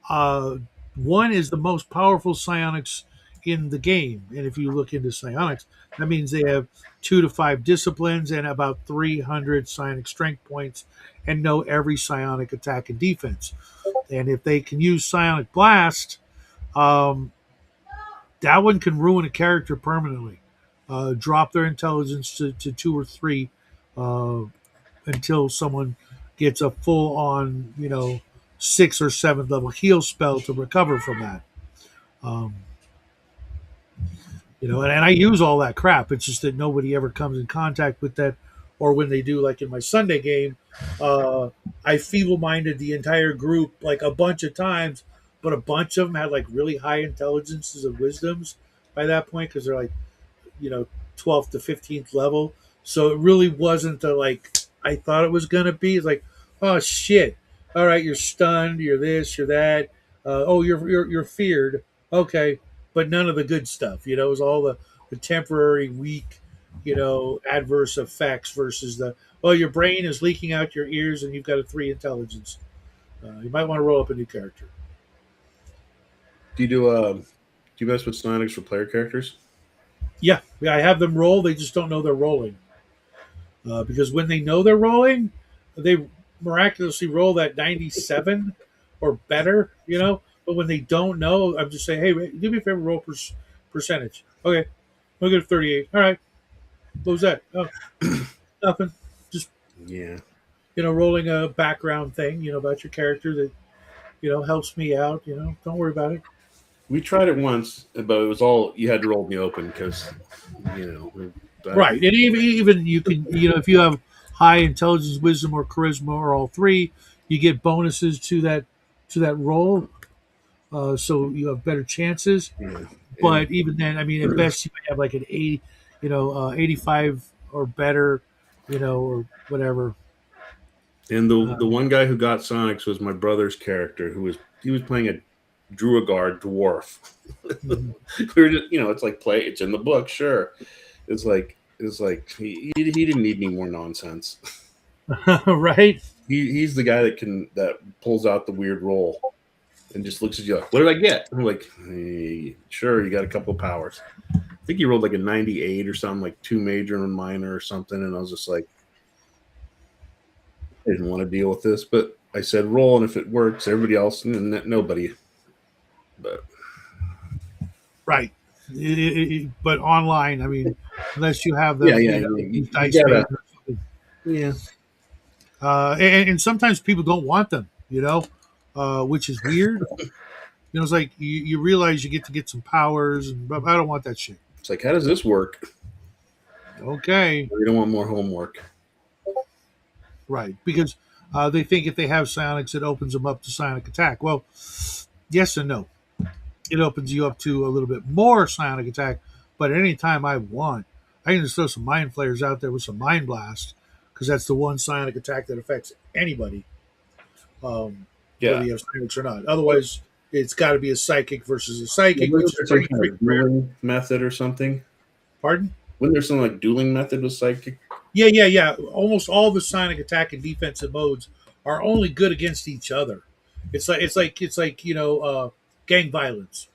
uh, one is the most powerful psionics in the game. And if you look into psionics, that means they have 2 to 5 disciplines and about 300 psionic strength points and know every psionic attack and defense. And if they can use psionic blast, um, that one can ruin a character permanently. Drop their intelligence to 2 or 3, uh, until someone gets a full on, 6 or 7 level heal spell to recover from that. Um, and I use all that crap. It's just that nobody ever comes in contact with that, or when they do, like in my Sunday game, I feeble minded the entire group like a bunch of times, but a bunch of them had like really high intelligences and wisdoms by that point because they're like, you know 12th to 15th level, so it really wasn't the like I thought it was gonna be. It's like, oh shit, all right, you're stunned, you're this, you're that, oh, you're feared, okay, but none of the good stuff. It was all the temporary weak, adverse effects versus the, well, your brain is leaking out your ears and you've got a 3 intelligence. You might want to roll up a new character. Do you mess with Sonics for player characters? Yeah, I have them roll, they just don't know they're rolling. Because when they know they're rolling, they miraculously roll that 97 or better, But when they don't know, I'm just saying, hey, do me a favor, roll percentage. Okay, we'll get a 38. All right, what was that? Oh, nothing. Just Yeah. rolling a background thing, about your character that helps me out. Don't worry about it. We tried it once, but it was all you had to roll in the open because that Right, and even you can, if you have high intelligence, wisdom, or charisma, or all three, you get bonuses to that roll, so you have better chances. yeah. And But even then, I mean, at best you might have like an 80, 85 or better, or whatever. and the Uh, one guy who got Sonics was my brother's character who was playing a Druagard dwarf. mhm. We were just it's like play it's in the book, sure. It's like he didn't need any more nonsense. Right? He's the guy that pulls out the weird roll and just looks at you like, what did I get? I'm like, hey, sure, you got a couple of powers. I think he rolled like a 98 or something, like 2 major and minor or something. And I was just like, I didn't want to deal with this, but I said roll, and if it works, everybody else, nobody. But Right. But online, I mean, unless you have yeah, them, yeah, you, use you dice gotta, base or something. yeah, And sometimes people don't want them. which is weird. It's like you realize you get to get some powers, and but I don't want that shit. It's like, how does this work? Okay, We don't want more homework. right? Because they think if they have psionics, it opens them up to psionic attack. Well, yes and no. It opens you up to a little bit more psionic attack, but at any time I want, I can just throw some mind flayers out there with some mind blast because that's the one psionic attack that affects anybody, whether Yeah. you have psionics or not. Otherwise, it's got to be a psychic versus a Well, psychic, which wasn't is there some pretty kind of freaking rare. dueling method or something? Pardon? Wasn't there some like dueling method with psychic? Yeah, yeah, yeah. Almost all the psionic attack and defensive modes are only good against each other. It's like gang violence.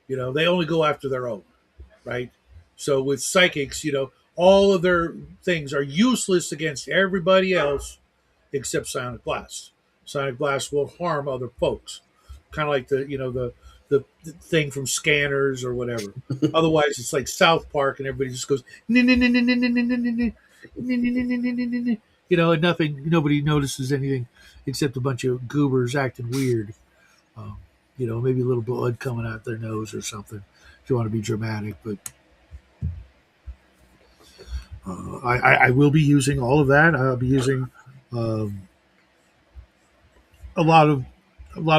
They only go after their own, right? So with psychics, all of their things are useless against everybody else except Sonic Blast. Sonic Blast will harm other folks, kind of like the thing from Scanners or whatever. Otherwise, it's like South Park, and everybody just goes, and nothing. Nobody notices anything except a bunch of goobers acting weird. Um, maybe a little blood coming out their nose or something. If you want to be dramatic, but I will be using all of that. I'll be using um, a lot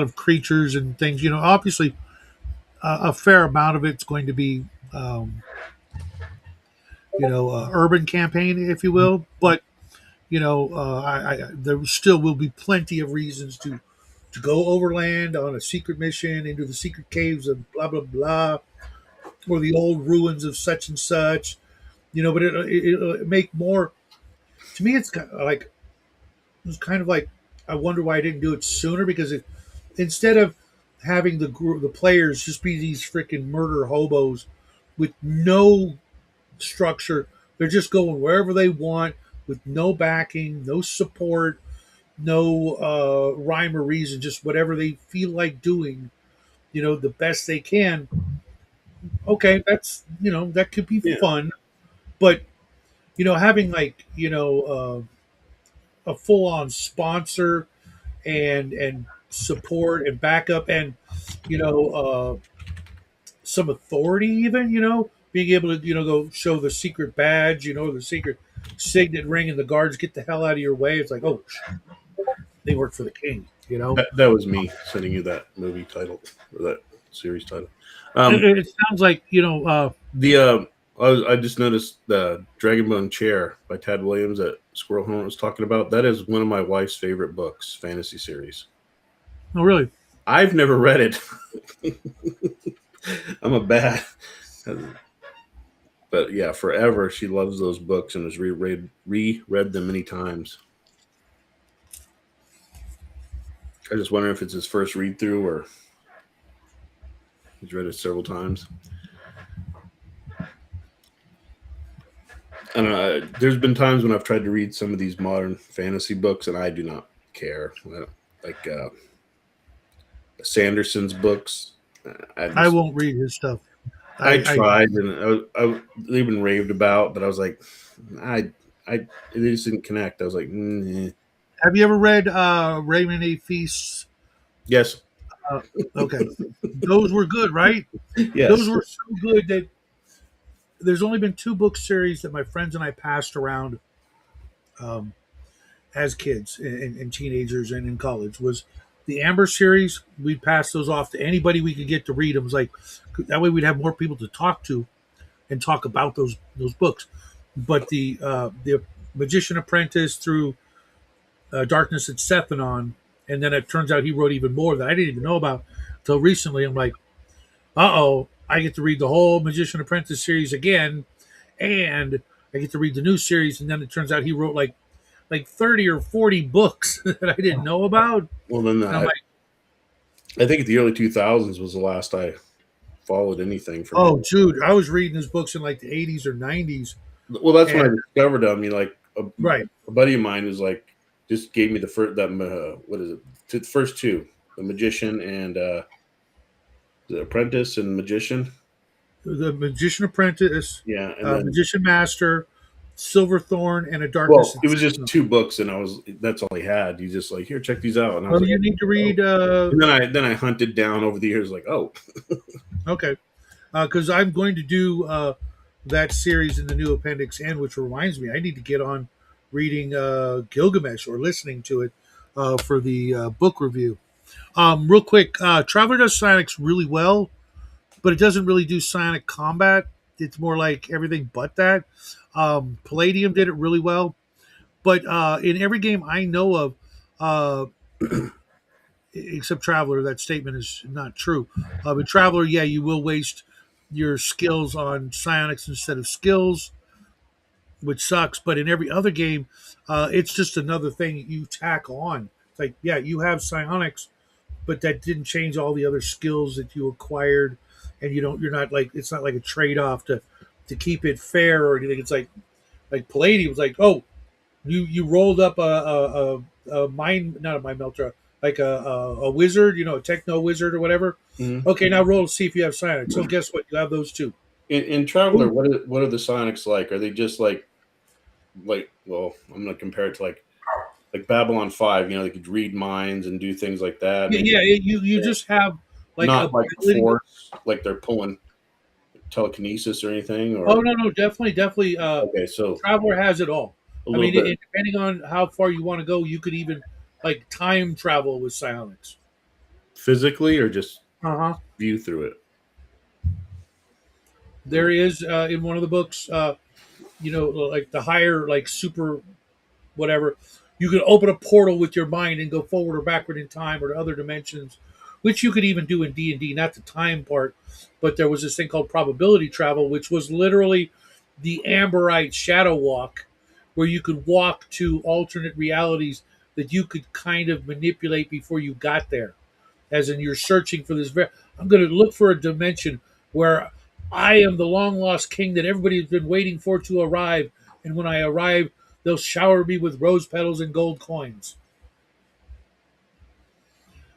of creatures and things. Obviously, a fair amount of it's going to be urban campaign, if you will. But there still will be plenty of reasons to go overland on a secret mission into the secret caves of blah blah blah, or the old ruins of such and such. But it'll make more. To me, it's kind of like I wonder why I didn't do it sooner because instead of having the players just be these freaking murder hobos with no structure, they're just going wherever they want with no backing, no support, no rhyme or reason, just whatever they feel like doing. The best they can. Okay, that could be Yeah. fun, but having like a full on sponsor and support and backup and you know some authority, even being able to go show the secret badge, the secret signet ring, and the guards get the hell out of your way. It's like, oh, they work for the king. That was me sending you that movie title or that series title. Um, it sounds like the I just noticed the Dragonbone Chair by Tad Williams that Squirrel Horn was talking about. That is one of my wife's favorite books, fantasy series. oh really. I've never read it. I'm a bad, but yeah, forever she loves those books and has reread them many times. I just wonder if it's his first read through or he's read it several times. I don't know. There's been times when I've tried to read some of these modern fantasy books, and I do not care. Like Sanderson's books. I I just won't read his stuff. I I tried, and I even raved about, but I was like, I it just didn't connect. I was like, Have you ever read Raymond A. Feast's? yes, uh, okay, those were good, right? Those yes. were so good that there's only been two book series that my friends and I passed around um, as kids and teenagers and in college. Was the Amber series. We'd pass those off to anybody we could get to read them. It was like that way we'd have more people to talk to and talk about those books. But the Magician Apprentice through Darkness at Sethanon, and then it turns out he wrote even more that I didn't even know about until recently. I'm like, I get to read the whole Magician Apprentice series again, and I get to read the new series. And then it turns out he wrote like 30 or 40 books that I didn't know about. Well, then And I'm like, I think the early 2000s was the last I followed anything from him. oh, dude, I was reading his books in like the 80s or 90s. Well, that's when And I discovered them. I mean, like right, a buddy of mine was like, just gave me the first what is it? The first two, the Magician and the Apprentice and Magician. the Magician Apprentice, Yeah, and then Magician Master, Silverthorn and A Darkness Well, at it was just Sea. two books, and that's all he had. He's just like, here, check these out, and I was Well, like, you need to oh. read. And then I hunted down over the years, like, oh, Okay, because I'm going to do that series in the new Appendix N, which reminds me, I need to get on reading Gilgamesh or listening to it for the book review. Real quick, Traveler does psionics really well, but it doesn't really do psionic combat. It's more like everything but that. Palladium did it really well, but in every game I know of, uh, except Traveler, that statement is not true. But Traveler, yeah, you will waste your skills on psionics instead of skills, which sucks. But in every other game, it's just another thing you tack on. It's like, yeah, you have psionics, but that didn't change all the other skills that you acquired, and you're not like it's not like a trade off to keep it fair or anything. It's like Palladium was like, oh, you rolled up a mind, not a mind melter, like a wizard, a techno wizard or whatever. mhm. Okay, now roll to see if you have psionic. So guess what? You have those two. In Traveler, Ooh. what are the Sonics like? Are they just like? Well, I'm gonna compare it to like Babylon 5. They could read minds and do things like that. Yeah, Maybe yeah. You just have like not like ability. force, like they're pulling telekinesis or anything. Oh Or no, definitely, definitely. okay, so Traveler has it all. a I little mean, bit depending on how far you want to go, you could even like time travel with psionics. physically or just Uh huh. view through it. There is in one of the books, like the higher, like super whatever, you could open a portal with your mind and go forward or backward in time or to other dimensions, which you could even do in D&D, not the time part, but there was this thing called probability travel, which was literally the Amberite shadow walk, where you could walk to alternate realities that you could kind of manipulate before you got there. As in, you're searching for this. I'm going to look for a dimension where I am the long lost king that everybody's been waiting for to arrive. And when I arrive, they'll shower me with rose petals and gold coins.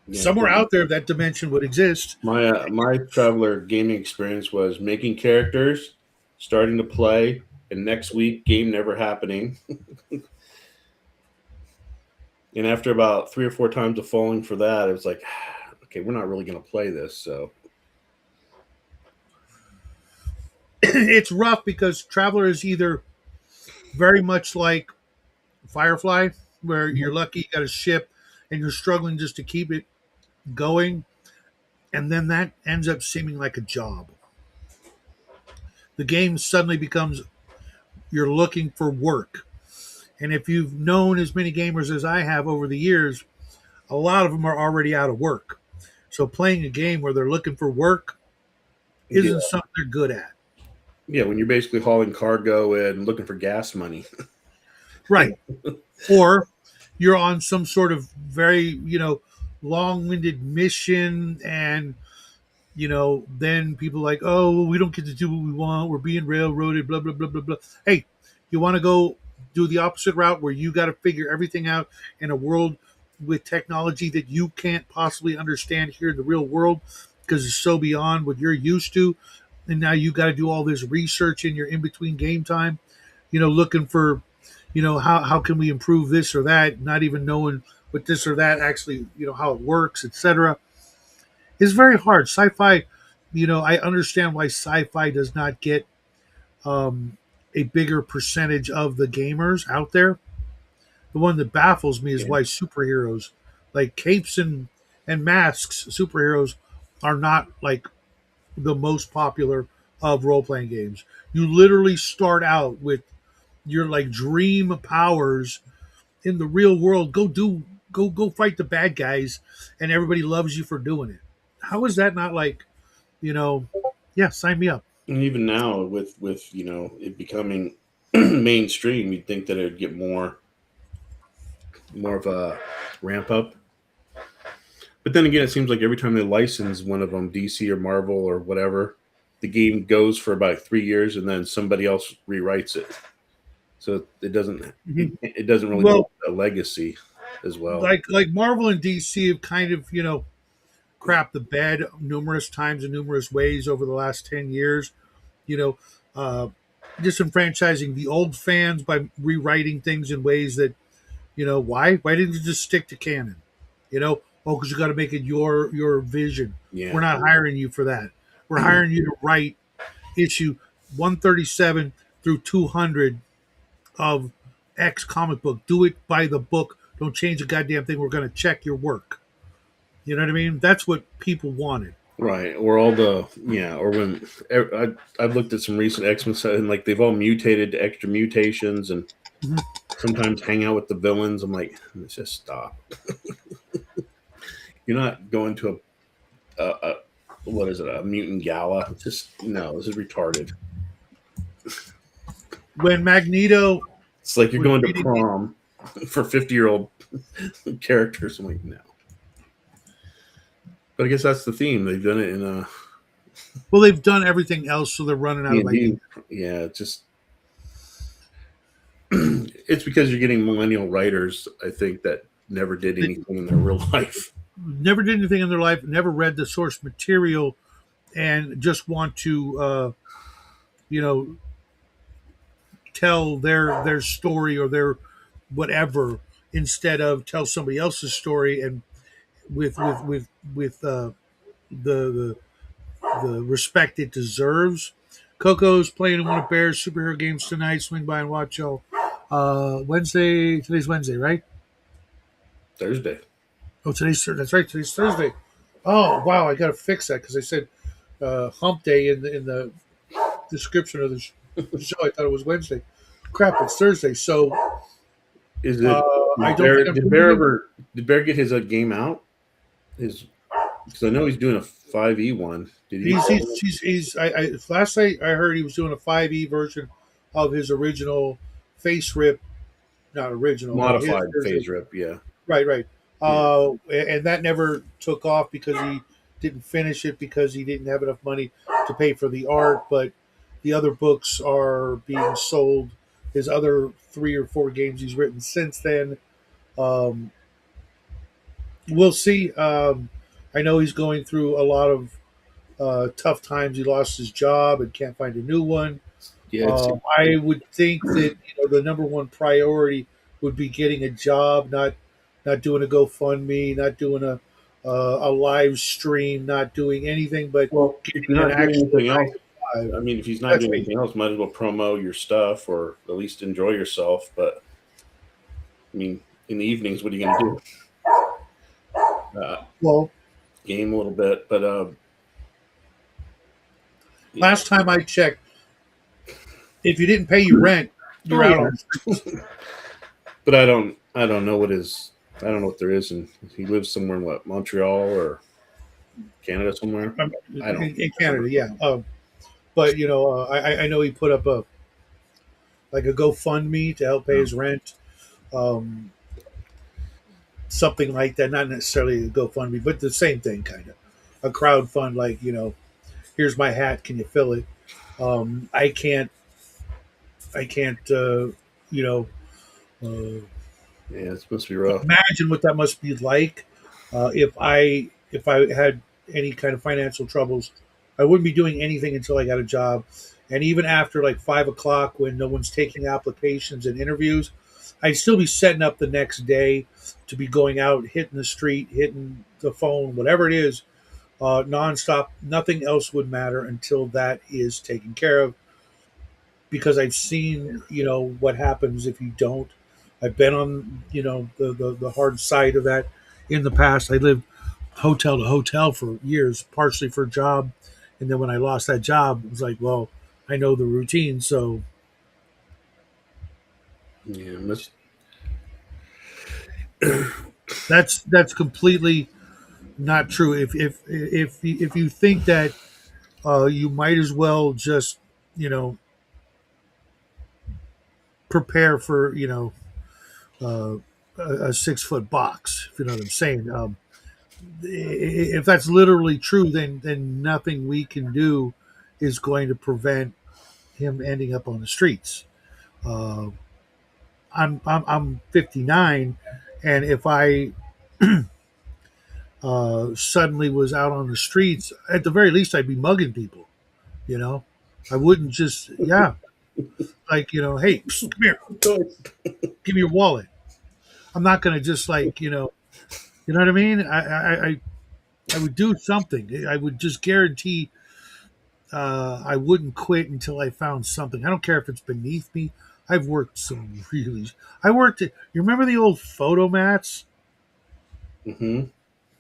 Yeah, Somewhere out there, that dimension would exist. my Traveler gaming experience was making characters, starting to play, and next week game never happening. And after about 3 or 4 times of falling for that, it was like, okay, we're not really going to play this. So It's rough because Traveler is either very much like Firefly, where you're lucky you got a ship and you're struggling just to keep it going, and then that ends up seeming like a job. The game suddenly becomes you're looking for work. And if you've known as many gamers as I have over the years, a lot of them are already out of work. So playing a game where they're looking for work yeah, isn't something they're good at. yeah, when you're basically hauling cargo and looking for gas money. Right. Or you're on some sort of very, long-winded mission, and then people are like, oh, well, we don't get to do what we want, we're being railroaded, blah blah blah blah blah. Hey, you want to go do the opposite route where you got to figure everything out in a world with technology that you can't possibly understand here in the real world because it's so beyond what you're used to, and now you got to do all this research in your in between game time, looking for, how can we improve this or that, not even knowing what this or that actually, how it works, etc. It's very hard. Sci-fi, I understand why sci-fi does not get a bigger percentage of the gamers out there. The one that baffles me is Yeah. why superheroes, like capes and masks, superheroes are not like the most popular of role-playing games. You literally start out with your like dream powers in the real world. Go fight the bad guys, and everybody loves you for doing it. How is that not like, you know, yeah, sign me up. And even now, with it becoming mainstream, you'd think that it'd get more of a ramp up. But then again, it seems like every time they license one of them, DC or Marvel or whatever, the game goes for about 3 years, and then somebody else rewrites it. So Mhm. it doesn't really build Well, a legacy as well. like Marvel and DC have kind of, crapped the bed numerous times in numerous ways over the last 10 years. You know, disenfranchising the old fans by rewriting things in ways that, why didn't you just stick to canon? Because you got to make it your vision. We're Yeah, not hiring you for that. We're hiring you to write issue 137 through 200 of X comic book. Do it by the book. Don't change a goddamn thing. We're going to check your work. You know what I mean? That's what people wanted. right. Or all the or when I've looked at some recent X Men stuff and like they've all mutated to extra mutations and Mhm. sometimes hang out with the villains. I'm like, let's just stop. You're not going to a what is it, a mutant gala? Just no, this is retarded. When Magneto It's like you're was going to reading, prom for 50-year-old characters. I'm like, no. But I guess that's the theme. They've done it in a well, they've done everything else, so they're running out of ideas. D&D. Yeah, it's just it's because you're getting millennial writers, I think, that never did They anything in their real life. never did anything in their life, never read the source material, and just want to, you know, tell their story or their whatever instead of tell somebody else's story and with the the respect it deserves. Coco's playing in one of Bears superhero games tonight. Swing by and watch y'all. Wednesday. Today's Wednesday, right? Thursday. Oh, that's right. Today's Thursday. Oh wow, I got to fix that because I said Hump Day in the description of the show. I thought it was Wednesday. Crap, it's Thursday. So Is it I don't think I'm Did doing Bear it. ever did Bear get his game out? His Because I know he's doing a 5e one. Did he Last I heard he was doing a 5e version of his original face rip, not original, his modified version. phase rip? Yeah, Right, right. yeah, And that never took off because he didn't finish it because he didn't have enough money to pay for the art. But the other books are being sold. His other 3 or 4 games he's written since then. Um, we'll see. I know he's going through a lot of tough times. He lost his job and can't find a new one. yeah. It's, I would think that the number one priority would be getting a job, not doing a GoFundMe, not doing a live stream, not doing anything but well, if you're getting an not doing actual anything nine else, to five. I mean, if he's not That's doing what. anything else, might as well promo your stuff or at least enjoy yourself. But I mean, in the evenings, what are you going to do? Well, Game a little bit, but yeah. last time I checked, if you didn't pay your rent, Oh you're out yeah, on the streets. but I don't know what his I don't know what there is, and he lives somewhere in what Montreal or Canada somewhere. I don't In Canada, yeah. But I know he put up a GoFundMe to help pay know. his rent. Um, Something like that. Not necessarily a GoFundMe, but the same thing, kind of a crowd fund. Like here's my hat. Can you fill it? I can't. I can't. You know, Yeah, it's supposed to be rough. imagine what that must be like if I had any kind of financial troubles. I wouldn't be doing anything until I got a job, and even after like 5 o'clock when no one's taking applications and interviews, I'd still be setting up the next day to be going out, hitting the street, hitting the phone, whatever it is, nonstop. Nothing else would matter until that is taken care of because I've seen, what happens if you don't. I've been on, the hard side of that in the past. I lived hotel to hotel for years, partially for a job. And then when I lost that job, it was like, well, I know the routine. So Yeah, that's, that's completely not true. If you think that you might as well just you know prepare for uh, a 6 foot box, if you know what I'm saying. If that's literally true, then nothing we can do is going to prevent him ending up on the streets. Uh, I'm 59, and if I suddenly was out on the streets, at the very least, I'd be mugging people. You know, I wouldn't just yeah. Like, hey, psst, come here, Toys. give me your wallet. I'm not going to just like, you know what I mean? I would do something. I would just guarantee I wouldn't quit until I found something. I don't care if it's beneath me. I've worked some really. I worked. You remember the old photo mats? Hmm.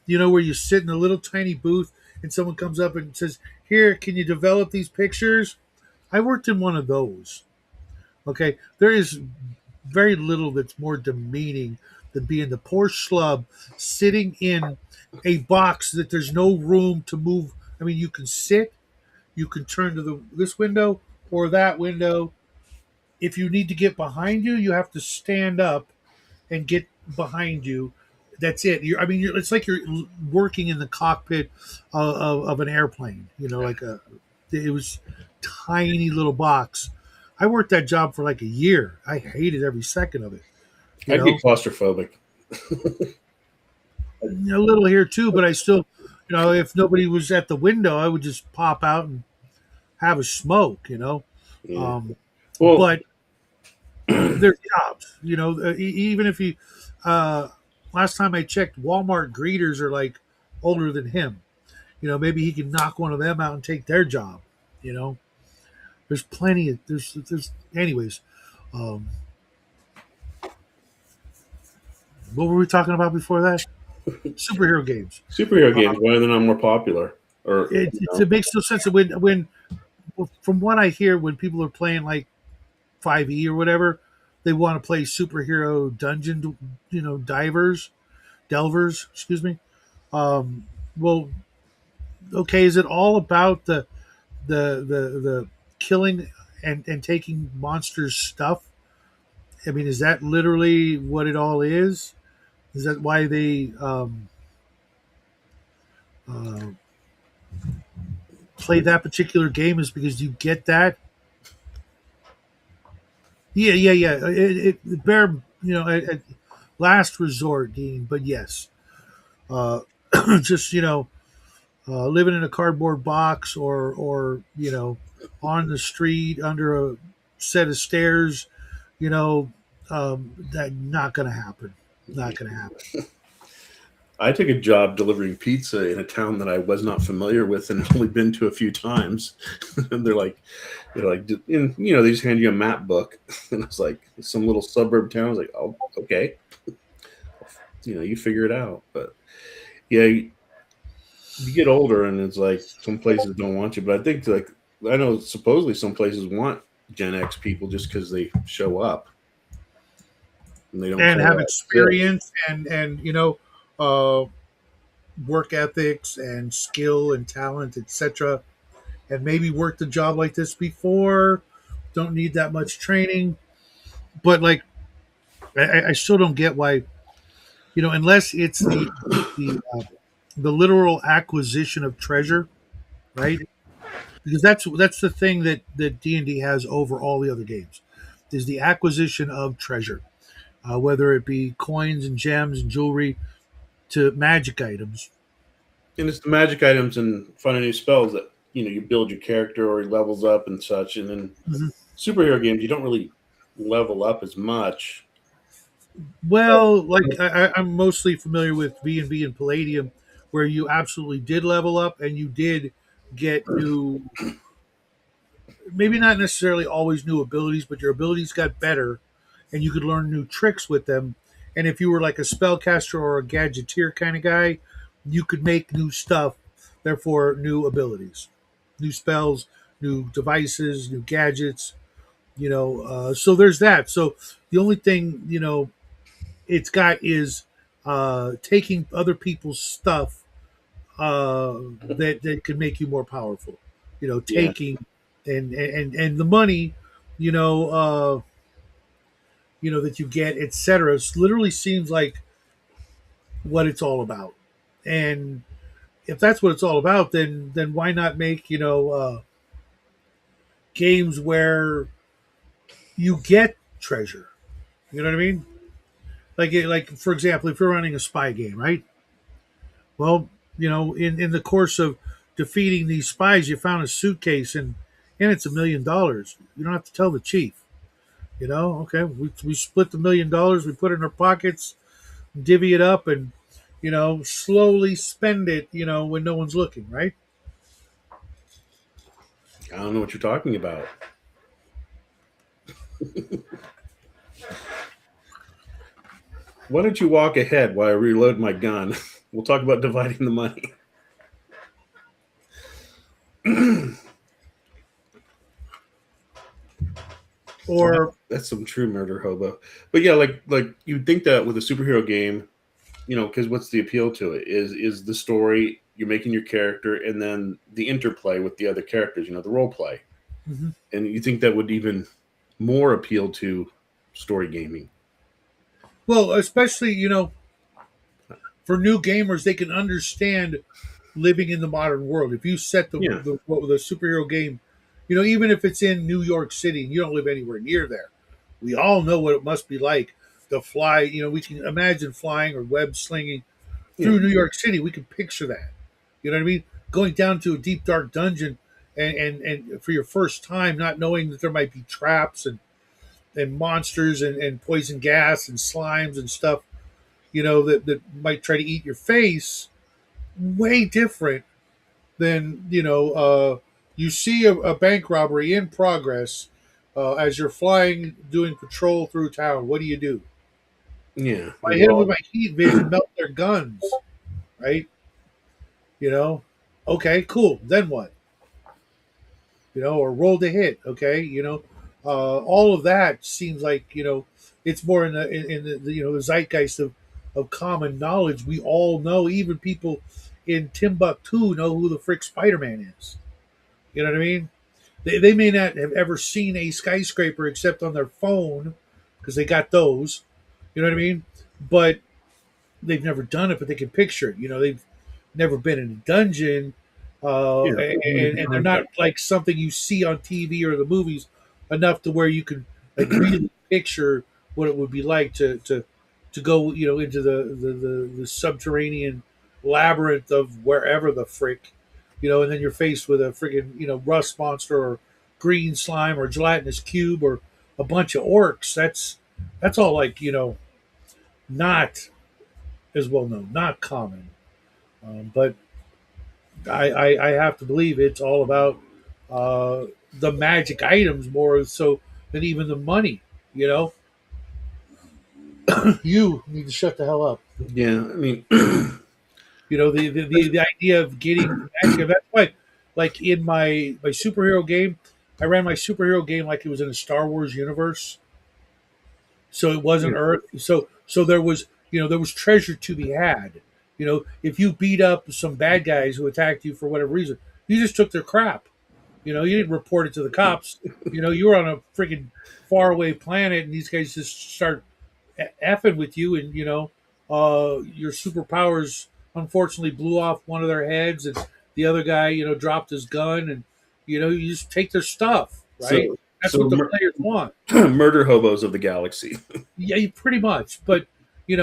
Where you sit in a little tiny booth and someone comes up and says, "Here, can you develop these pictures?" I worked in one of those. Okay, there is very little that's more demeaning than being the poor schlub sitting in a box that there's no room to move. I mean, you can sit, you can turn to this window or that window. If you need to get behind you, you have to stand up and get behind you. That's it. It's like you're working in the cockpit of an airplane. It was tiny little box. I worked that job for like a year. I hated every second of it. You I'd get know, claustrophobic. a little here too, but I still, if nobody was at the window, I would just pop out and have a smoke. Yeah. Um, Well, but there's jobs. Even if you, uh, last time I checked, Walmart greeters are like older than him. Maybe he can knock one of them out and take their job. You know, there's plenty of there's anyways. Um, what were we talking about before that? Superhero games. superhero Uh, games, why they're not more popular? Or it makes no sense when from what I hear when people are playing like 5e or whatever, they want to play superhero dungeon, divers, delvers. Excuse me. Um, well, okay, is it all about the killing and taking monsters' stuff? I mean, is that literally what it all is? Is that why they uh, play that particular game? Is because you get that? Yeah, yeah, yeah. Bear, at last resort, Dean. But yes, uh, just living in a cardboard box or on the street under a set of stairs, that not going to happen. Not going to happen. I took a job delivering pizza in a town that I was not familiar with and had only been to a few times. And they're like, and, they just hand you a map book, and it's like some little suburb town. I was like, oh, okay, you figure it out. But yeah, you get older, and it's like some places don't want you. But I think like I know supposedly some places want Gen X people just because they show up and they don't And call have out sick. experience and work ethics and skill and talent, etc. And maybe worked a job like this before. Don't need that much training, but like I still don't get why unless it's the literal acquisition of treasure, right? Because that's the thing that D&D has over all the other games is the acquisition of treasure, whether it be coins and gems and jewelry to magic items. And it's the magic items and finding new spells that you build your character or he levels up and such. And then Mhm. superhero games, you don't really level up as much. Well, like I'm mostly familiar with V and Palladium, where you absolutely did level up and you did get new, maybe not necessarily always new abilities, but your abilities got better, and you could learn new tricks with them. And if you were like a spellcaster or a gadgeteer kind of guy, you could make new stuff, therefore new abilities, new spells, new devices, new gadgets. So there's that. So the only thing it's got is taking other people's stuff that can make you more powerful. Yeah. Taking and the money, you know, uh, that you get, etc. It literally seems like what it's all about. And if that's what it's all about, then why not make games where you get treasure? You know what I mean? Like for example, if you're running a spy game, right? Well, in the course of defeating these spies, you found a suitcase, and and it's $1 million. You don't have to tell the chief. Okay, we split the $1 million, we put it in our pockets, divvy it up, and slowly spend it. When no one's looking, right? I don't know what you're talking about. Why don't you walk ahead while I reload my gun? We'll talk about dividing the money. Wow, Or that's some true murder hobo. But yeah, like you'd think that with a superhero game, because what's the appeal to it is the story. You're making your character, and then the interplay with the other characters. The role play, Mhm. and you think that would even more appeal to story gaming. Well, especially for new gamers, they can understand living in the modern world. If you set Yeah, the superhero game, even if it's in New York City and you don't live anywhere near there, we all know what it must be like to fly. We can imagine flying or web slinging yeah. through New York City. We can picture that. You know what I mean? Going down to a deep dark dungeon and for your first time, not knowing that there might be traps and monsters and poison gas and slimes and stuff, that might try to eat your face. Way different than you see a bank robbery in progress as you're flying doing patrol through town. What do you do? Yeah, I you hit them with roll. my heat vision, melt their guns, right? you know okay, cool, then what? Or roll to hit. Okay, all of that seems like it's more in the the zeitgeist of common knowledge. We all know, even people in Timbuktu know who the frick Spider-Man is. You know what I mean? They may not have ever seen a skyscraper except on their phone because they got those. You know what I mean? But they've never done it, but they can picture it. They've never been in a dungeon, Yeah, and they're not like something you see on TV or the movies enough to where you can like really picture what it would be like to go into the subterranean labyrinth of wherever the frick, and then you're faced with a friggin' rust monster or green slime or gelatinous cube or a bunch of orcs. That's all like not as well known, not common. But I have to believe it's all about the magic items more so than even the money. You know, you need to shut the hell up. yeah. I mean, The idea of getting magic. That's why, like in my superhero game, I ran my superhero game like it was in a Star Wars universe. So it wasn't yeah. Earth. So there was treasure to be had. If you beat up some bad guys who attacked you for whatever reason, you just took their crap. You didn't report it to the cops. You were on a freaking faraway planet, and these guys just start effing with you, and your superpowers unfortunately blew off one of their heads, and the other guy dropped his gun, and you just take their stuff, right? So That's so what the players want. murder hobos of the galaxy. Yeah, pretty much. But they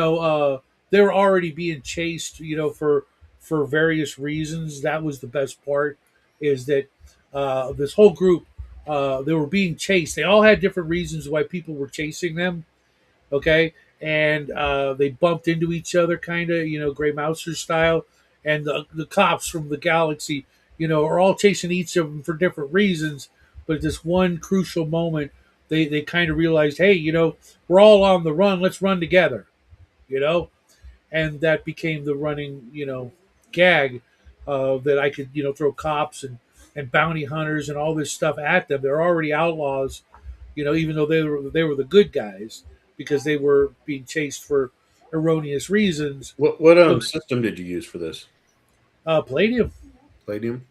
were already being chased. For various reasons. That was the best part. Is that this whole group they were being chased. They all had different reasons why people were chasing them. Okay, and they bumped into each other, kind of Gray Mouser style, and the cops from the galaxy, are all chasing each of them for different reasons. But at this one crucial moment, they kind of realized, hey, we're all on the run. Let's run together, you know, and that became the running, gag that I could, throw cops and bounty hunters and all this stuff at them. They're already outlaws, even though they were the good guys because they were being chased for erroneous reasons. What So system did you use for this? Palladium, Palladium.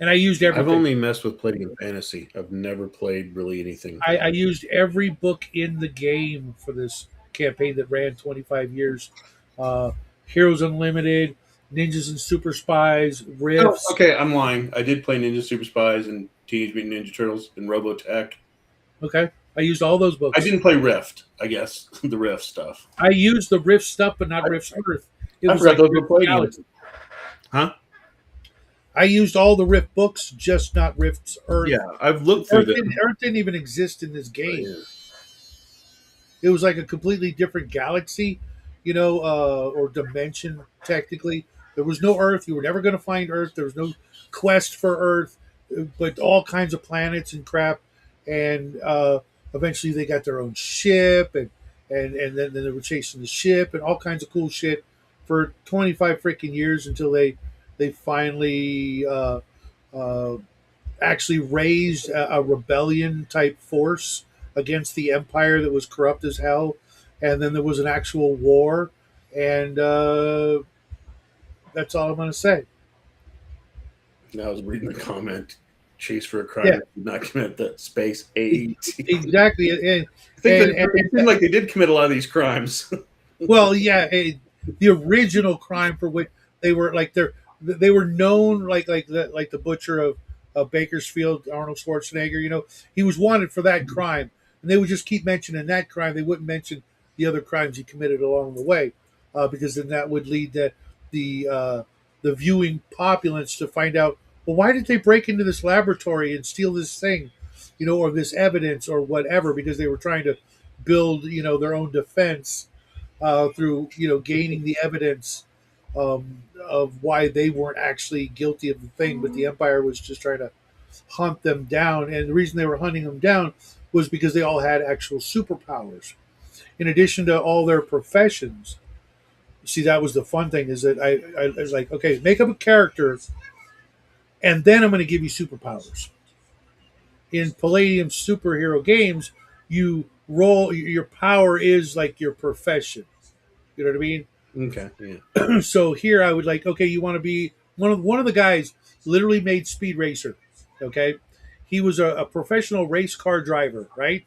and I used I've everything. only messed with Palladium Fantasy. I've never played really anything. I used every book in the game for this campaign that ran 25 years. Uh, Heroes Unlimited, Ninjas and Super Spies, Oh, Rifts. okay. I'm lying. I did play Ninja Super Spies and Teenage Mutant Ninja Turtles and Robotech. Okay, I used all those I books. didn't play Rift. I guess the Rift stuff. I used the Rift stuff, but not I, Rift's Earth. It I was forgot like those were Rift Palladium. Galaxy. Huh? I used all the Rift books, just not Rift's Earth. Yeah, I've looked through them. Earth didn't even exist in this game. Yeah. It was like a completely different galaxy, or dimension. Technically, there was no Earth. You were never going to find Earth. There was no quest for Earth, but all kinds of planets and crap. And eventually, they got their own ship, and then they were chasing the ship and all kinds of cool shit for 25 freaking years until they finally uh, actually raised a rebellion type force against the empire that was corrupt as hell, and then there was an actual war, and that's all I'm going to say. I was reading the comment. Chase for a crime Yeah, that did not commit the space eight. exactly, and I think that and, and, it seemed like they did commit a lot of these crimes. well, yeah, the original crime for which they were known like the butcher of Bakersfield, Arnold Schwarzenegger. He was wanted for that crime, and they would just keep mentioning that crime. They wouldn't mention the other crimes he committed along the way, because then that would lead the viewing populace to find out, well, why did they break into this laboratory and steal this thing, or this evidence or whatever, because they were trying to build their own defense through gaining the evidence of why they weren't actually guilty of the thing, but the Empire was just trying to hunt them down. And the reason they were hunting them down was because they all had actual superpowers, in addition to all their professions. See, that was the fun thing, is that I was like, okay, make up a character, and then I'm going to give you superpowers. In Palladium superhero games, you roll your power is like your profession. You know what I mean? Okay, yeah. So here I would like, okay, you want to be one of the guys literally made Speed Racer. Okay, he was a professional race car driver, right?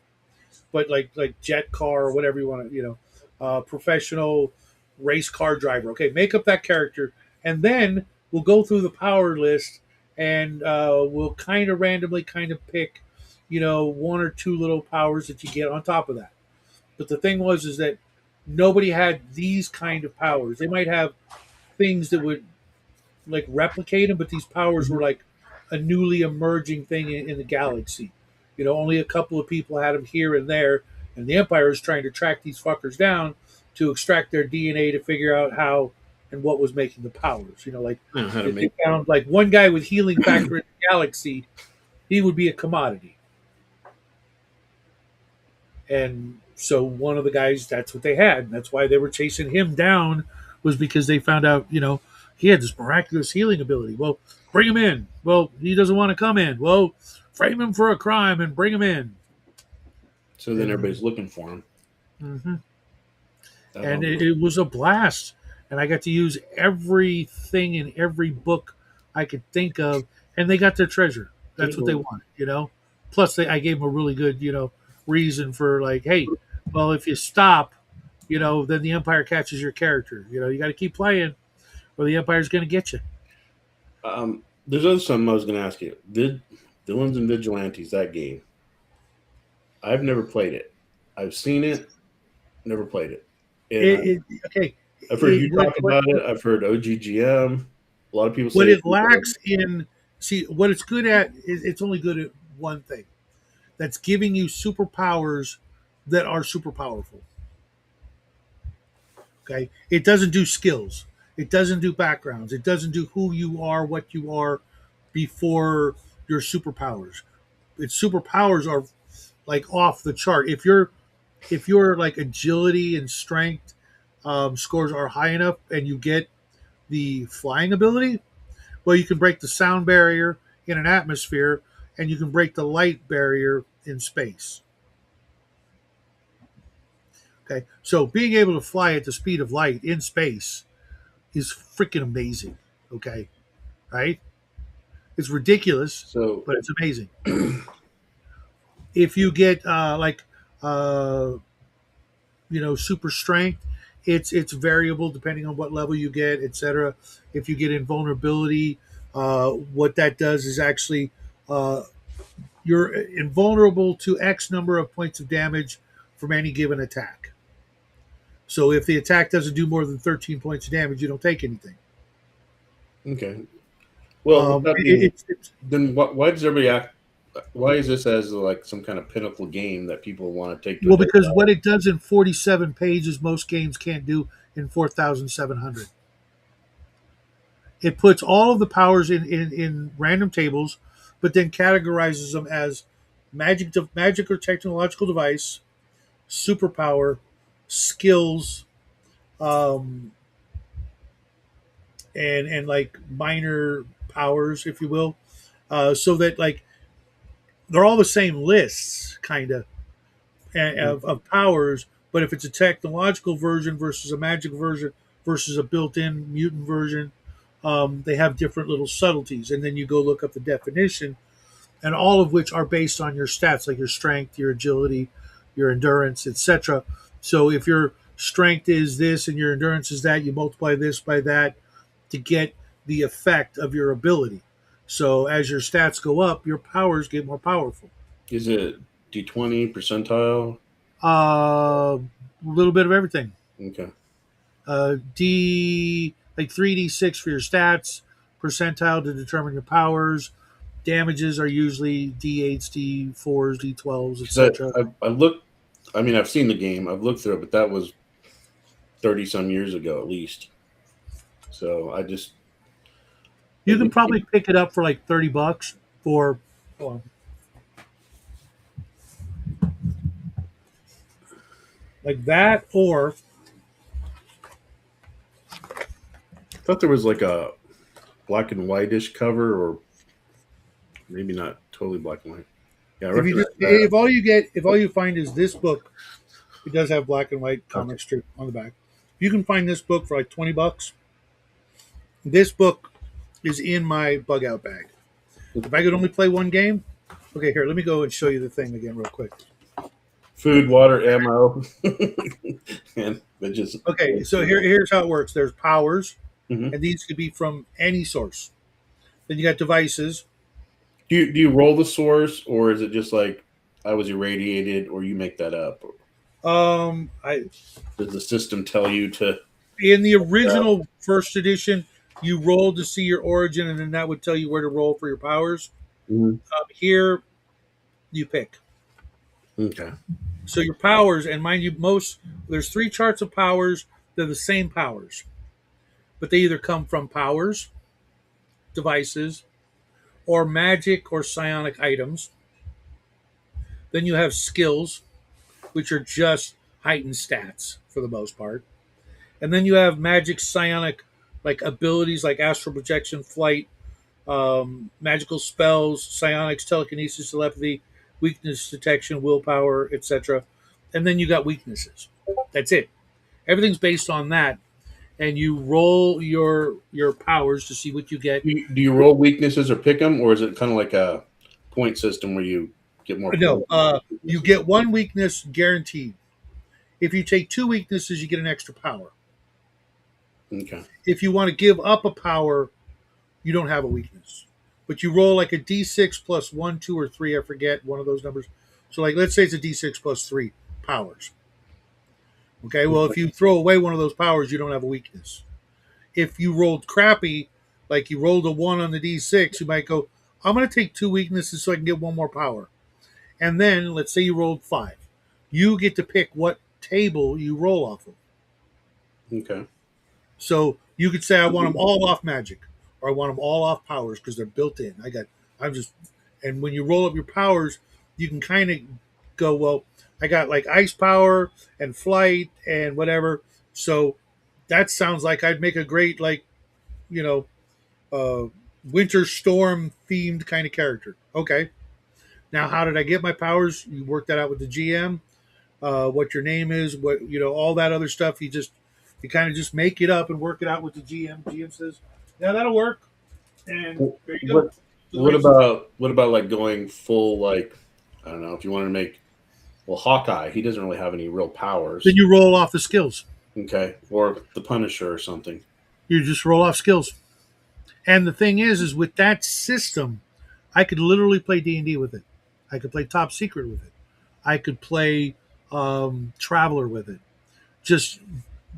But like jet car or whatever you want to, professional race car driver. Okay, make up that character, and then we'll go through the power list, and we'll kind of randomly kind of pick, one or two little powers that you get on top of that. But the thing was is that nobody had these kind of powers. They might have things that would like replicate them, but these powers were like a newly emerging thing in the galaxy. Only a couple of people had them here and there, and the Empire is trying to track these fuckers down to extract their DNA to figure out how and what was making the powers. Like I don't know how to if they make. found like one guy with healing factor in the galaxy, he would be a commodity. And so one of the guys, that's what they had. That's why they were chasing him down, was because they found out, he had this miraculous healing ability. Well, bring him in. Well, he doesn't want to come in. Well, frame him for a crime and bring him in. So then And everybody's looking for him. mhm. That and all it was a blast. And I got to use everything in every book I could think of, and they got their treasure. That's what they wanted. Plus, I gave them a really good, reason for like, hey, well, if you stop, then the Empire catches your character. You got to keep playing, or the Empire's going to get you. There's other something I was going to ask you. Did Villains and Vigilantes, that game? I've never played it. I've seen it, never played it. And Okay, I've heard you what, talk about it. I've heard OGGM. A lot of people what say it it's lacks in, see, what it's good at is it's only good at one thing. That's giving you superpowers that are super powerful. Okay, it doesn't do skills. It doesn't do backgrounds. It doesn't do who you are, what you are before your superpowers. Its superpowers are like off the chart. If your like agility and strength scores are high enough, and you get the flying ability, well, you can break the sound barrier in an atmosphere, and you can break the light barrier in space. Okay, so being able to fly at the speed of light in space is freaking amazing. Okay, right? It's ridiculous, so. but it's amazing. If you get uh, super strength, it's variable depending on what level you get, etc. If you get invulnerability, what that does is actually uh, you're invulnerable to X number of points of damage from any given attack. So if the attack doesn't do more than 13 points of damage, you don't take anything. Okay. Well, with that being, It's then why does everybody act? Why is this as like some kind of pinnacle game that people want to take to a well dead? because what it does in 47 pages, most games can't do in 4,700. It puts all of the powers in random tables, but then categorizes them as magic or technological device, superpower, skills, um, and like minor powers, if you will, so that like they're all the same lists, kind of Mhm. of powers. But if it's a technological version versus a magic version versus a built-in mutant version, they have different little subtleties. And then you go look up the definition, and all of which are based on your stats, like your strength, your agility, your endurance, etc. So if your strength is this and your endurance is that, you multiply this by that to get the effect of your ability. So as your stats go up, your powers get more powerful. Is it D20 percentile? A little bit of everything. Okay. D like 3d6 for your stats, percentile to determine your powers. Damages are usually D8s, D4s, D12s, Because etc. I looked. I mean, I've seen the game. I've looked through it, but that was 30 some years ago at least. So I just You like can probably pick it up for like $30 for hold on, like that, or I thought there was like a black and whitish cover, or maybe not totally black and white. Yeah, I if you recognize just that. if all you find is this book, it does have black and white Okay. comic strip on the back. If you can find this book for like $20, this book is in my bug out bag. If I could only play one game, okay, here, let me go and show you the thing again real quick. Food, water, ammo, and it just. Okay, so here's how it works. There's powers, Mhm. and these could be from any source. Then you got devices. Do you roll the source, or is it just like I was irradiated, or you make that up? Or I does the system tell you to? in the original first edition, you rolled to see your origin, and then that would tell you where to roll for your powers. Mhm. Here, you pick. Okay. So your powers, and mind you, most there's three charts of powers. They're the same powers, but they either come from powers, devices, or magic or psionic items. Then you have skills, which are just heightened stats for the most part. And then you have magic psionic like abilities like astral projection, flight, magical spells, psionics, telekinesis, telepathy, weakness detection, willpower, etc. And then you got weaknesses. That's it. Everything's based on that, and you roll your powers to see what you get. Do you roll weaknesses or pick them, or is it kind of like a point system where you get more No, points? you get one weakness guaranteed. If you take two weaknesses, you get an extra power. Okay. If you want to give up a power, you don't have a weakness. But you roll like a d6 plus one, two, or three. I forget one of those numbers. So, like, let's say it's a d6 plus three powers. Okay, well, if you throw away one of those powers, you don't have a weakness. If you rolled crappy, like you rolled a one on the d6, you might go, I'm going to take two weaknesses so I can get one more power. And then, let's say you rolled five. You get to pick what table you roll off of. Okay. So you could say I want them all off magic, or I want them all off powers because they're built in. I'm just, and when you roll up your powers, you can kind of go, well, I got like ice power and flight and whatever. So that sounds like I'd make a great like you know uh, winter storm themed kind of character. Okay, now how did I get my powers? You work that out with the GM. What your name is, what all that other stuff. You kind of just make it up and work it out with the GM. GM says, "Yeah, that'll work," and there you go. What To the races. what about like going full like I don't know if you wanted to make well Hawkeye he doesn't really have any real Then powers. you roll off the skills. Okay. Or the Punisher or something. You just roll off skills. And the thing is with that system, I could literally play D&D with it. I could play Top Secret with it. I could play Traveler with it. Just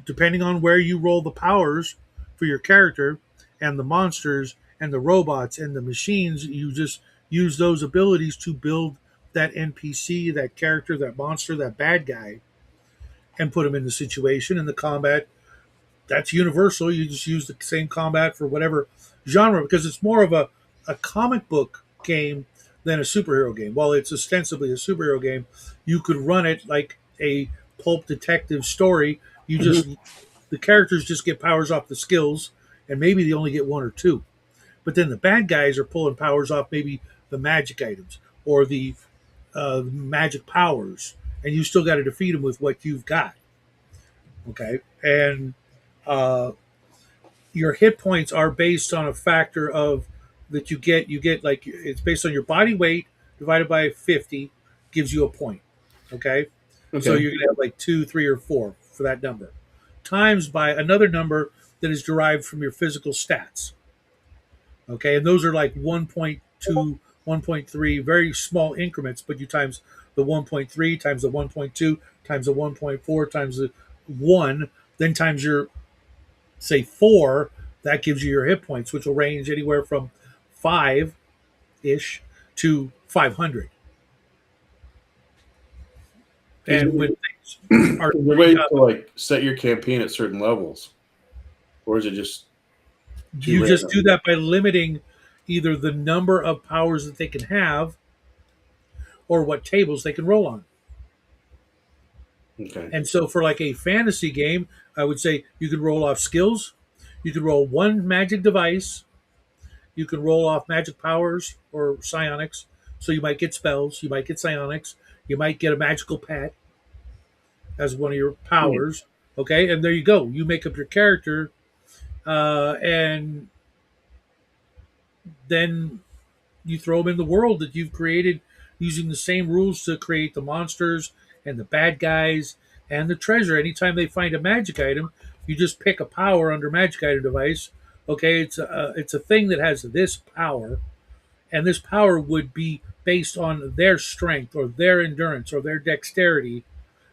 depending on where you roll the powers for your character and the monsters and the robots and the machines. You just use those abilities to build that NPC, that character, that monster, that bad guy, and put them in the situation. And the combat, that's universal. You just use the same combat for whatever genre, because it's more of a comic book game than a superhero game. While it's ostensibly a superhero game, you could run it like a pulp detective story. You just, Mhm. the characters just get powers off the skills, and maybe they only get one or two. But then the bad guys are pulling powers off maybe the magic items or the magic powers, and you still got to defeat them with what you've got. Okay, and uh, your hit points are based on a factor of that you get like it's based on your body weight divided by 50 gives you a point. Okay, so Okay. you're gonna have like 2, 3, or 4 for that number, times by another number that is derived from your physical stats. Okay, and those are like 1.2, 1.3, very small increments, but you times the 1.3 times the 1.2 times the 1.4 times the 1, then times your, say, 4, that gives you your hit points, which will range anywhere from 5 ish to 500. Is And when things there, are is there ways to like set your campaign at certain levels, or is it just too you just do random? that by limiting either the number of powers that they can have or what tables they can roll on. Okay. And so for like a fantasy game, I would say you could roll off skills, you could roll one magic device, you can roll off magic powers or psionics. So you might get spells, you might get psionics, you might get a magical pet as one of your Hmm. powers. Okay, and there you go. You make up your character, and then you throw them in the world that you've created using the same rules to create the monsters and the bad guys and the treasure. Anytime they find a magic item, you just pick a power under magic item device. Okay, it's a thing that has this power, and this power would be based on their strength or their endurance or their dexterity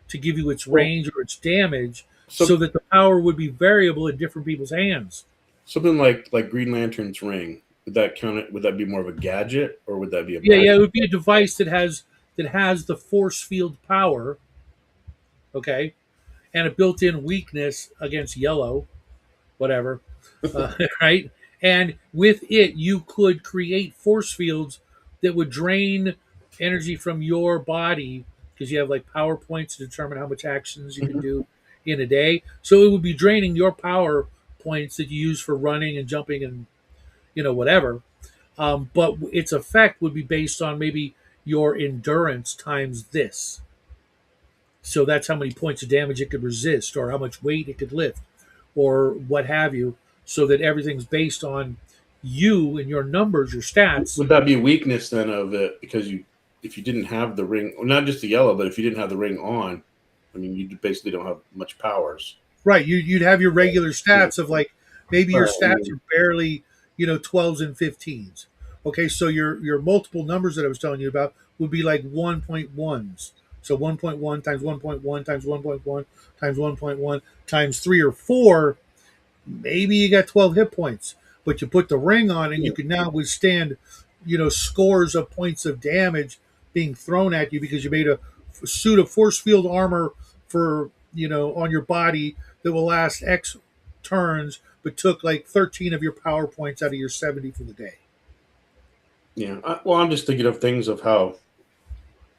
to give you its Well, range or its damage, so some that the power would be variable in different people's hands. something like Green Lantern's ring. Would that count? It? Would that be more of a gadget, or would that be a Yeah, magic? yeah, it would be a device that has the force field power, okay, and a built-in weakness against yellow, whatever, right? And with it, you could create force fields that would drain energy from your body because you have like power points to determine how much actions you can Mhm. do in a day. So it would be draining your power points that you use for running and jumping and whatever. But its effect would be based on maybe your endurance times this. So that's how many points of damage it could resist, or how much weight it could lift, or what have you. So that everything's based on you and your numbers, your stats. Would that be a weakness then of it because if you didn't have the ring, or not just the yellow, but if you didn't have the ring on, I mean, you basically don't have much powers. Right. You'd have your regular Yeah. stats of like maybe your Right. I stats mean, are barely 12s and 15s. Okay, so your multiple numbers that I was telling you about would be like 1.1s. So 1.1 times 1.1 times 1.1 times 1.1 times 3 or 4. Maybe you got 12 hit points, but you put the ring on and you yeah. can now withstand scores of points of damage being thrown at you because you made a suit of force field armor for on your body that will last X turns, but took like 13 of your power points out of your 70 for the day. Yeah. Well, I'm just thinking of things of how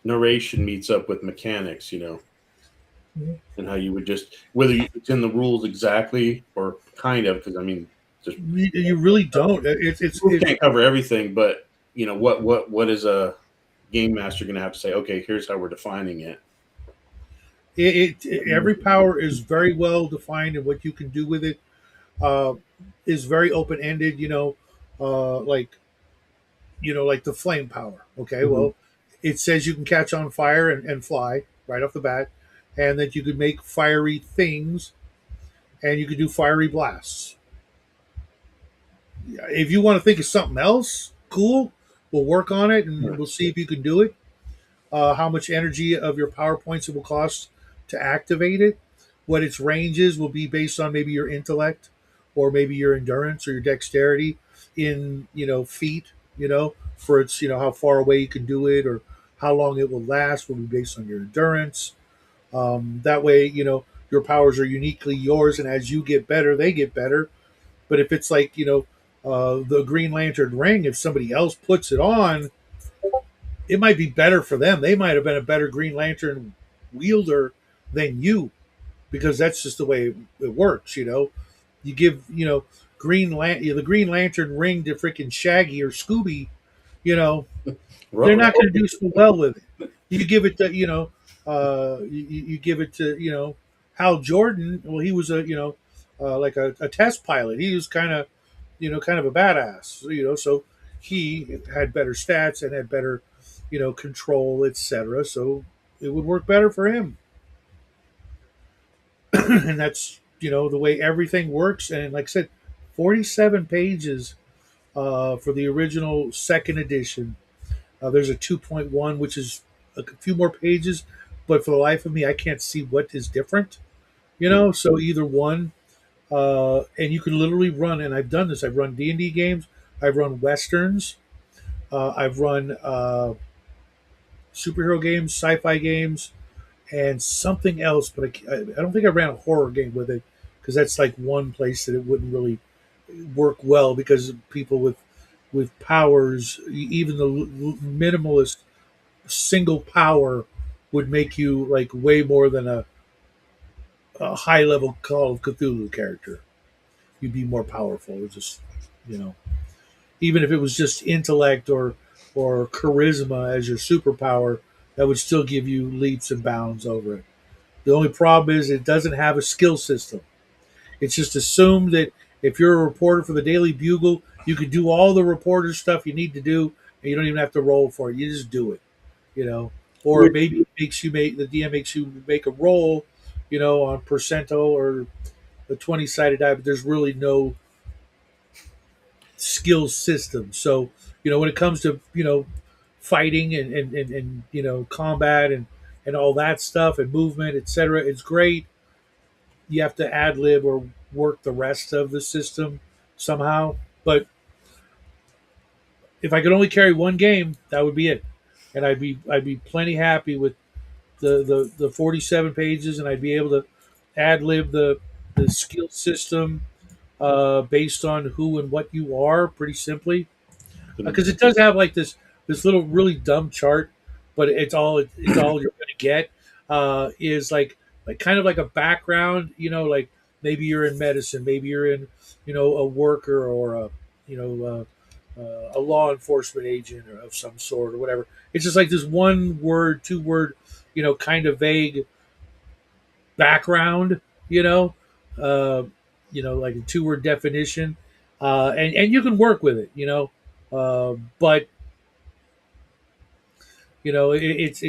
narration meets up with mechanics, Mhm. and how you would just whether it's in the rules exactly or kind of because I mean, just You really don't. rules can't cover everything, but what is a game master going to have to say? Okay, here's how we're defining it. every power is very well defined, and what you can do with it uh, is very open ended. Like like the flame power. Okay, Mhm. well, it says you can catch on fire and fly right off the bat, and that you could make fiery things, and you could do fiery blasts. If you want to think of something else, cool. We'll work on it, Yeah. and we'll see if you can do it. How much energy of your power points it will cost to activate it. What its range is will be based on maybe your intellect, or maybe your endurance or your dexterity. in feet, for its how far away you can do it or how long it will last will be based on your endurance. That way, your powers are uniquely yours, and as you get better, they get better. But if it's like the Green Lantern ring, if somebody else puts it on, it might be better for them. They might have been a better Green Lantern wielder than you, because that's just the way it works. You give the Green Lantern ring to freaking Shaggy or Scooby, you know, they're not going to do so well with it. You give it to you give it to Hal Jordan. Well, he was like a test pilot. He was kind of a badass. So he had better stats and had better control, etc. So it would work better for him. And that's the way everything works. And like I said, 47 pages for the original second edition. There's a 2.1, which is a few more pages, but for the life of me, I can't see what is different. So either one, and you can literally run. And I've done this. I've run D&D games. I've run westerns. I've run superhero games, sci-fi games, and something else. But I don't think I ran a horror game with it, because that's like one place that it wouldn't really work well, because people with powers, even the minimalist single power would make you like way more than a high level Call of Cthulhu character. You'd be more powerful. It's just you know, even if it was just intellect or charisma as your superpower, that would still give you leaps and bounds over it. The only problem is it doesn't have a skill system. It's just assumed that if you're a reporter for the Daily Bugle, you can do all the reporter stuff you need to do, and you don't even have to roll for it. You just do it, you know. Or Which, maybe it makes you make the DM makes you make a roll, on percento or a 20-sided die, but there's really no skill system. So, when it comes to, fighting and combat and all that stuff and movement, etc., it's great. You have to ad lib or work the rest of the system somehow. But if I could only carry one game, that would be it, and I'd be plenty happy with the 47 pages, and I'd be able to ad lib the skill system based on who and what you are, pretty simply, because it does have like this little really dumb chart, but it's all you're going to get is like kind of like a background, like maybe you're in medicine, maybe you're in a worker or a law enforcement agent or of some sort or whatever. It's just like this one word, two word, kind of vague background, you know, uh, like a two-word definition, and you can work with it, but it's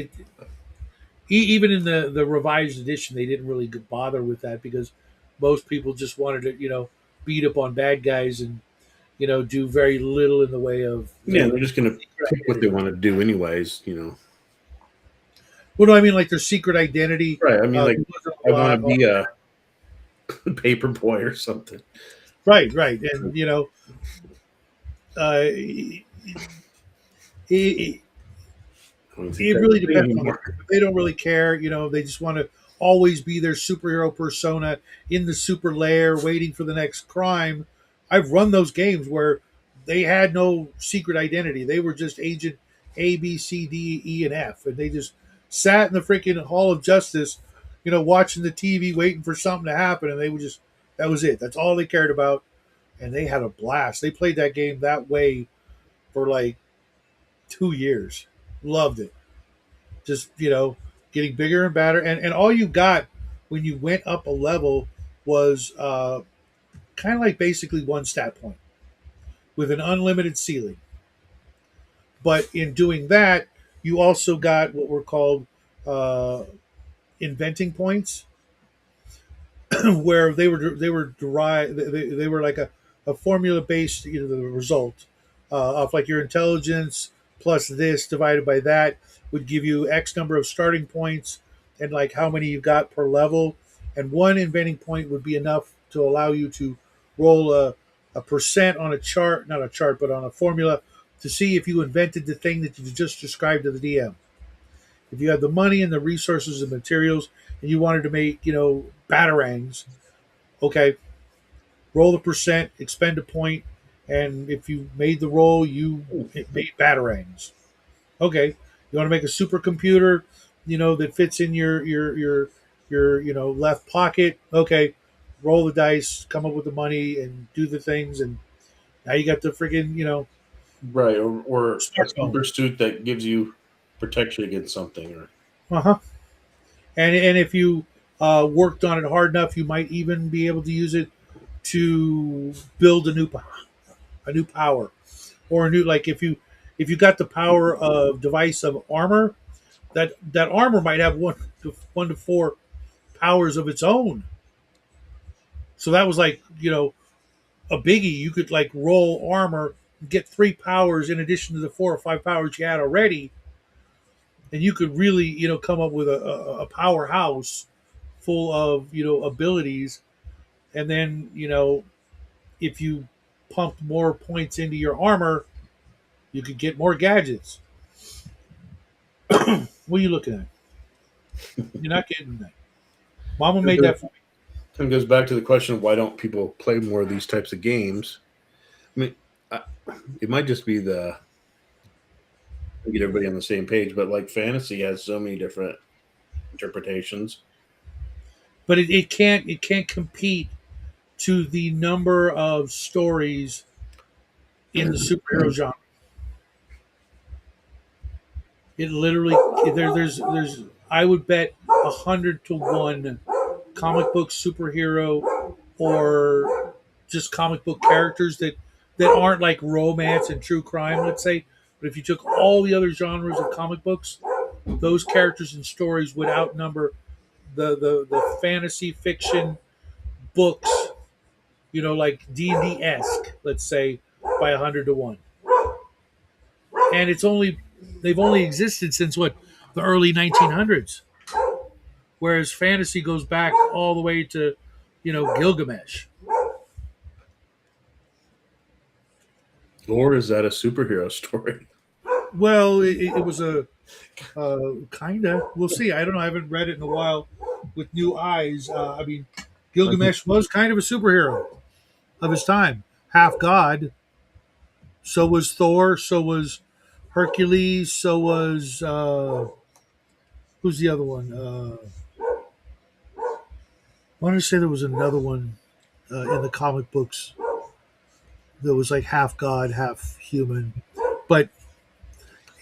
even in the revised edition, they didn't really bother with that, because most people just wanted to, beat up on bad guys and do very little in the way of yeah, they're just going to secret pick what they identity. want to do anyways. Well, no, I mean like their secret identity. Right. I mean, like, There wasn't a I want to lot. be a paper boy or something. Right, right, and it, it, I don't think it that's really a thing depends on the anymore. group. They don't really care. They just want to always be their superhero persona in the super lair, waiting for the next crime. I've run those games where they had no secret identity. They were just Agent A, B, C, D, E, and F, and they just sat in the freaking Hall of Justice, watching the TV, waiting for something to happen, and they would just that was it. That's all they cared about, and they had a blast. They played that game that way for like 2 years. Loved it. Just getting bigger and badder, and all you got when you went up a level was kind of like basically one stat point with an unlimited ceiling. But in doing that, you also got what were called uh, inventing points, where they were derived. They were like a formula based, the result of like your intelligence plus this divided by that would give you X number of starting points, and like how many you got per level. And one inventing point would be enough to allow you to roll a percent on a chart, not a chart, but on a formula to see if you invented the thing that you just described to the DM. If you had the money and the resources and materials and you wanted to make, batarangs, okay, roll the percent, expend a point, and if you made the roll, you made batarangs. Okay, you want to make a supercomputer, that fits in your left pocket. Okay, roll the dice, come up with the money, and do the things, and now you got the friggin' Right, or a smartphone. super suit that gives you protection against something, or Uh huh. And if you worked on it hard enough, you might even be able to use it to build a new power, or a new, like, if you got the power of device of armor, that armor might have one to four powers of its own. So that was like, a biggie. You could like roll armor, get three powers in addition to the four or five powers you had already, and you could really, come up with a powerhouse full of, abilities. And then, if you pumped more points into your armor, you could get more gadgets. What are you looking at? You're not getting that. Mama made that for me. kind of goes back to the question of why don't people play more of these types of games. I mean, I, it might just be the get everybody on the same page, but like fantasy has so many different interpretations. But it can't compete to the number of stories in the superhero genre. It literally there's I would bet 100 to 1 comic book superhero or just comic book characters that aren't like romance and true crime, let's say. But if you took all the other genres of comic books, those characters and stories would outnumber the fantasy fiction books, like D&D esque, let's say, by 100 to 1. And they've only existed since what, the early 1900s, whereas fantasy goes back all the way to, Gilgamesh. Or is that a superhero story? Well, it was a kinda. We'll see. I don't know. I haven't read it in a while with new eyes. I mean, I think Gilgamesh was kind of a superhero of his time, half god. So was Thor. So was Hercules. So was who's the other one? I want to say there was another one in the comic books that was like half god, half human. But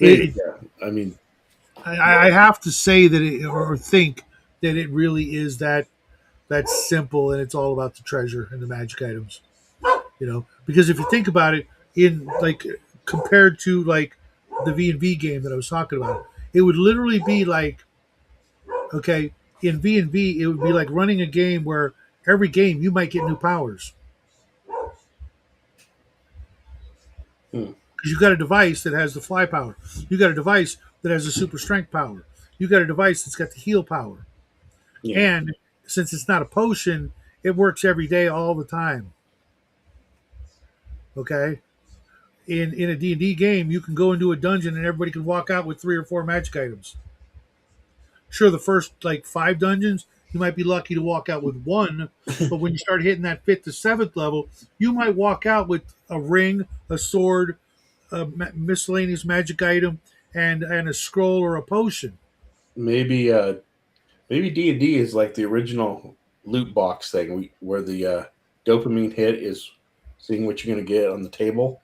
maybe, it, yeah. I mean, I have to say that or think that it really is that simple, and it's all about the treasure and the magic items. Because if you think about it, in like compared to like the V&V game that I was talking about, it would literally be like, okay, in V&V it would be like running a game where every game you might get new powers hmm, because you got a device that has the fly power, you got a device that has the super strength power, you got a device that's got the heal power, yeah, and since it's not a potion, it works every day all the time. Okay, in a D&D game, you can go into a dungeon and everybody can walk out with three or four magic items. Sure, the first like 5 dungeons, you might be lucky to walk out with one, but when you start hitting that fifth to seventh level, you might walk out with a ring, a sword, a miscellaneous magic item, and a scroll or a potion. maybe maybe D&D is like the original loot box thing, where the dopamine hit is seeing what you're going to get on the table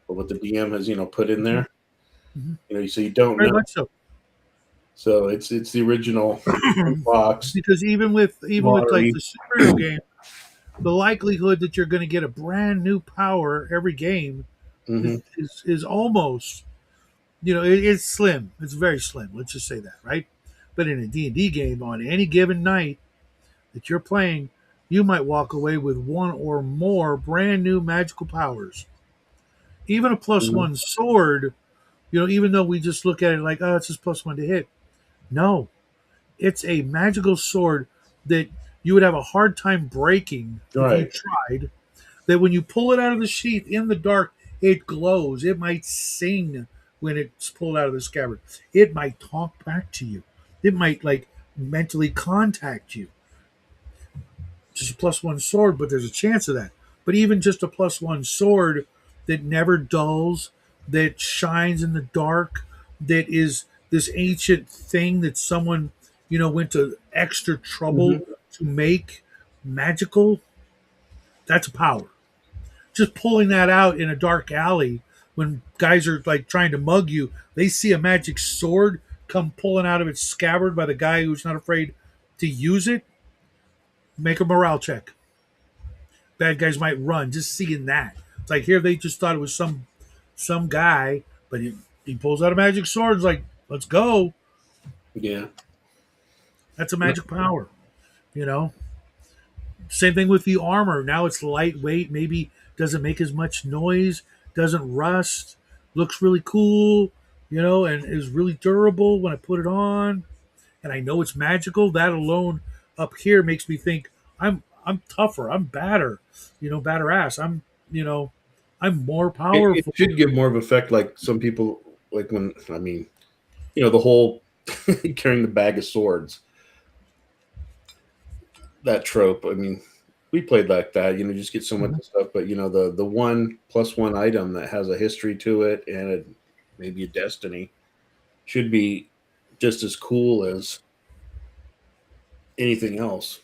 or what the DM has put in Mhm, there. mhm. So you don't Very know. much so. So it's the original loot box Because even with like lottery. the superhero game, the likelihood that you're going to get a brand new power every game is Hmm. is almost, it's slim. It's very slim. Let's just say that, right? But in a D&D game, on any given night that you're playing, you might walk away with one or more brand new magical powers. Even a plus Hmm. one sword, even though we just look at it like, oh, it's just plus one to hit. No, it's a magical sword that you would have a hard time breaking if you Right. tried, that when you pull it out of the sheath in the dark, it glows. It might sing when it's pulled out of the scabbard. It might talk back to you. It might like mentally contact you. Just a plus one sword, but there's a chance of that. But even just a plus one sword that never dulls, that shines in the dark, that is this ancient thing that someone, went to extra trouble Hmm. to make magical, that's a power. Just pulling that out in a dark alley when guys are like trying to mug you, they see a magic sword come pulling out of its scabbard by the guy who's not afraid to use it, make a morale check. Bad guys might run just seeing that. It's like here they just thought it was some guy, but he pulls out a magic sword. It's like, let's go. Yeah. That's a magic power, you know. Same thing with the armor. Now it's lightweight, maybe doesn't make as much noise, doesn't rust, looks really cool, and is really durable when I put it on. And I know it's magical. That alone up here makes me think I'm tougher, I'm badder, badder ass. You know, I'm more It powerful. should give more of effect, like some people, like when, the whole carrying the bag of swords, that trope. I mean, we played like that, just get so much Mhm. stuff, but the one plus one item that has a history to it and maybe a destiny should be just as cool as anything else.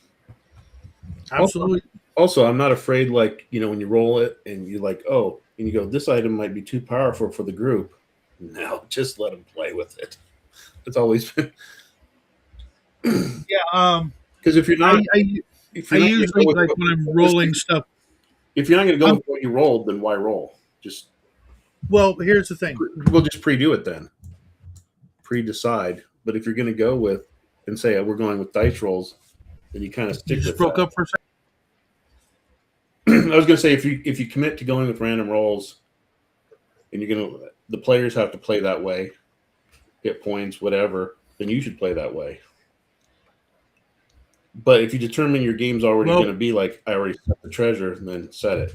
Also, Absolutely. also, I'm not afraid, like, when you roll it and you like, oh, and you go, this item might be too powerful for the group. No, just let them play with it. It's always been Yeah. because if you're I not I if I you're not going to go usually with like when I'm just rolling stuff. if you're not going to go I'm with what you rolled, then why roll? Just Well. Here's the thing. we'll just pre-do it then, pre-decide. But if you're going to go with and say we're going with dice rolls, then you kind of You stick just with broke that. up for a second. I was going to say if you commit to going with random rolls and you're going to the players have to play that way, get points, whatever, then you should play that way. But if you determine your game's already going Well, to be like I already set the treasure, then set it.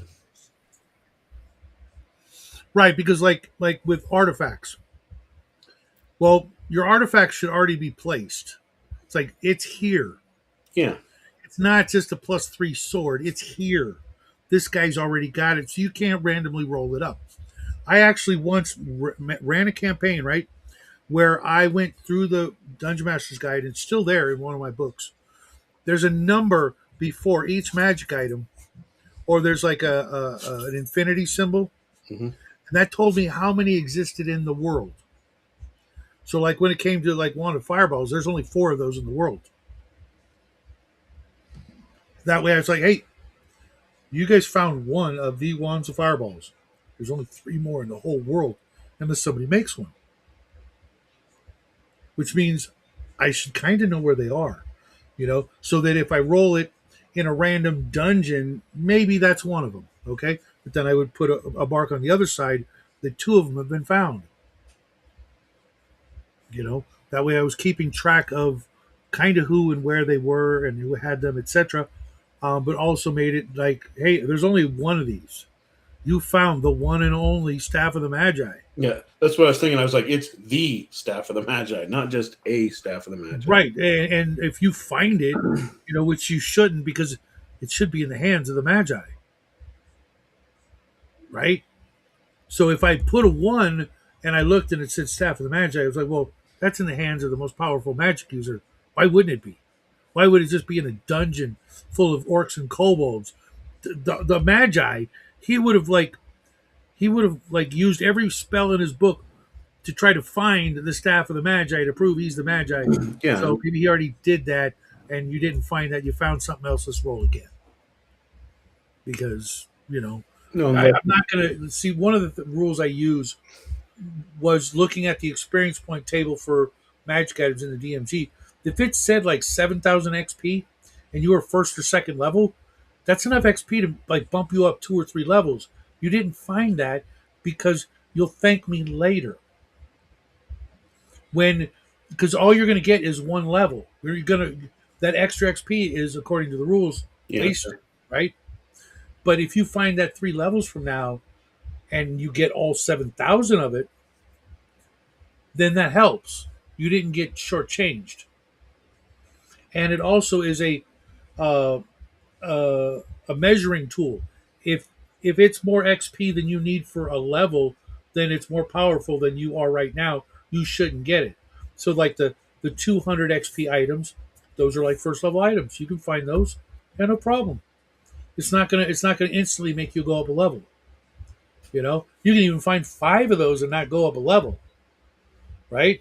right, because like with artifacts. Well, your artifacts should already be placed. It's like it's here. Yeah, It's not just a plus three sword. It's here. This guy's already got it, so you can't randomly roll it up. I actually once ran a campaign, right, where I went through the Dungeon Master's Guide. It's still there in one of my books. There's a number before each magic item, or there's like an infinity symbol, hmm and that told me how many existed in the world. So, like when it came to like wand of fireballs, there's only four of those in the world. That way, I was like, hey, you guys found one of the wands of fireballs. There's only three more in the whole world, unless somebody makes one, which means I should kind of know where they are, so that if I roll it in a random dungeon, maybe that's one of them. Okay. But then I would put a mark on the other side that two of them have been found, that way I was keeping track of kind of who and where they were and who had them, etc. But also made it like, hey, there's only one of these. You found the one and only Staff of the Magi. yeah. That's what I was thinking. I was like, it's the staff of the Magi, not just a staff of the Magi. Right. And if you find it, which you shouldn't because it should be in the hands of the Magi, right? So if I put a one and I looked and it said Staff of the Magi, I was like, well, that's in the hands of the most powerful magic user. Why wouldn't it be? Why would it just be in a dungeon full of orcs and kobolds? The Magi, he would have like used every spell in his book to try to find the staff of the Magi to prove he's the Magi. Yeah. So maybe he already did that, and you didn't find that. You found something else. Let's roll again because No, I'm not gonna see. One of the rules I use was looking at the experience point table for magic items in the DMG. If it said like 7,000 XP and you were first or second level, that's enough XP to like bump you up two or three levels. You didn't find that because you'll thank me later. When Because all you're going to get is one level. You're gonna That extra XP is according to the rules yeah. wasted, right? But if you find that 3 levels from now and you get all 7,000 of it, then that helps. You didn't get shortchanged. And it also is uh, a measuring tool. If if it's more XP than you need for a level, then it's more powerful than you are right now. You shouldn't get it. So like the 200 XP items, those are like first level items. You can find those, and no problem. It's not gonna instantly make you go up a level. You can even find 5 of those and not go up a level, right?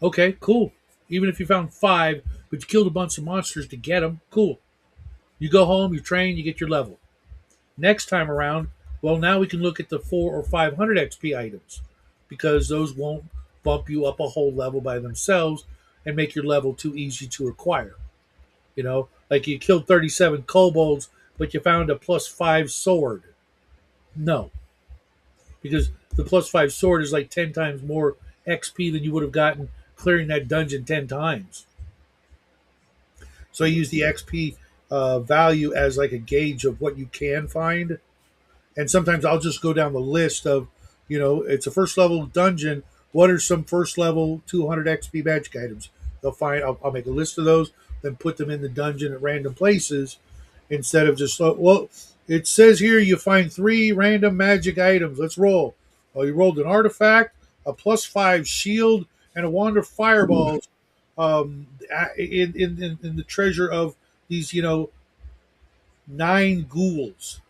Okay, cool. Even if you found 5, but you killed a bunch of monsters to get them, cool. You go home, you train, you get your level. Next time around, well, now we can look at the 4 or 500 XP items because those won't bump you up a whole level by themselves and make your level too easy to acquire. Like you killed 37 kobolds, but you found a +5 sword. No, because the +5 sword is like 10 times more XP than you would have gotten clearing that dungeon 10 times. So I use the XP value as like a gauge of what you can find. And sometimes I'll just go down the list of, it's a first level dungeon. What are some first level 200 XP magic items? I'll make a list of those, then put them in the dungeon at random places instead of just, well, it says here you find 3 random magic items. Let's roll. Well, you rolled an artifact, a +5 shield, and a wand of fireballs in the treasure of these, 9 ghouls.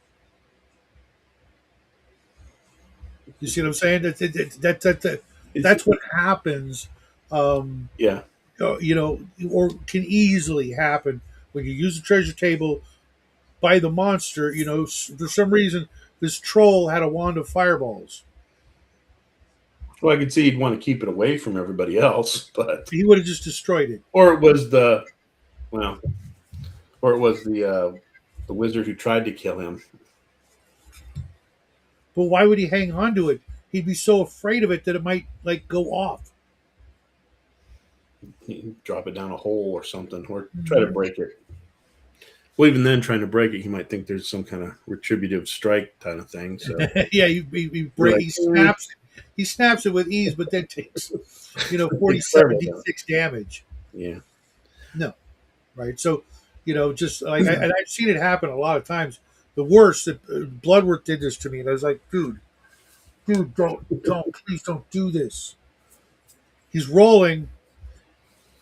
You see what I'm saying? That's what happens. Um, Yeah. or can easily happen when you use the treasure table by the monster. For some reason, this troll had a wand of fireballs. Well, I could see he'd want to keep it away from everybody else, but He would have just destroyed it. or it was the well, or it was the wizard who tried to kill him. But why would he hang on to it? He'd be so afraid of it that it might like go off. He'd drop it down a hole or something, or try to break it. Well, even then, trying to break it, he might think there's some kind of retributive strike kind of thing. So Yeah, he like, snaps it. He snaps it with ease, but then takes 47 d6 damage. Yeah. No, right? So, just like and I've seen it happen a lot of times. The worst that Bloodworth did this to me, and I was like, dude, please don't do this. He's rolling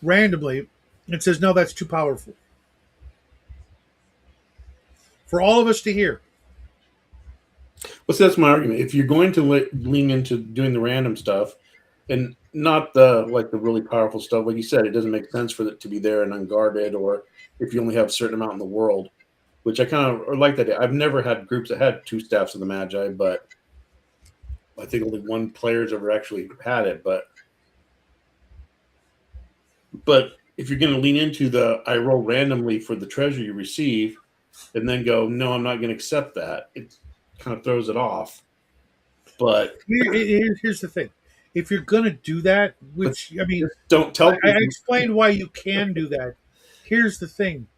randomly and says, no, that's too powerful for all of us to hear. Well, so that's my argument. If you're going to lean into doing the random stuff, and not the really powerful stuff, like you said, it doesn't make sense for it to be there and unguarded, or if you only have a certain amount in the world, which I kind of like that. I've never had groups that had 2 staffs of the Magi, but I think only one player's ever actually had it. But if you're going to lean into I roll randomly for the treasure you receive, and then go, no, I'm not going to accept that, it kind of throws it off. But Here's the thing: if you're gonna do that, which I mean, don't tell. I explained why you can do that. Here's the thing: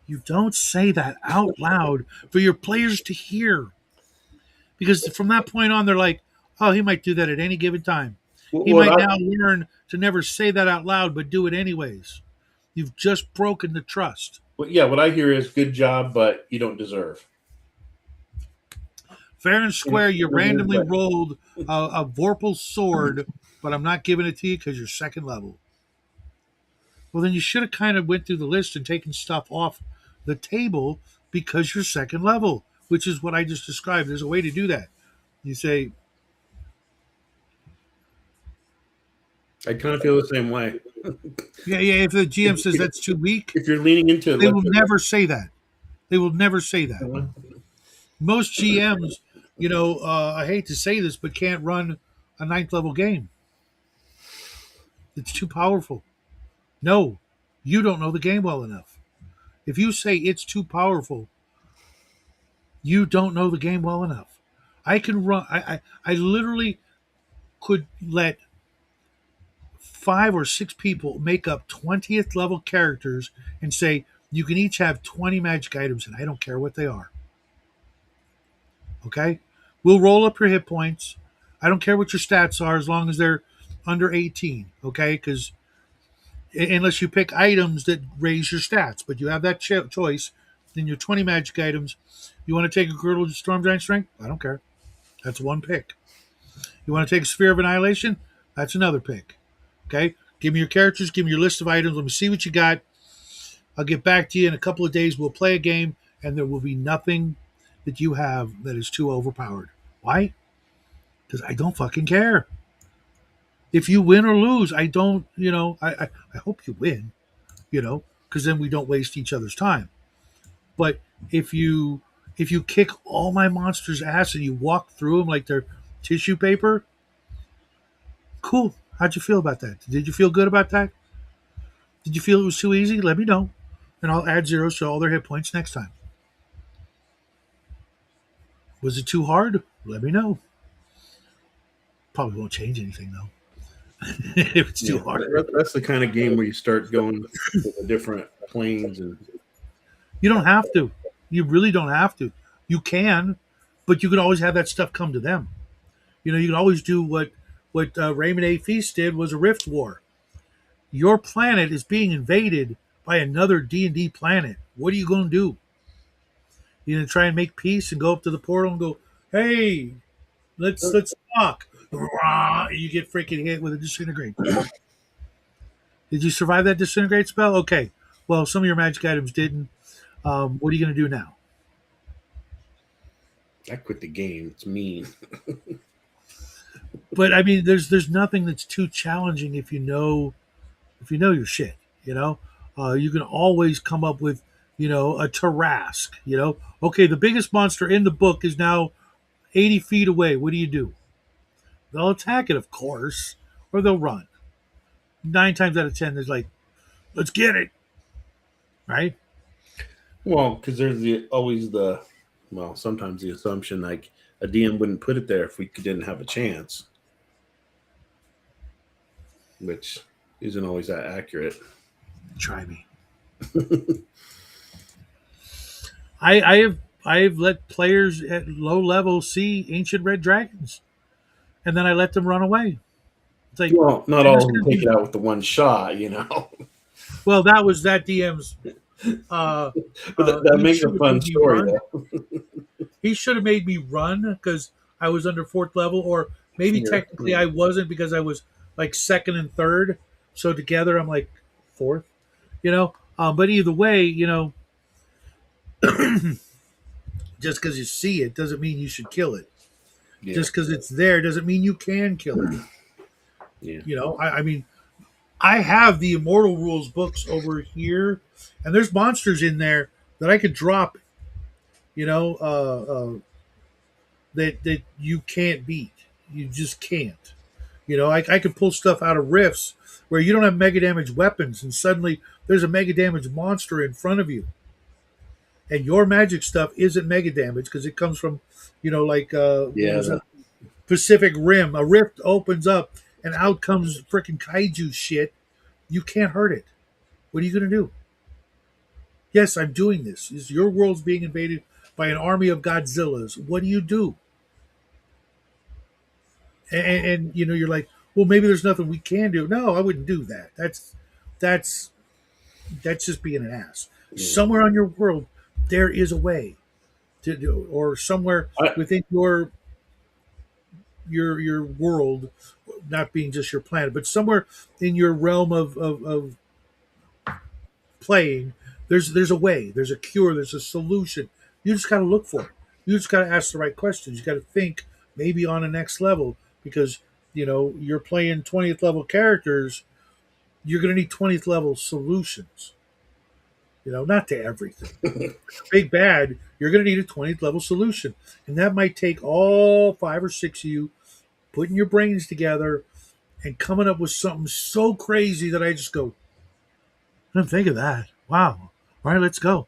you don't say that out loud for your players to hear, because from that point on, they're like, "Oh, he might do that at any given time." He might now learn to never say that out loud, but do it anyways. You've just broken the trust. Yeah, what I hear is good job, but you don't deserve. Fair and square, you randomly rolled a Vorpal sword, but I'm not giving it to you because you're second level. Well, then you should have kind of went through the list and taken stuff off the table because you're second level, which is what I just described. There's a way to do that. You say, I kind of feel the same way. yeah. If the GM says that's too weak, if you're leaning into it, they will never say that. They will never say that. Most GMs, I hate to say this, but can't run a 9th level game. It's too powerful. No, you don't know the game well enough. If you say it's too powerful, you don't know the game well enough. I can run. I literally could let 5 or 6 people make up 20th level characters and say you can each have 20 magic items, and I don't care what they are. Okay, we'll roll up your hit points. I don't care what your stats are as long as they're under 18. Okay, because unless you pick items that raise your stats, but you have that choice in your 20 magic items. You want to take a girdle of storm giant strength? I don't care. That's one pick. You want to take a sphere of annihilation? That's another pick. Okay, give me your characters. Give me your list of items. Let me see what you got. I'll get back to you in a couple of days. We'll play a game, and there will be nothing that you have that is too overpowered. Why? Because I don't fucking care. If you win or lose, I don't, I hope you win, because then we don't waste each other's time. But if you if you kick all my monsters' ass and you walk through them like they're tissue paper, cool. How'd you feel about that? Did you feel good about that? Did you feel it was too easy? Let me know, and I'll add zeros to all their hit points next time. Was it too hard? Let me know. Probably won't change anything though. If it's too Yeah, hard, that's the kind of game where you start going to the different planes and you don't have to. You really don't have to. You can, but you can always have that stuff come to them. You can always do what Raymond A. Feast did was a rift war. Your planet is being invaded by another D&D planet. What are you going to do? You going to try and make peace and go up to the portal and go, "Hey, let's talk." You get freaking hit with a disintegrate. Did you survive that disintegrate spell? Okay. Well, some of your magic items didn't. What are you going to do now? I quit the game. It's mean. But I mean, there's nothing that's too challenging if you know your shit. You can always come up with a Tarask. Okay, the biggest monster in the book is now 80 feet away. What do? They'll attack it, of course, or they'll run. 9 times out of 10, there's like, let's get it, right? Well, because there's always sometimes the assumption like a DM wouldn't put it there if we didn't have a chance, which isn't always that accurate. Try me. I have let players at low level see ancient red dragons, and then I let them run away. It's like Well, not they're all just of them going to take be. it out with the one shot. Well, that was that DM's. Uh, But that he makes should a have fun made me story, run. though. He should have made me run because I was under fourth level, or maybe Yeah. technically I wasn't because I was like second and third. So together I'm like fourth. But either way, just because you see it doesn't mean you should kill it. Yeah. Just because it's there doesn't mean you can kill it. Yeah. I mean, I have the Immortal Rules books over here, and there's monsters in there that I could drop. You know, that you can't beat. You just can't. I could pull stuff out of rifts where you don't have mega damage weapons, and suddenly there's a mega damage monster in front of you, and your magic stuff isn't mega damage because it comes from, like what Yeah. was it, Pacific Rim. A rift opens up, and out comes freaking kaiju shit. You can't hurt it. What are you going to do? Yes, I'm doing this. Your world's being invaded by an army of Godzillas. What do you do? And you're like, well, maybe there's nothing we can do. No, I wouldn't do that. That's that's just being an ass. Yeah. Somewhere on your world, there is a way to do, or somewhere I, within your world, not being just your planet, but somewhere in your realm of playing, there's a way, there's a cure, there's a solution. You just got to look for it. You just got to ask the right questions. You got to think maybe on a next level because you're playing 20th level characters. You're going to need 20th level solutions. Not to everything. Big bad, you're going to need a 20th level solution, and that might take all 5 or 6 of you putting your brains together and coming up with something so crazy that I just go, I didn't think of that. Wow. All right, let's go.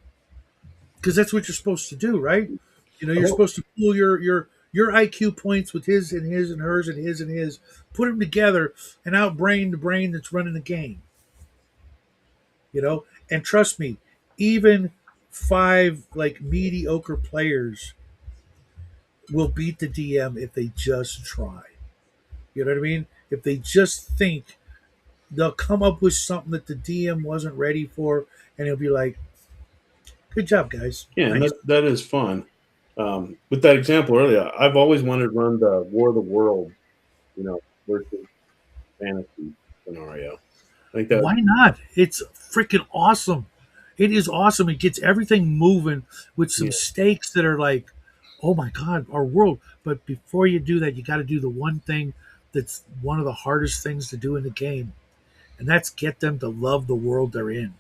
Because that's what you're supposed to do, right? You're oh, supposed to pool your IQ points with his and hers and his, put them together and outbrain the brain that's running the game. And trust me, even five like mediocre players will beat the DM if they just try. You know what I mean? If they just think, they'll come up with something that the DM wasn't ready for, and he'll be like, "Good job, guys. Yeah, and Nice." that is fun. With that example earlier, I've always wanted to run the War of the World, versus fantasy scenario. I think that Why not? It's freaking awesome. It is awesome. It gets everything moving with some yeah. stakes that are like, oh my God, our world. But before you do that, you got to do the one thing that's one of the hardest things to do in the game, and that's get them to love the world they're in.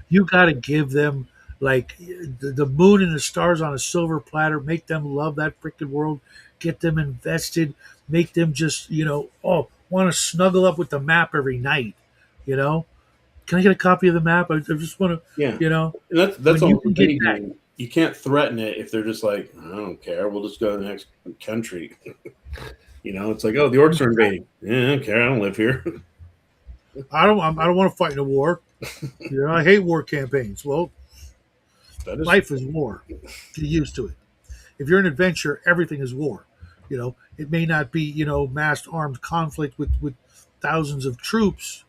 You got to give them like the moon and the stars on a silver platter, make them love that freaking world, get them invested, make them just, oh, want to snuggle up with the map every night, you know? Can I get a copy of the map? I just want to, Yeah, and that's when you almost can with get any that. game. You can't threaten it if they're just like, I don't care. We'll just go to the next country. It's like, oh, the orcs are invading. Yeah, I don't care. I don't live here. I don't want to fight in a war. I hate war campaigns. Well, That is, life is war. Get used to it. If you're an adventurer, everything is war. It may not be, massed armed conflict with thousands of troops,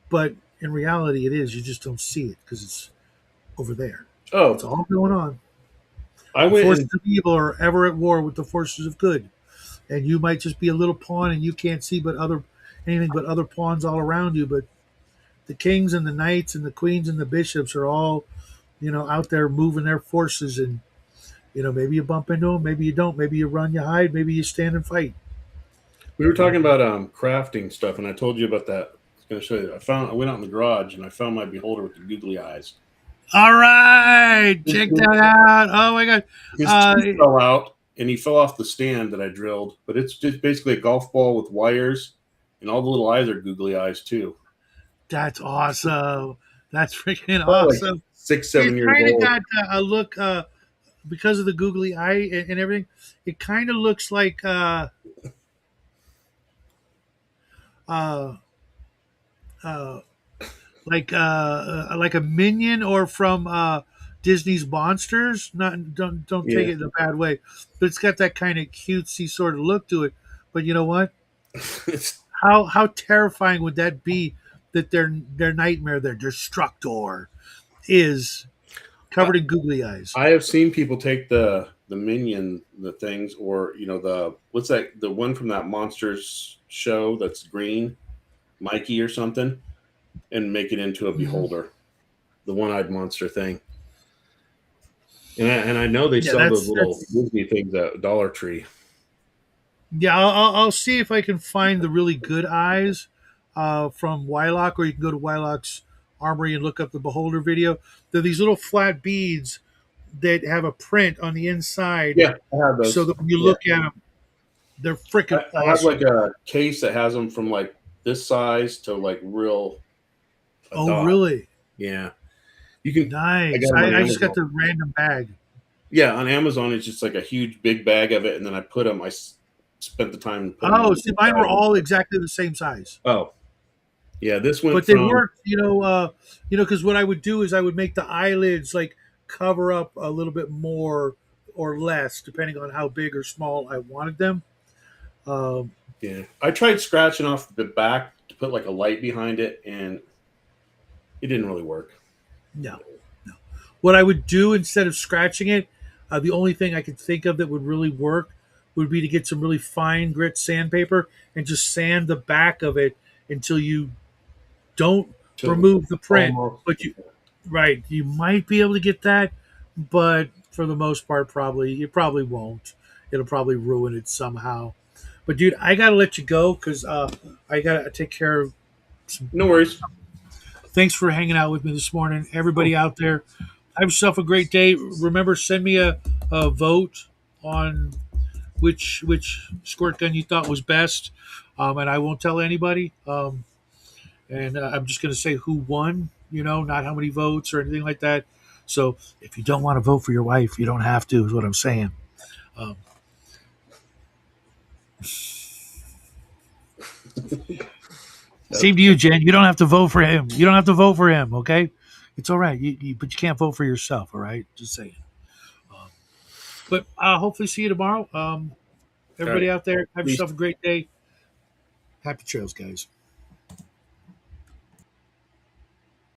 but in reality, it is. You just don't see it because it's over there. It's oh, all going on. I The went forces and of evil are ever at war with the forces of good, and you might just be a little pawn, and you can't see anything but other pawns all around you. But the kings and the knights and the queens and the bishops are all, out there moving their forces, and maybe you bump into them, maybe you don't, maybe you run, you hide, maybe you stand and fight. we were talking about crafting stuff, and I told you about that. I was going to show you. I went out in the garage and I found my beholder with the googly eyes. All right, check that out. Oh my god. His Uh, tooth fell out and he fell off the stand that I drilled, but it's just basically a golf ball with wires, and all the little eyes are googly eyes too. that's awesome. That's freaking Probably like awesome. six, It's 7 years kind of old. got a look because of the googly eye and everything. It kind of looks uh, uh, like a minion or from Disney's Monsters. Not don't take Yeah. it in a bad way, but it's got that kind of cutesy sort of look to it. But you know what? How terrifying would that be? That their nightmare, their destructor, is I, covered in googly eyes. I have seen people take the minion, the things, or the what's that, the one from that monsters show that's green, Mikey or something, and make it into a Mhm. beholder, the one-eyed monster thing. And I know they Yeah, sell those that's little that's Disney things at Dollar Tree. yeah. I'll see if I can find the really good eyes from Wylock, or you can go to Wylock's Armory and look up the Beholder video. They're these little flat beads that have a print on the inside, Yeah, I have so those. that when you Yeah, look at them, they're freaking I have like awesome. a case that has them from like this size to like real a Oh, dot. really? Yeah, you can. I got Nice. them on I just got Amazon. the random bag. Yeah, on Amazon it's just like a huge big bag of it, and then I put them. Spent the time and put them Oh, in see, the mine were bag. all exactly the same size. Oh, yeah, this went But they from worked, because what I would do is I would make the eyelids like cover up a little bit more or less, depending on how big or small I wanted them. Um, yeah. I tried scratching off the back to put like a light behind it, and it didn't really work. no, no. What I would do instead of scratching it, the only thing I could think of that would really work would be to get some really fine grit sandpaper and just sand the back of it until you don't Till remove the print, almost. but right, you might be able to get that, but for the most part, probably you probably won't. It'll probably ruin it somehow. But dude, I gotta let you go because I gotta take care of some. No worries. Thanks for hanging out with me this morning, Oh, everybody out there. Have yourself a great day. Remember, send me a vote on which squirt gun you thought was best, and I won't tell anybody. And I'm just going to say who won, not how many votes or anything like that. So if you don't want to vote for your wife, you don't have to, is what I'm saying. Um, Same to you, Jen. You don't have to vote for him. You don't have to vote for him, okay? It's all right. But you can't vote for yourself, all right? Just saying. But hopefully see you tomorrow. All right. Everybody out there, have Peace. yourself a great day. Happy trails, guys.